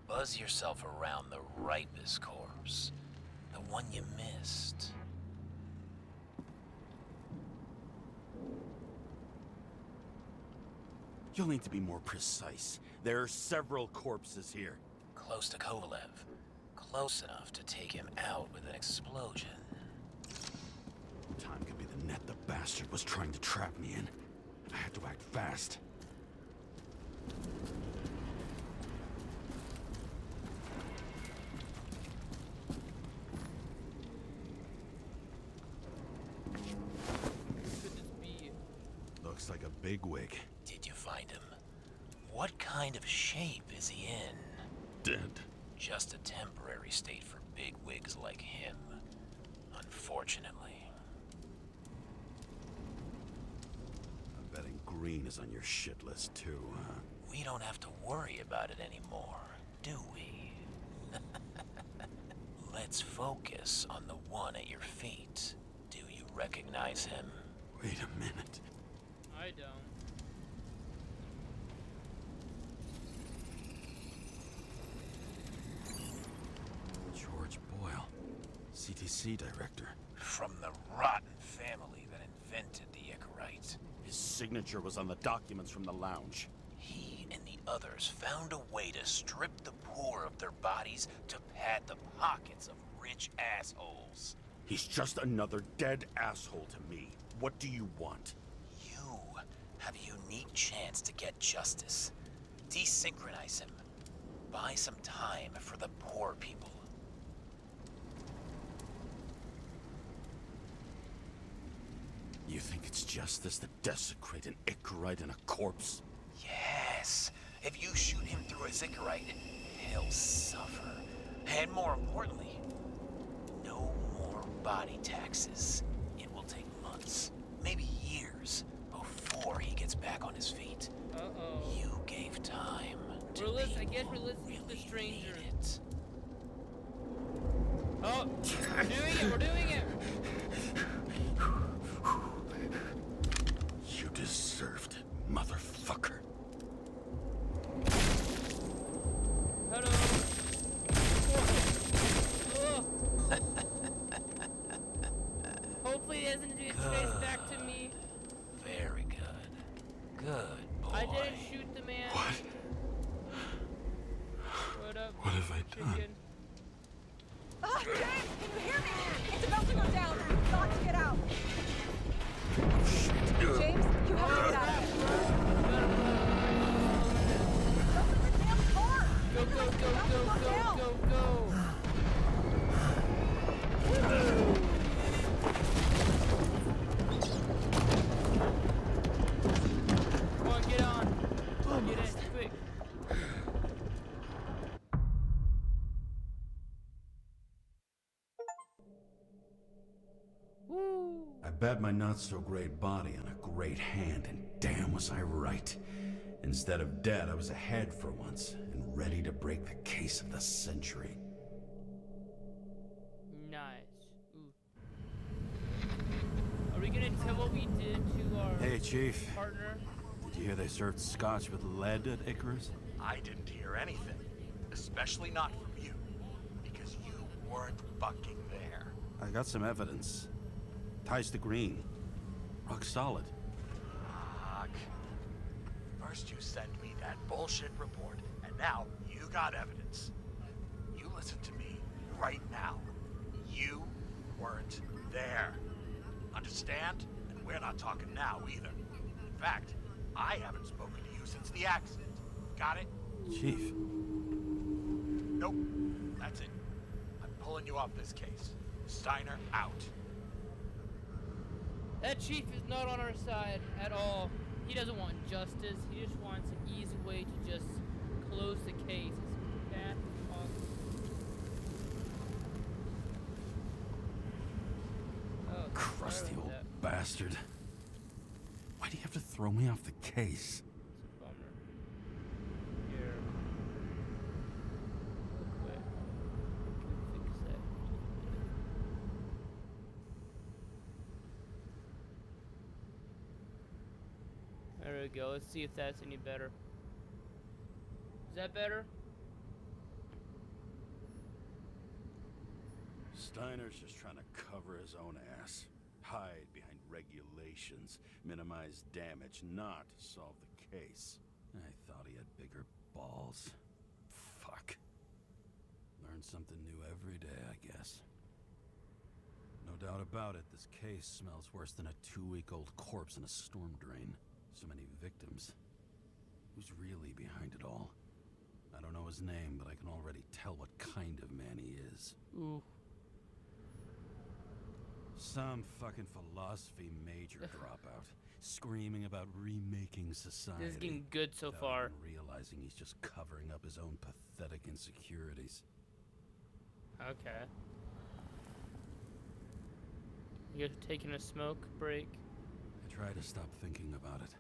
S9: Buzz yourself around the Ripus corpse. The one you missed.
S7: You'll need to be more precise. There are several corpses here.
S9: Close to Kovalev. Close enough to take him out with an explosion.
S7: Time could be the net the bastard was trying to trap me in. I had to act fast.
S1: Could this be?
S7: Looks like a bigwig.
S9: Did you find him? What kind of shape is he in?
S7: Dead.
S9: Just a temporary state for big wigs like him. Unfortunately.
S7: I'm betting Green is on your shit list too, huh?
S9: We don't have to worry about it anymore. do we? Let's focus on the one at your feet. Do you recognize him?
S7: Wait a minute.
S1: I don't.
S7: George Boyle, CTC director.
S9: From the rotten family that invented the Icarite.
S7: His signature was on the documents from the lounge.
S9: He and the others found a way to strip the poor of their bodies to pad the pockets of rich assholes.
S7: He's just another dead asshole to me. What do you want?
S9: You have a unique chance to get justice. Desynchronize him. Buy some time for the poor people.
S7: You think it's justice to desecrate an Icarite and a corpse?
S9: Yes. If you shoot him through a Icarite, he'll suffer. And more importantly, no more body taxes. It will take months, maybe years, before he gets back on his feet.
S1: Uh-oh.
S9: You gave time to
S1: I guess we're listening to the stranger.
S9: need it.
S1: Oh, we're doing it, we're doing it!
S7: You deserved it, motherfucker.
S1: Hello. Oh. Hopefully he doesn't do his face back to me.
S9: Very good. Good boy.
S1: I didn't shoot the man.
S4: What?
S1: What up,
S4: What have I done?
S1: chicken?
S6: James, can you hear me? It's about to go down. You've got to get out. James, you have to get out of here. Jump in the damn car.
S1: Go, go, go, go, go, go, go. Come on, get on. Get in, quick. Woo.
S4: I bet my not-so-great body on a great hand, and damn was I right. Instead of dead, I was ahead for once, and ready to break the case of the century.
S1: Nice. Ooh. Are we gonna tell what we did to our
S7: Hey, Chief.
S1: partner?
S7: Did you hear they served scotch with lead at Icarus?
S5: I didn't hear anything. Especially not from you. Because you weren't fucking there.
S7: I got some evidence. Ties to Green. Rock solid.
S5: Fuck. First you send me that bullshit report, and now you got evidence. You listen to me right now. You weren't there. Understand? And we're not talking now either. In fact, I haven't spoken to you since the accident. Got it?
S7: Chief.
S5: Nope. That's it. I'm pulling you off this case. Steiner out.
S1: That chief is not on our side at all. He doesn't want justice. He just wants an easy way to just close the case. It's bad. Oh,
S7: Crusty
S1: sorry about
S7: old
S1: that.
S7: bastard. Why do you have to throw me off the case?
S1: It's a bummer. Here. Real quick. We can fix that. There we go. Let's see if that's any better. Is that better?
S7: Steiner's just trying to cover his own ass. Hide behind regulations, minimize damage, not solve the case. I thought he had bigger balls. Fuck. Learn something new every day, I guess. No doubt about it, this case smells worse than a 2-week-old corpse in a storm drain. So many victims. Who's really behind it all? I don't know his name, but I can already tell what kind of man he is.
S1: Ooh.
S7: Some fucking philosophy major dropout, screaming about remaking society.
S1: This is getting good so
S7: without
S1: far.
S7: even realizing he's just covering up his own pathetic insecurities.
S1: Okay. You're taking a smoke break?
S7: I try to stop thinking about it.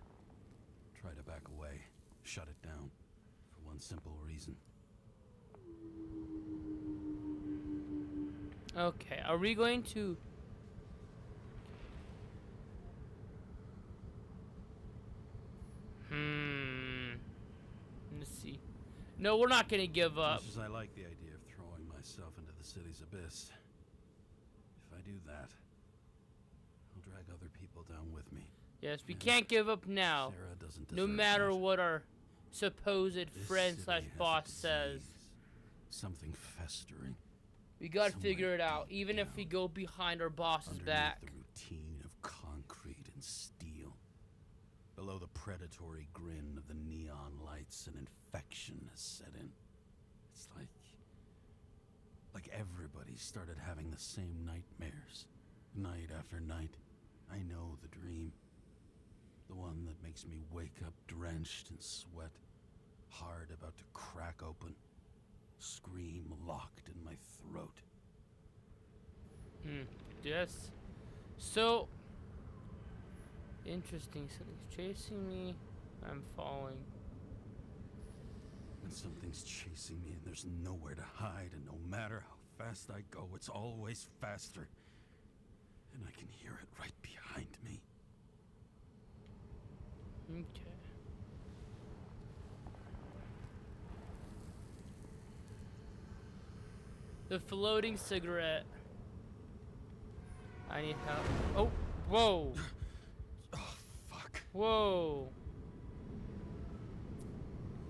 S7: Try to back away, shut it down. For one simple reason.
S1: Okay, are we going to... Let's see. No, we're not gonna give up.
S7: Much as I like the idea of throwing myself into the city's abyss, if I do that, I'll drag other people down with me.
S1: Yes, we can't give up now.
S7: Sarah doesn't
S1: No
S7: deserve
S1: matter
S7: that.
S1: what our supposed
S7: This
S1: friend
S7: city
S1: slash
S7: has a
S1: boss
S7: disease,
S1: says.
S7: Something festering.
S1: We gotta
S7: Some
S1: figure
S7: way
S1: it out,
S7: deep
S1: even if we
S7: down,
S1: go behind our boss's
S7: underneath
S1: back.
S7: the routine of concrete and steel. Below the predatory grin of the neon lights, an infection has set in. It's like everybody started having the same nightmares, night after night. I know the dream. The one that makes me wake up drenched in sweat, heart about to crack open, scream locked in my throat.
S1: Yes. So interesting. Something's chasing me. I'm falling.
S7: When something's chasing me and there's nowhere to hide, and no matter how fast I go, it's always faster. And I can hear it right behind me.
S1: Okay. The floating cigarette. I need help. Oh, whoa.
S7: Oh, fuck.
S1: Whoa.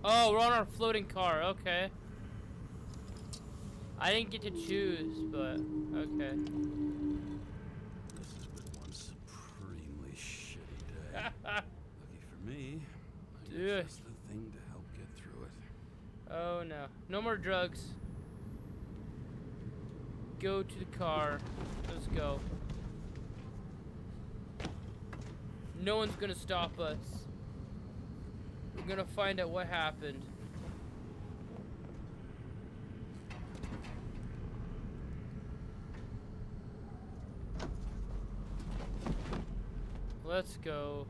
S1: Oh, we're on our floating car. Okay. I didn't get to choose, but okay.
S7: This has been one supremely shitty day. Lucky for me, I
S1: Dude.
S7: got just the thing to help get through it.
S1: Oh no. No more drugs. Go to the car. Let's go. No one's gonna stop us. We're gonna find out what happened. Let's go.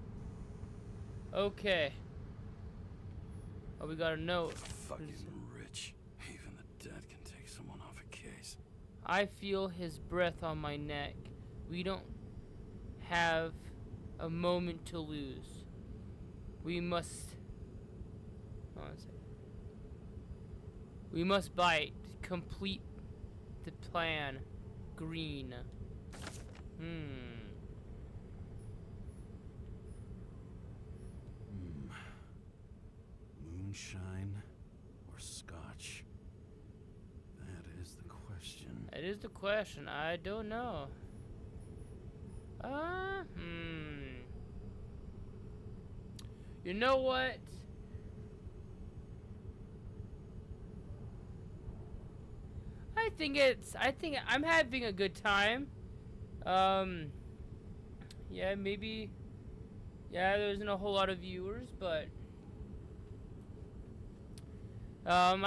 S1: Okay. Oh, we got a note.
S7: Fucking rich. Even the dead can take someone off a case.
S1: I feel his breath on my neck. We don't have a moment to lose. We must... Hold on a second. We must bite. Complete the plan. Green.
S7: Moonshine or scotch? That is the question.
S1: That is the question. I don't know. You know what? I think I'm having a good time. Yeah, maybe. Yeah, there isn't a whole lot of viewers, but I'm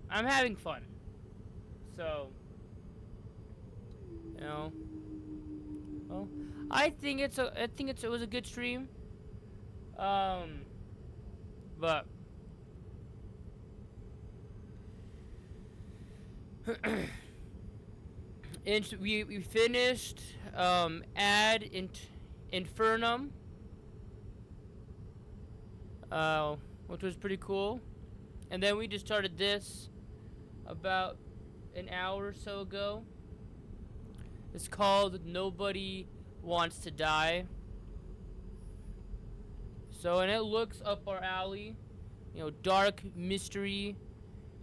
S1: having fun. So, you know, well, I think it was a good stream. But and we finished Ad Infernum, which was pretty cool, and then we just started this about an hour or so ago. It's called Nobody Wants to Die. So, and it looks up our alley. You know, dark mystery.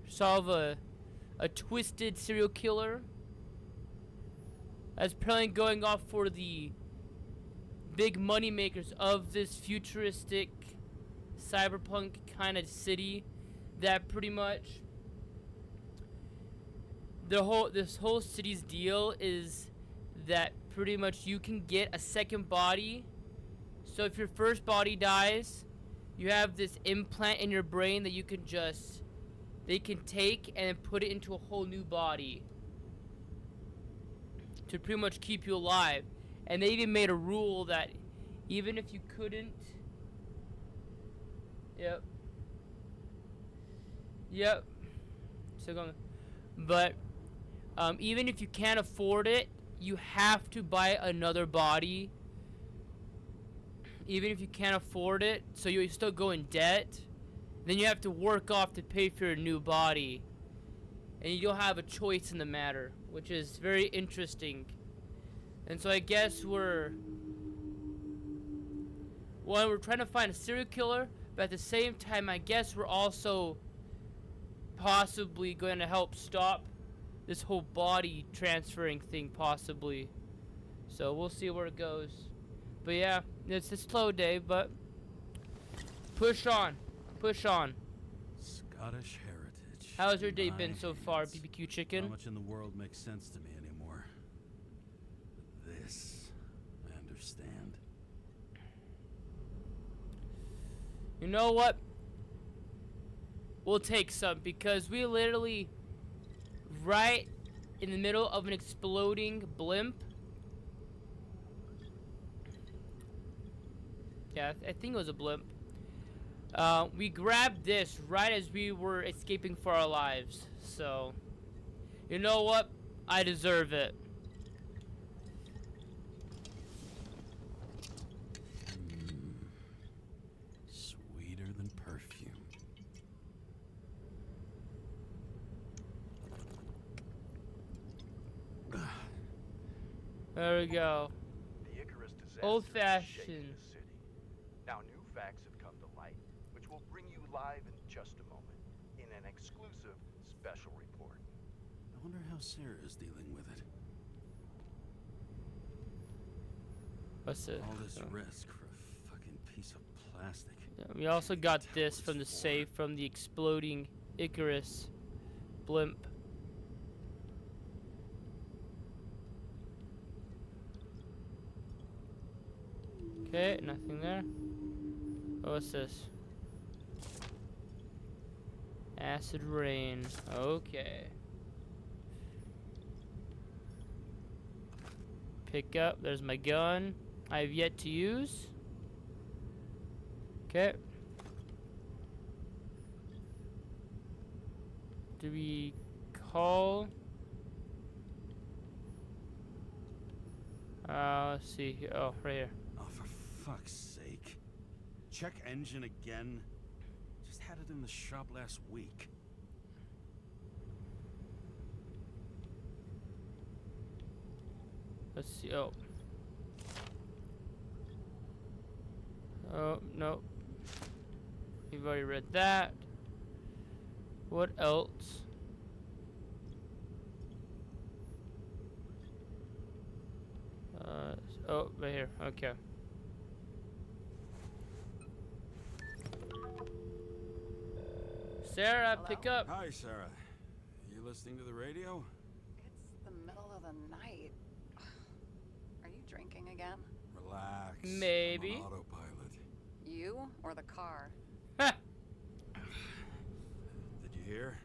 S1: Solve a twisted serial killer. That's apparently going off for the big money makers of this futuristic cyberpunk kind of city that pretty much this whole city's deal is that pretty much you can get a second body. So if your first body dies, you have this implant in your brain that they can take and put it into a whole new body to pretty much keep you alive. And they even made a rule that even if you couldn't, still going. But even if you can't afford it, you have to buy another body. Even if you can't afford it, so you still go in debt, then you have to work off to pay for your new body. And you don't have a choice in the matter, which is very interesting. And so I guess we're trying to find a serial killer, but at the same time, I guess we're also possibly going to help stop this whole body transferring thing, possibly. So we'll see where it goes. But yeah, it's a slow day, but push on. Push on.
S7: Scottish heritage.
S1: How's your day
S7: My
S1: been so far,
S7: hands.
S1: BBQ Chicken?
S7: Not much in the world makes sense to me anymore. But this, I understand.
S1: You know what? We'll take some, because we literally right in the middle of an exploding blimp. Yeah, I think it was a blimp. We grabbed this right as we were escaping for our lives. So, you know what? I deserve it.
S7: Sweeter than perfume.
S1: There we go.
S11: The Icarus disaster
S1: Old-fashioned.
S11: is shaking the city. Now new facts have come to light, which we'll bring you live in just a moment in an exclusive special report.
S7: I wonder how Sarah is dealing with it.
S1: What's it?
S7: All this risk for a fucking piece of plastic.
S1: Yeah, we also got this from the safe from the exploding Icarus blimp. Okay, nothing there. Oh, what's this? Acid rain. Okay. Pick up. There's my gun. I have yet to use. Okay. Do we call? Let's see here. Oh, right here.
S7: Oh, for fuck's sake. Check engine again. Just had it in the shop last week.
S1: Let's see. Oh. Oh, no. You've already read that. What else? Oh, right here. Okay. Sarah,
S6: Hello?
S1: pick up.
S7: Hi, Sarah. You listening to the radio?
S6: It's the middle of the night. Are you drinking again?
S7: Relax.
S1: Maybe.
S7: I'm on autopilot.
S6: You or the car?
S7: Did you hear?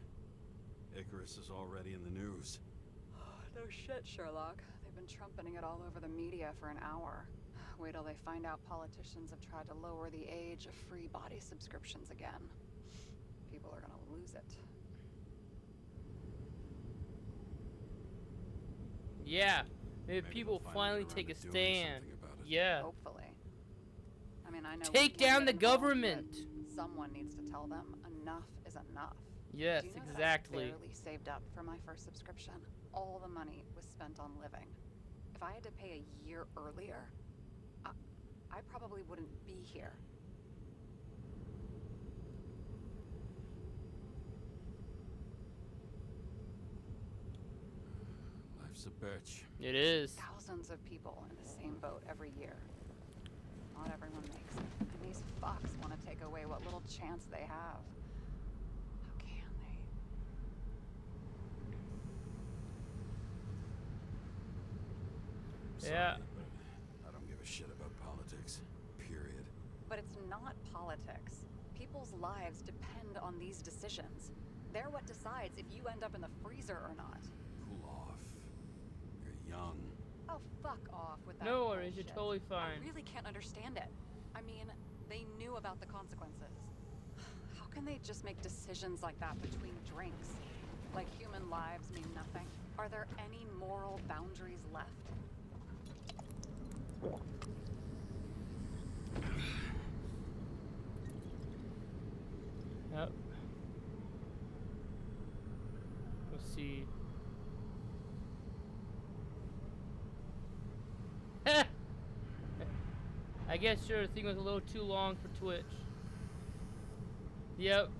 S7: Icarus is already in the news.
S6: No shit, Sherlock. They've been trumpeting it all over the media for an hour. Wait till they find out politicians have tried to lower the age of free body subscriptions again. People are gonna lose it.
S1: Yeah. Maybe
S7: Maybe
S1: people
S7: they'll
S1: finally
S7: get
S1: take a
S7: around to doing
S1: stand.
S7: something about it.
S1: Yeah.
S6: Hopefully. I mean, I know we
S1: Take
S6: can't
S1: down
S6: get
S1: the
S6: involved,
S1: government.
S6: but someone needs to tell them enough is enough.
S1: Yes,
S6: Do you know that
S1: exactly.
S6: I barely saved up for my first subscription. All the money was spent on living. If I had to pay a year earlier, I probably wouldn't be here.
S7: Life's a bitch.
S1: It is.
S6: Thousands of people in the same boat every year. Not everyone makes it. And these fucks want to take away what little chance they have. How can they?
S1: Yeah.
S7: Sorry, but I don't give a shit about politics. Period.
S6: But it's not politics. People's lives depend on these decisions. They're what decides if you end up in the freezer or not.
S7: Cool off. You're young.
S6: Oh, fuck off with that.
S1: No worries, you're
S6: bullshit.
S1: totally fine.
S6: I really can't understand it. I mean, they knew about the consequences. How can they just make decisions like that between drinks? Like human lives mean nothing? Are there any moral boundaries left?
S1: Yep. Let's see. I guess your thing was a little too long for Twitch. Yep.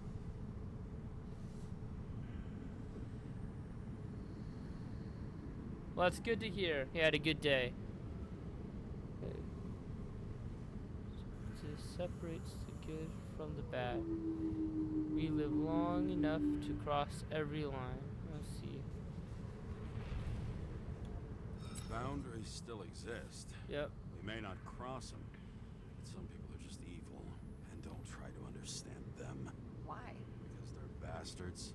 S1: Well, that's good to hear. He had a good day. It separates the good from the bad. We live long enough to cross every line. Let's see.
S7: Boundaries still exist.
S1: Yep.
S7: We may not cross them, but some people are just evil and don't try to understand them.
S6: Why?
S7: Because they're bastards,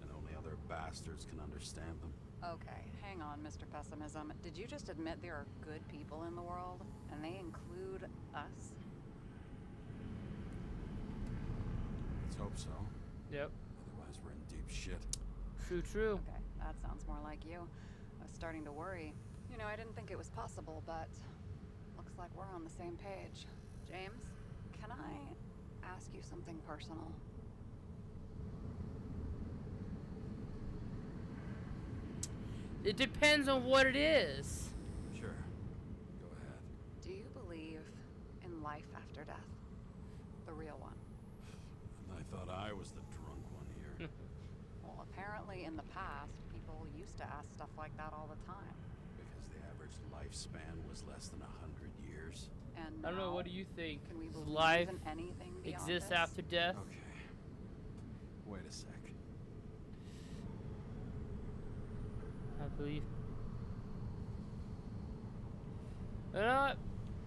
S7: and only other bastards can understand them.
S6: Okay, hang on, Mr. Pessimism. Did you just admit there are good people in the world? And they include us?
S7: Let's hope so.
S1: Yep.
S7: Otherwise, we're in deep shit.
S1: True.
S6: Okay, that sounds more like you. I was starting to worry. You know, I didn't think it was possible, but looks like we're on the same page. James, can I ask you something personal?
S1: It depends on what it is.
S7: Sure. Go ahead.
S6: Do you believe in life after death? The real one?
S7: I thought I was the drunk one here.
S6: Well, apparently in the past, people used to ask stuff like that all the time.
S7: Because the average lifespan was less than 100 years.
S6: And
S1: I don't know,
S6: now,
S1: what do you think?
S6: Can we
S1: Does
S6: believe
S1: life
S6: in anything beyond
S1: exists
S6: this?
S1: after death?
S7: Okay. Wait a sec.
S1: I believe. You know what?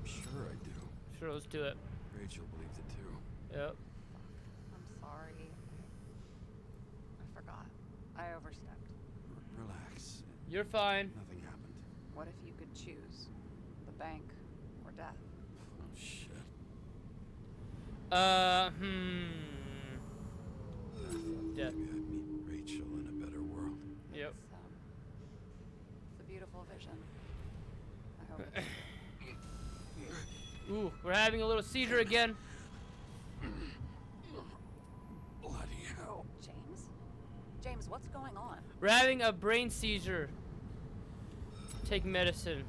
S7: Sure I do.
S1: Sure, let's do it.
S7: Rachel believes it too.
S1: Yep.
S6: I'm sorry. I forgot. I overstepped.
S7: Relax.
S1: You're fine.
S7: Nothing happened.
S6: What if you could choose? The bank or death?
S7: Oh, shit.
S1: Death.
S7: Maybe I'd meet Rachel in a better world.
S1: Yep.
S6: It's a beautiful vision. I hope it's
S1: Ooh, we're having a little seizure again.
S7: Bloody hell.
S6: James? James, what's going on?
S1: We're having a brain seizure. Take medicine.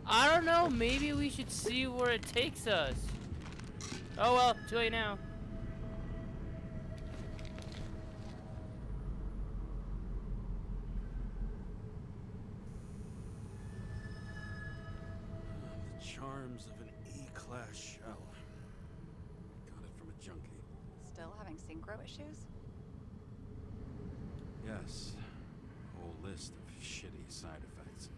S1: I don't know, maybe we should see where it takes us. Oh well, too late now.
S7: The charms of an E-class shell. Got it from a junkie.
S6: Still having synchro issues?
S7: Yes. A whole list of shitty side effects.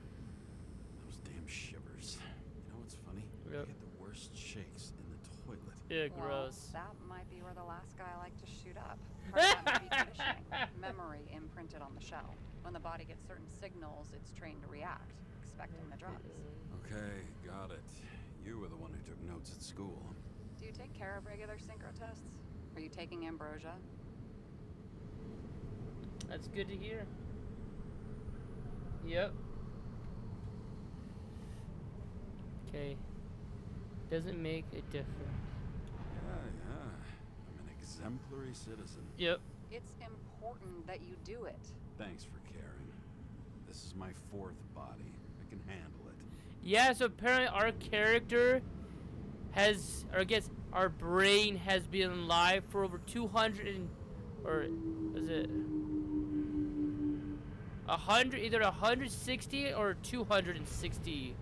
S7: Those damn shivers. You know what's funny?
S1: Yep.
S7: I get the worst shakes in the toilet.
S1: Yeah,
S6: Well,
S1: gross.
S6: that might be where the last guy liked to shoot up. Part of that may be conditioning. Memory imprinted on the shell. When the body gets certain signals, it's trained to react, expecting the drugs.
S7: Okay, got it. You were the one who took notes at school.
S6: Do you take care of regular synchro tests? Are you taking ambrosia?
S1: That's good to hear. Yep. Okay. Doesn't make a difference.
S7: Yeah. I'm an exemplary citizen.
S1: Yep.
S6: It's important that you do it.
S7: Thanks for caring. This is my 4th body. I can handle it.
S1: Yeah, so apparently our character has, or I guess our brain has been alive for over 200 and, or is it 100, either 160 or 260.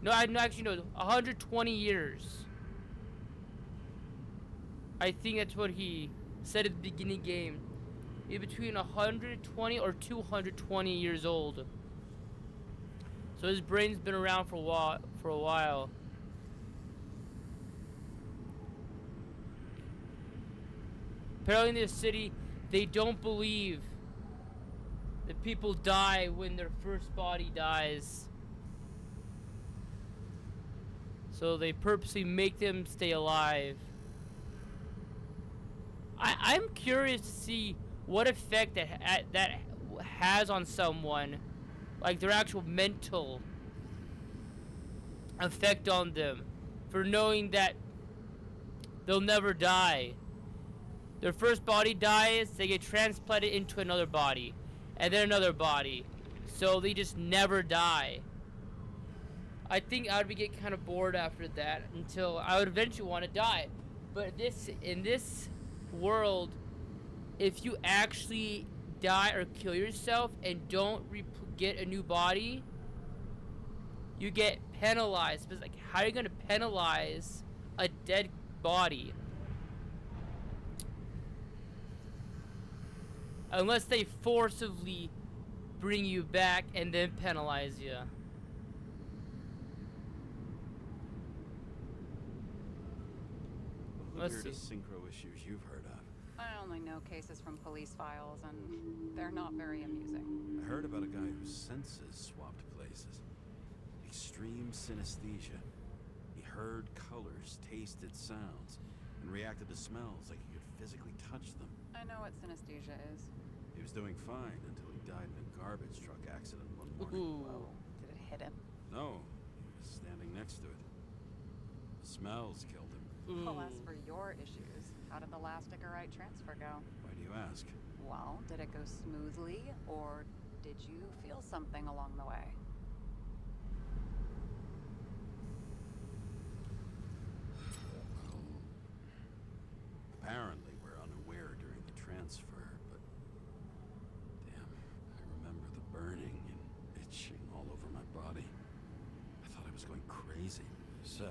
S1: No, actually no, 120 years. I think that's what he said at the beginning game. In between 120 or 220 years old. So his brain's been around for a while. Apparently in this city, they don't believe that people die when their first body dies. So they purposely make them stay alive. I'm curious to see what effect that has on someone, like their actual mental effect on them, for knowing that they'll never die. Their first body dies, they get transplanted into another body, and then another body, so they just never die. I think I would get kind of bored after that until I would eventually want to die. But in this world, if you actually die or kill yourself and don't get a new body, you get penalized. But like, how are you going to penalize a dead body? Unless they forcibly bring you back and then penalize you.
S7: What are the weirdest synchro issues you've heard of?
S6: I only know cases from police files, and they're not very amusing.
S7: I heard about a guy whose senses swapped places. Extreme synesthesia. He heard colors, tasted sounds, and reacted to smells like he could physically touch them.
S6: I know what synesthesia is.
S7: He was doing fine until he died in a garbage truck accident one morning.
S6: Whoa. Did it hit him?
S7: No, he was standing next to it. The smells killed him.
S6: Well, as for your issues, how did the last Icarite transfer go?
S7: Why do you ask?
S6: Well, did it go smoothly, or did you feel something along the way?
S7: Apparently we're unaware during the transfer, but damn, I remember the burning and itching all over my body. I thought I was going crazy. Seth,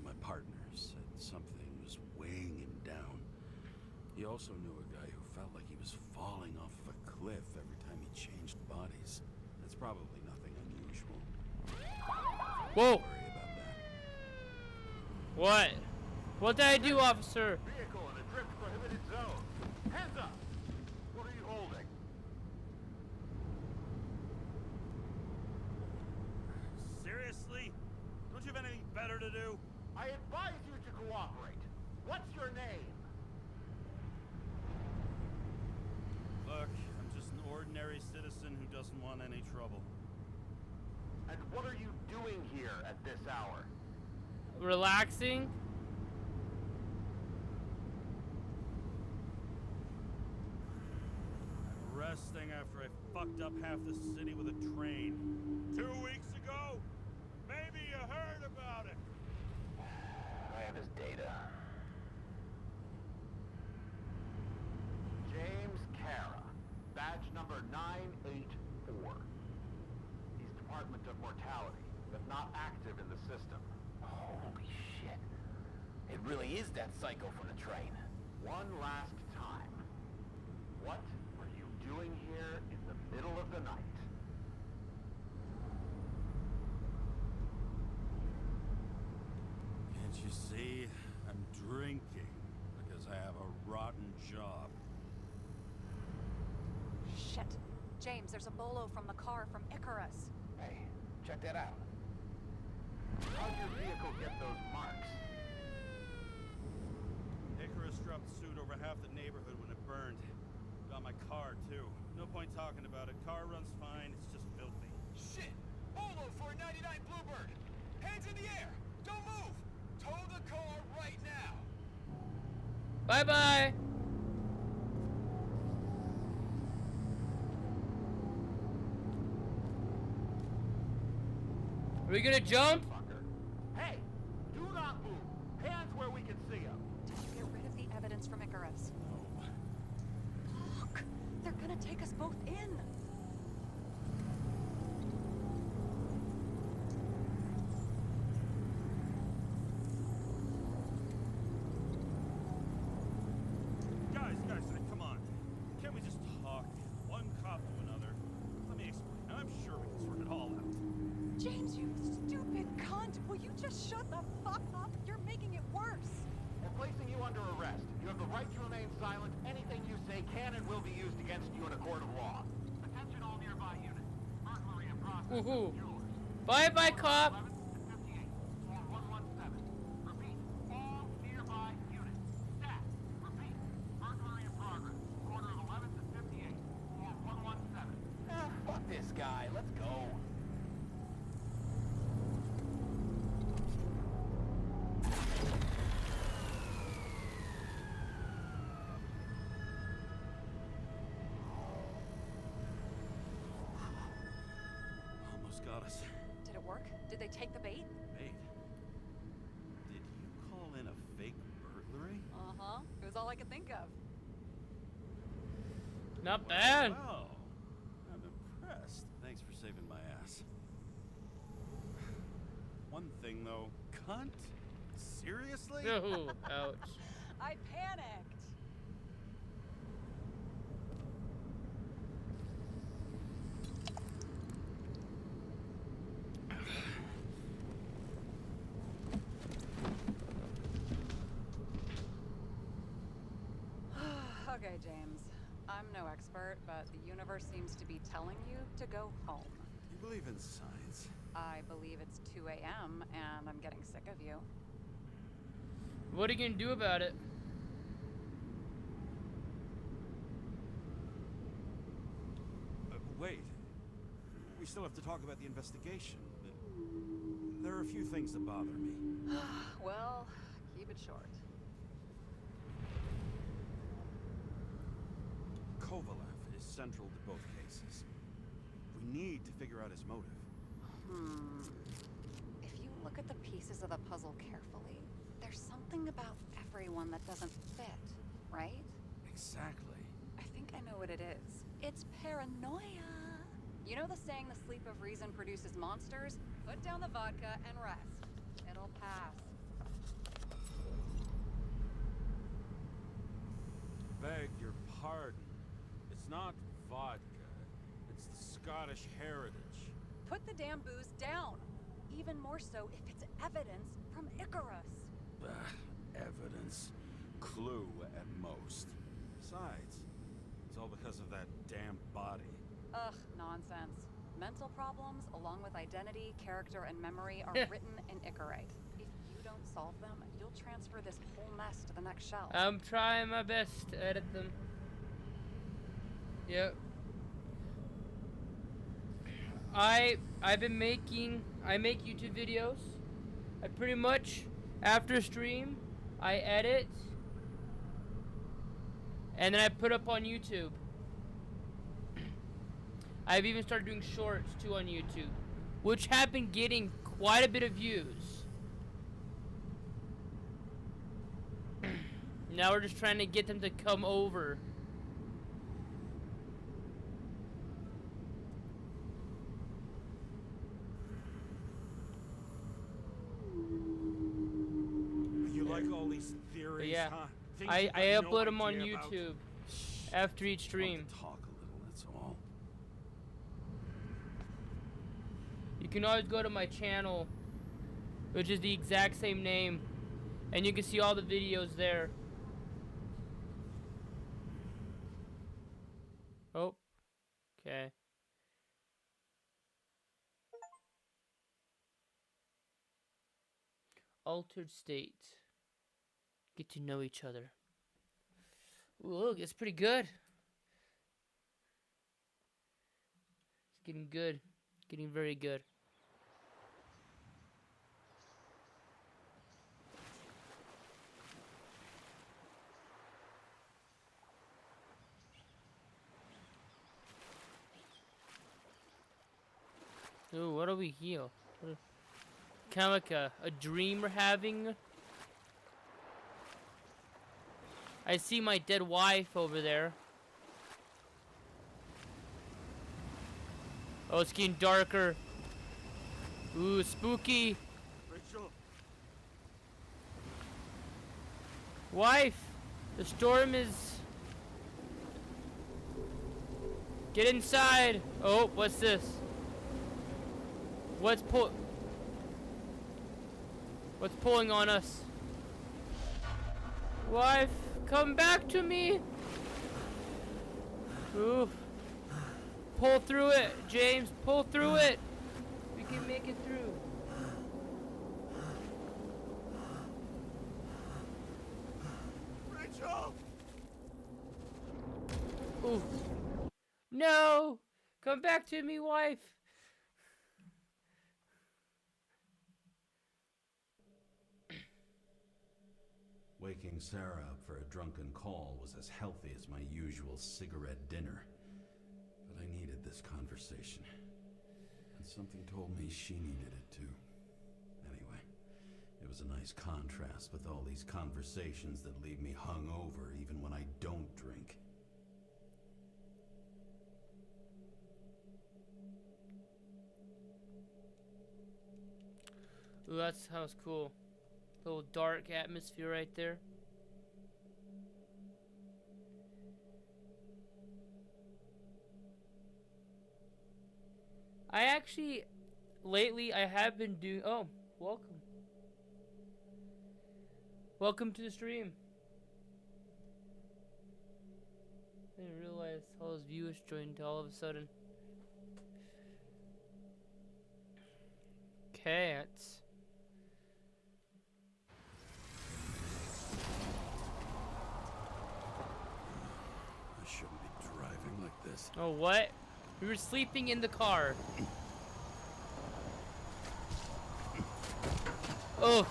S7: my partner, said something was weighing him down. He also knew a guy who felt like he was falling off of a cliff every time he changed bodies. That's probably nothing unusual.
S1: Whoa!
S7: Don't worry about that.
S1: What? What did I do, officer?
S11: Vehicle in a drift prohibited zone. Hands up! What are you holding?
S7: Seriously? Don't you have anything better to do?
S11: I advise you to cooperate. What's your name?
S7: Look, I'm just an ordinary citizen who doesn't want any trouble.
S11: And what are you doing here at this hour?
S1: Relaxing?
S7: I'm resting after I fucked up half the city with a train. 2 weeks ago? Maybe you heard about it.
S11: I have his data. James Kara, badge number 984. He's Department of Mortality, but not active in the system.
S9: Holy shit. It really is that psycho from the train.
S11: One last time. What were you doing here in the middle of the night?
S7: Can't you see? I'm drinking because I have a rotten job.
S6: Shit. James, there's a bolo from the car from Icarus.
S9: Hey, check that out.
S11: How'd your vehicle get those marks?
S7: Icarus dropped suit over half the neighborhood when it burned. Got my car, too. No point talking about it. Car runs fine, it's just filthy.
S11: Shit! Bolo for a 99 Bluebird! Hands in the air! Don't move! Tow the car right now!
S1: Bye-bye! Are we gonna jump?
S11: Fucker. Hey! Do not move! Hands where we can see them!
S6: Did you get rid of the evidence from Icarus? Look! They're gonna take us both in!
S7: Guys, come on. Can't we just talk? One cop to another. Let me explain. I'm sure we can sort it all out.
S6: James, you stupid cunt! Will you just shut the fuck up? You're making it worse!
S11: We're placing you under arrest. You have the right to remain silent. Anything you say can and will be used against you in a court of law. Attention all nearby units. Burglary in process.
S1: Woohoo!
S11: Jewelers.
S1: Bye-bye, cop!
S11: 11 and 58. Or 117. Repeat. All nearby units. Stat. Repeat.
S7: got us.
S6: Did it work? Did they take the bait?
S7: Bait? Did you call in a fake burglary?
S6: Uh-huh. It was all I could think of.
S1: Not bad.
S7: Wow. I'm impressed. Thanks for saving my ass. One thing though, cunt? Seriously?
S1: Oh, ouch.
S6: I panicked. Okay, James. I'm no expert, but the universe seems to be telling you to go home.
S7: You believe in science?
S6: I believe it's 2 a.m. and I'm getting sick of you.
S1: What are you gonna do about it?
S7: Wait. We still have to talk about the investigation. There are a few things that bother me.
S6: Well, keep it short.
S7: Kovalev is central to both cases. We need to figure out his motive.
S6: If you look at the pieces of the puzzle carefully, there's something about everyone that doesn't fit, right?
S7: Exactly.
S6: I think I know what it is. It's paranoia. You know the saying, the sleep of reason produces monsters? Put down the vodka and rest. It'll pass.
S7: Beg your pardon. It's not vodka. It's the Scottish heritage.
S6: Put the damn booze down. Even more so if it's evidence from Icarus.
S7: Evidence. Clue at most. Besides, it's all because of that damn body.
S6: Ugh, nonsense. Mental problems, along with identity, character, and memory, are written in Icarite. If you don't solve them, you'll transfer this whole mess to the next shelf.
S1: I'm trying my best to edit them. Yep. I make YouTube videos. I pretty much, after stream, I edit, and then I put up on YouTube. I've even started doing shorts too on YouTube, which have been getting quite a bit of views. Now we're just trying to get them to come over.
S7: You like all these theories,
S1: Yeah.
S7: huh? Things
S1: I
S7: you've got
S1: upload
S7: no
S1: them on
S7: idea about?
S1: YouTube after each stream.
S7: Talk a little, that's all.
S1: You can always go to my channel, which is the exact same name, and you can see all the videos there. Oh, okay. Altered state. Get to know each other. Ooh, look, it's pretty good. It's getting good. Getting very good. Ooh, what do we heal? Kind of like a dream we're having. I see my dead wife over there. Oh, it's getting darker. Ooh, spooky.
S7: Rachel.
S1: Wife, the storm is... Get inside. Oh, what's this? What's pulling on us? Wife, come back to me. Ooh. Pull through it, James. Pull through it. We can make it through.
S7: Rachel!
S1: Ooh. No! Come back to me, wife.
S4: Waking Sarah up for a drunken call was as healthy as my usual cigarette dinner. But I needed this conversation. And Something told me she needed it too. Anyway, it was a nice contrast with all these conversations that leave me hungover even when I don't drink.
S1: Ooh, that sounds cool. Little dark atmosphere right there. I actually, lately, I have been doing. Oh, welcome. Welcome to the stream. I didn't realize all those viewers joined all of a sudden. Cats.
S4: I shouldn't be driving like this.
S1: Oh, what? We were sleeping in the car. Oh.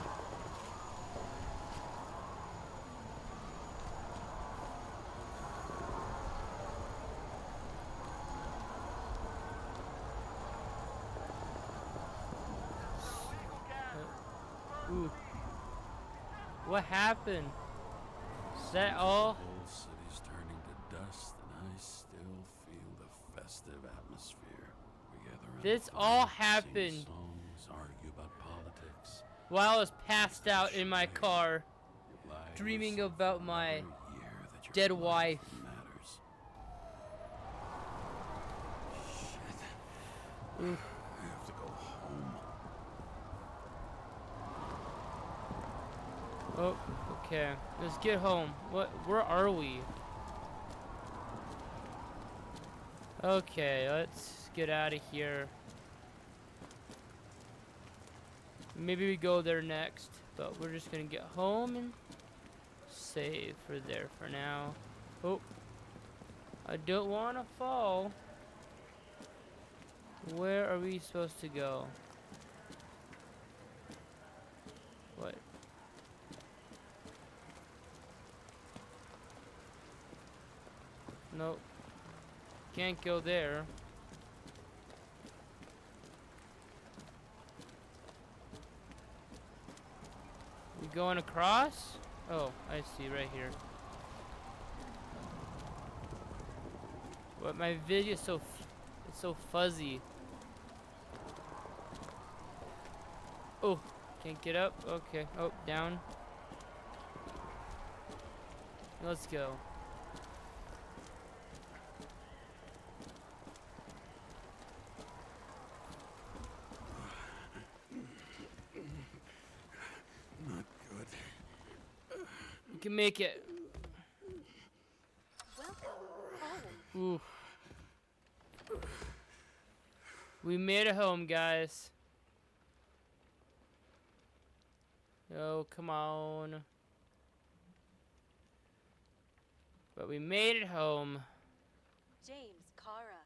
S1: Ooh. What happened? Is that all?
S4: The whole city's turning to dust, and I still feel the festive atmosphere. We gather around
S1: This
S4: the fire,
S1: all
S4: sing
S1: happened
S4: songs, argue about politics.
S1: while I was passed out in my car,
S4: Lie to
S1: dreaming
S4: yourself
S1: about
S4: for
S1: my
S4: another year that your
S1: dead
S4: life
S1: wife.
S4: matters. Shit.
S1: Oof.
S4: I have to go home.
S1: Oh, okay. Let's get home. Where are we? Okay, let's get out of here. Maybe we go there next, but we're just gonna get home and save for there for now. Oh, I don't want to fall. Where are we supposed to go? What? Nope. Can't go there. We going across? Oh, I see right here. What, my video is it's so fuzzy. Oh, can't get up. Okay. Oh, down. Let's go.
S4: Not good.
S1: You can make it. Ooh. We made it home, guys. Oh, come on. But we made it home.
S2: James, Kara.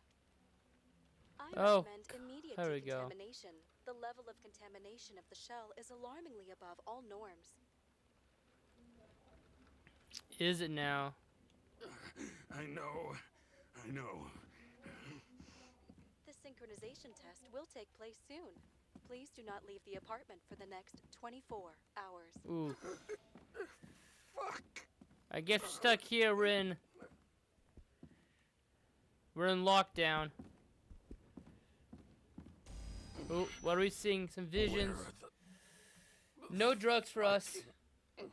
S2: I
S1: Oh,
S2: recommend immediate
S1: there we go.
S2: decontamination. The level of contamination of the shell is alarmingly above all norms.
S1: Is it now?
S4: I know.
S2: The synchronization test will take place soon. Please do not leave the apartment for the next 24 hours.
S1: Ooh.
S4: Fuck.
S1: I guess we're stuck here. We're in lockdown. Oh, what are we seeing? Some visions. No drugs for us.
S4: Drugs.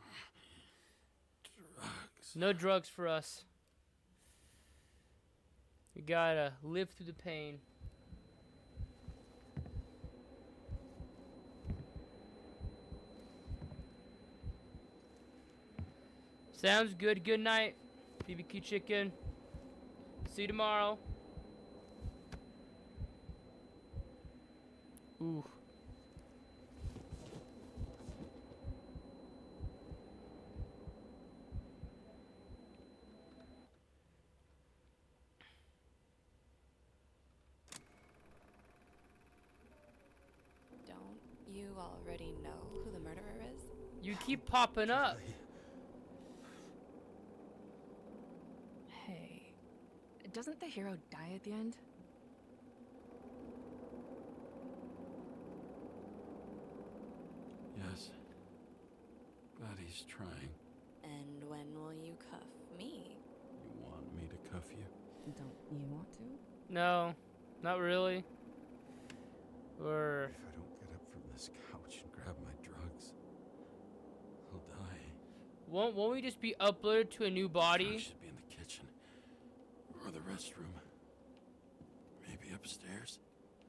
S1: No drugs for us. We gotta live through the pain. Sounds good. Good night, BBQ chicken. See you tomorrow. Ooh.
S3: Don't you already know who the murderer is?
S1: You keep popping up.
S3: Hey, doesn't the hero die at the end?
S4: Yes. But he's trying.
S3: And when will you cuff me?
S4: You want me to cuff you?
S3: Don't you want to?
S1: No, not really. Or
S4: If I don't get up from this couch and grab my drugs, I'll die.
S1: won't we just be uploaded to a new
S4: Drugs
S1: body?
S4: should be in the kitchen. Or the restroom. Maybe upstairs.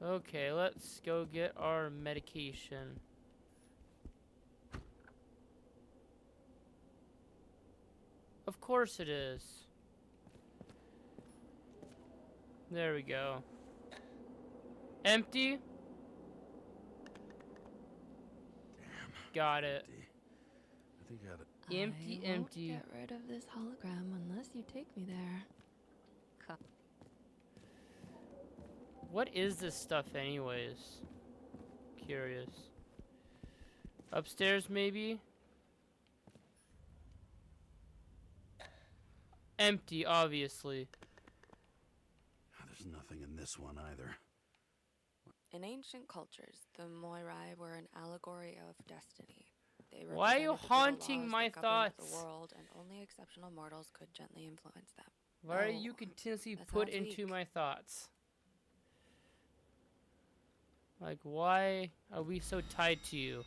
S1: Okay, let's go get our medication. Of course it is. There we go. Empty? Got it.
S4: I think I got it.
S1: Empty,
S3: I
S1: empty.
S3: won't get rid of this hologram unless you take me there.
S1: What is this stuff anyways? Curious. Upstairs maybe? Empty, obviously.
S7: There's nothing in this one either.
S3: In ancient cultures, the Moirai were an allegory of destiny. They
S1: Why are you
S3: represented the brutal
S1: haunting
S3: laws
S1: my
S3: that governed
S1: thoughts?
S3: The world, and only exceptional mortals could gently influence them.
S1: Why are
S3: Oh,
S1: you continuously
S3: that
S1: put
S3: sounds
S1: into
S3: weak.
S1: my thoughts? Like, why are we so tied to you?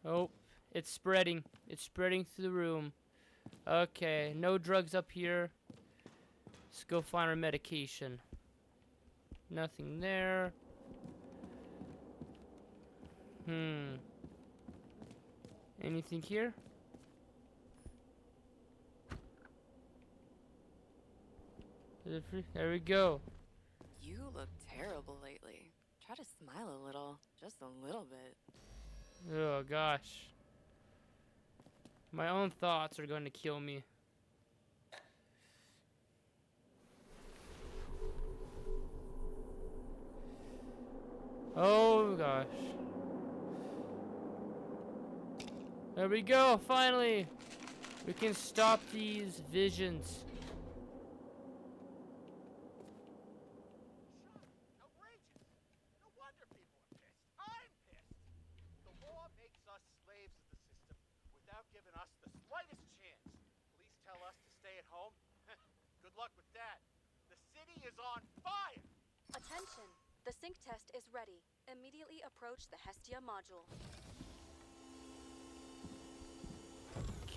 S1: Oh, it's spreading. It's spreading through the room. Okay, no drugs up here. Let's go find our medication. Nothing there. Anything here? Is it free? There we go.
S3: You look terrible lately. Try to smile a little. Just a little bit.
S1: Oh gosh. My own thoughts are going to kill me. Oh gosh. There we go, finally! We can stop these visions.
S11: Outrageous! No wonder people are pissed. I'm pissed. The law makes us slaves of the system without giving us the slightest chance. Police tell us to stay at home. Good luck with that. The city is on fire!
S2: Attention! The sync test is ready. Immediately approach the Hestia module.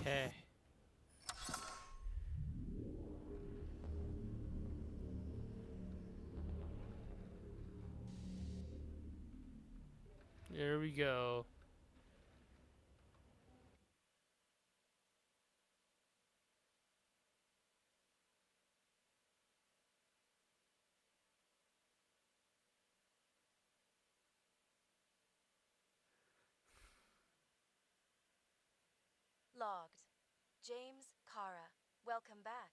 S1: Okay. There we go.
S2: Logged. James, Kara, welcome back.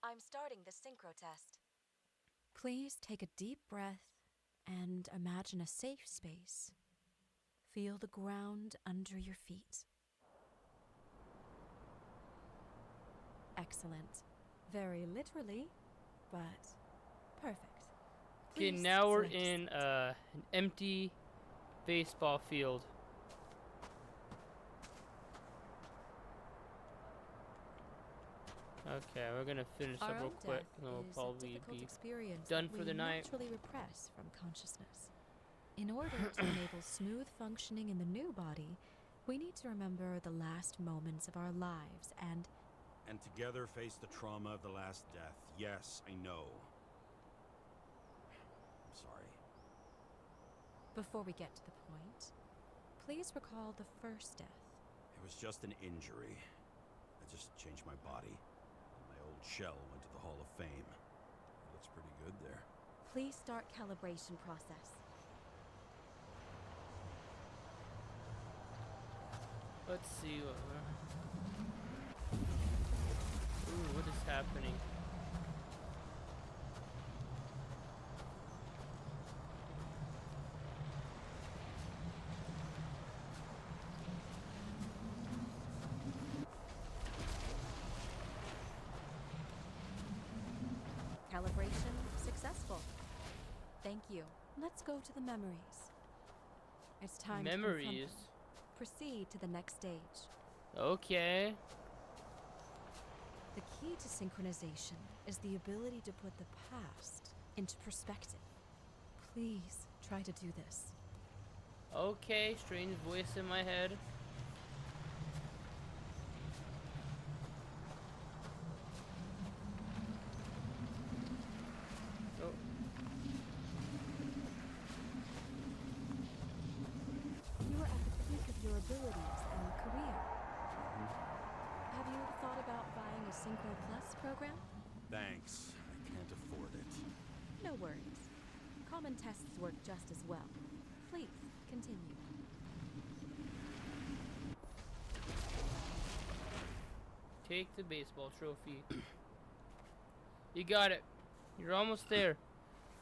S2: I'm starting the synchro test. Please take a deep breath and imagine a safe space. Feel the ground under your feet. Excellent. Very literally, but perfect.
S1: Okay,
S2: Please
S1: now we're
S2: select
S1: in an empty baseball field. Okay, we're gonna finish
S2: Our
S1: up real
S2: own
S1: quick,
S2: death
S1: and then we'll
S2: is a
S1: probably
S2: difficult
S1: be
S2: experience
S1: done
S2: that
S1: for the
S2: we
S1: night.
S2: naturally repress from consciousness. In order to enable smooth functioning in the new body, we need to remember the last moments of our lives and
S7: together face the trauma of the last death. Yes, I know. I'm sorry.
S2: before we get to the point, please recall the first death.
S7: It was just an injury. I just changed my body. My old shell went to the Hall of Fame. It looks pretty good there.
S2: Please start calibration process.
S1: Let's see what Ooh, what is happening?
S2: Calibration successful. Thank you. Let's go to the memories. It's time
S1: Memories.
S2: to confront them. Proceed to the next stage.
S1: Okay.
S2: The key to synchronization is the ability to put the past into perspective. Please try to do this.
S1: Okay, strange voice in my head. Oh.
S2: You are at the peak of your abilities and career. Have you thought about buying a Synchro Plus program?
S7: Thanks. I can't afford it.
S2: No worries. Common tests work just as well. Please, continue.
S1: Take the baseball trophy. You got it. You're almost there.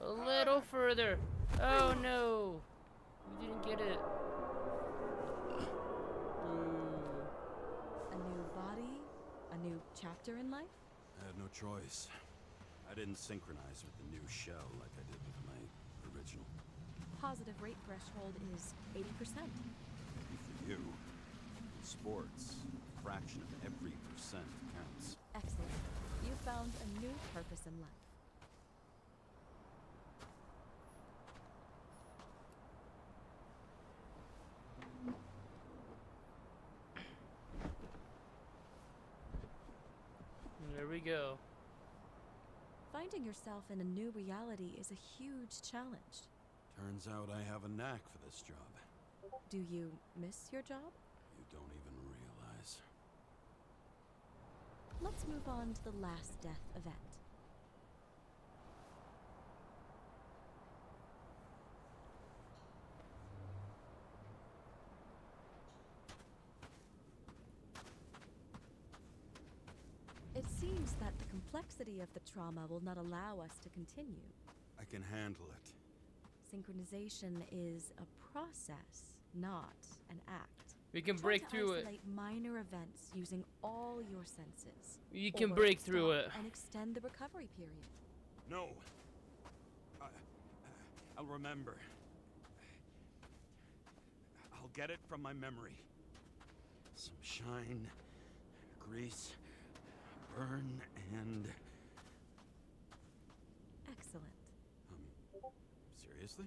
S1: A little further. Oh no. You didn't get it.
S2: A new body, a new chapter in life?
S7: I had no choice. I didn't synchronize with the new shell like I did with my original.
S2: Positive rate threshold is 80%.
S7: For you, in sports, a fraction of every percent counts.
S2: Excellent. You found a new purpose in life.
S1: There we go.
S2: Finding yourself in a new reality is a huge challenge.
S7: Turns out I have a knack for this job.
S2: Do you miss your job?
S7: You don't even realize.
S2: Let's move on to the last death event. It seems that the complexity of the trauma will not allow us to continue.
S7: I can handle it.
S2: Synchronization is a process, not an act.
S1: We can
S2: Try
S1: break
S2: to
S1: through it.
S2: isolate minor events using all your senses.
S1: You can
S2: Or
S1: break through
S2: stop
S1: it.
S2: and extend the recovery period.
S7: No. I'll remember. I'll get it from my memory. Some shine, grease, burn, and...
S2: Excellent.
S7: Seriously?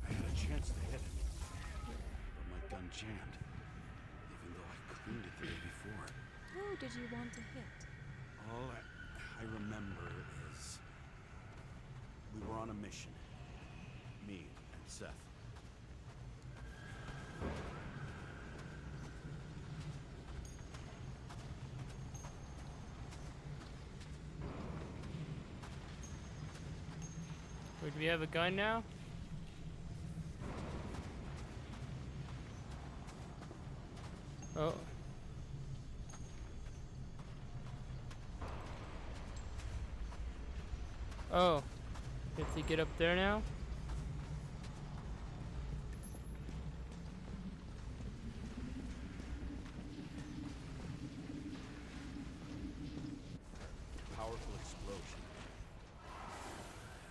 S7: I had a chance to hit it, but my gun jammed, even though I cleaned it the day before.
S2: Who did you want to hit?
S7: All I remember is we were on a mission. Me and Seth.
S1: Wait, do we have a gun now? Oh. Oh. We have to get up there now?
S7: Powerful explosion.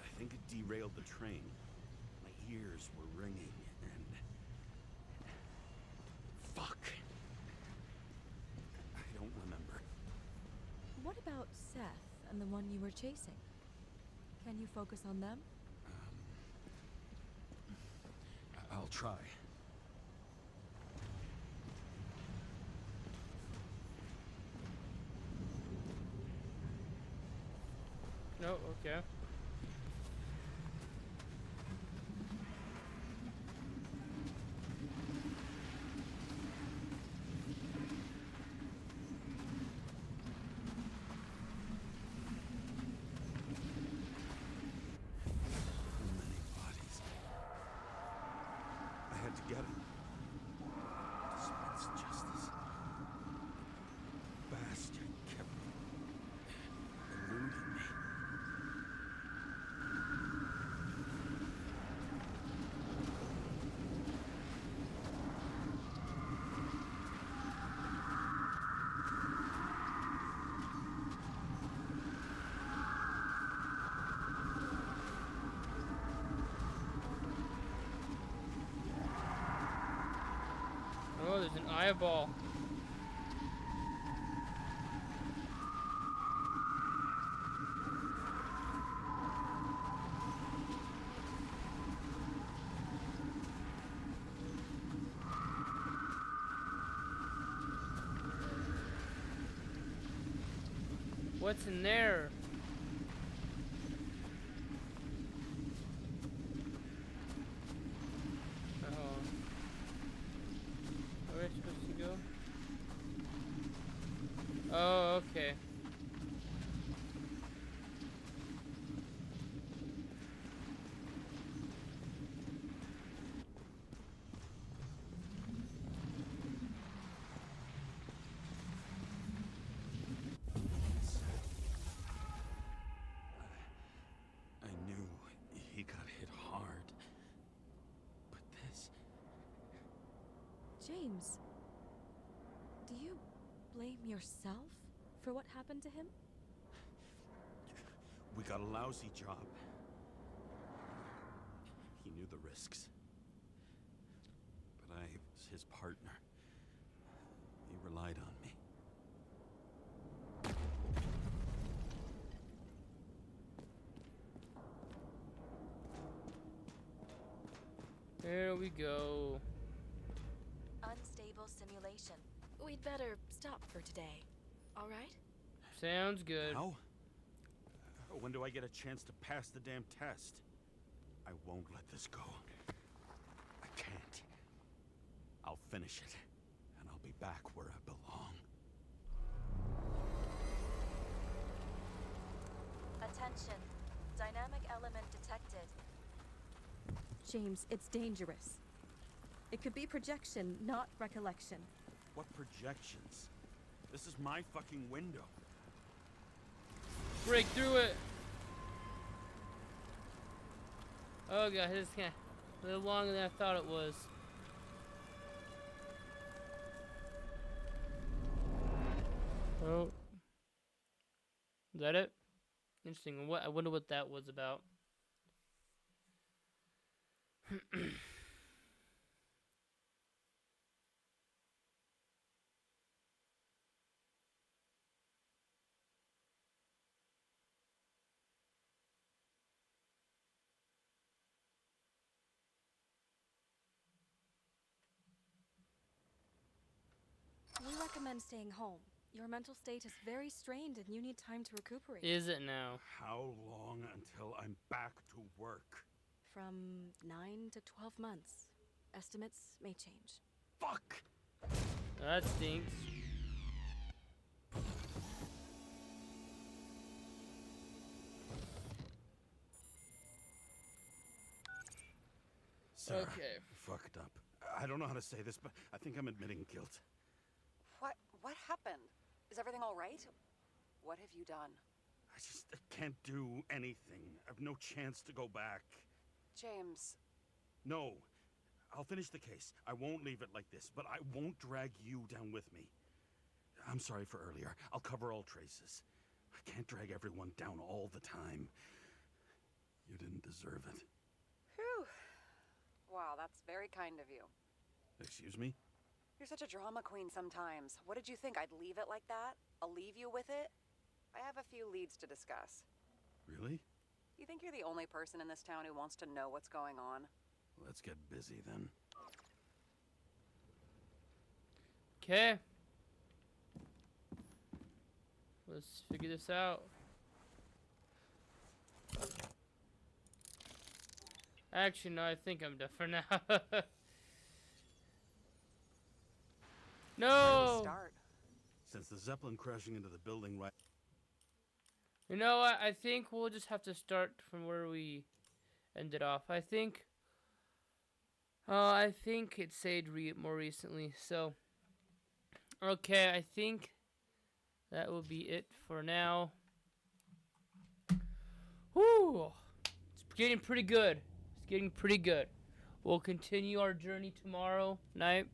S7: I think it derailed the train. My ears were ringing and... Fuck. I don't remember.
S2: What about Seth and the one you were chasing? Can you focus on them?
S7: I'll try.
S1: No, okay.
S7: Many bodies. I had to get him. Dispense justice. Bastard kept eluding me.
S1: There's an eyeball. What's in there? Where are we supposed to go? Oh, okay.
S7: I knew he got hit hard. But this...
S2: James, do you blame yourself for what happened to him?
S7: We got a lousy job. He knew the risks. But I was his partner. He relied on me.
S1: There we go.
S2: Unstable simulation. We'd better stop for today. All right?
S1: Sounds good.
S7: How? When do I get a chance to pass the damn test? I won't let this go. I can't. I'll finish it, and I'll be back where I belong.
S2: Attention. Dynamic element detected. James, it's dangerous. It could be projection, not recollection.
S7: What projections? This is my fucking window.
S1: Break through it. Oh god, this is kind of a little longer than I thought it was. Oh, is that it? Interesting. What I wonder what that was about.
S2: We recommend staying home. Your mental state is very strained and you need time to recuperate.
S1: Is it now?
S7: How long until I'm back to work?
S2: From 9 to 12 months. Estimates may change.
S7: Fuck!
S1: That stinks.
S7: Sarah,
S1: Okay.
S7: Fucked up. I don't know how to say this, but I think I'm admitting guilt.
S6: What happened? Is everything all right? What have you done?
S7: I can't do anything. I've no chance to go back.
S6: James.
S7: No. I'll finish the case. I won't leave it like this, but I won't drag you down with me. I'm sorry for earlier. I'll cover all traces. I can't drag everyone down all the time. You didn't deserve it.
S6: Whew. Wow, that's very kind of you.
S7: Excuse me?
S6: You're such a drama queen sometimes. What did you think? I'd leave it like that? I'll leave you with it? I have a few leads to discuss.
S7: Really?
S6: You think you're the only person in this town who wants to know what's going on?
S7: Let's get busy then.
S1: Okay. Let's figure this out. Actually, no, I think I'm done for now. No!
S6: Start.
S7: Since the Zeppelin crashing into the building right...
S1: You know what? I think we'll just have to start from where we ended off. I think it saved more recently. So, okay, I think that will be it for now. Whew! It's getting pretty good. It's getting pretty good. We'll continue our journey tomorrow night.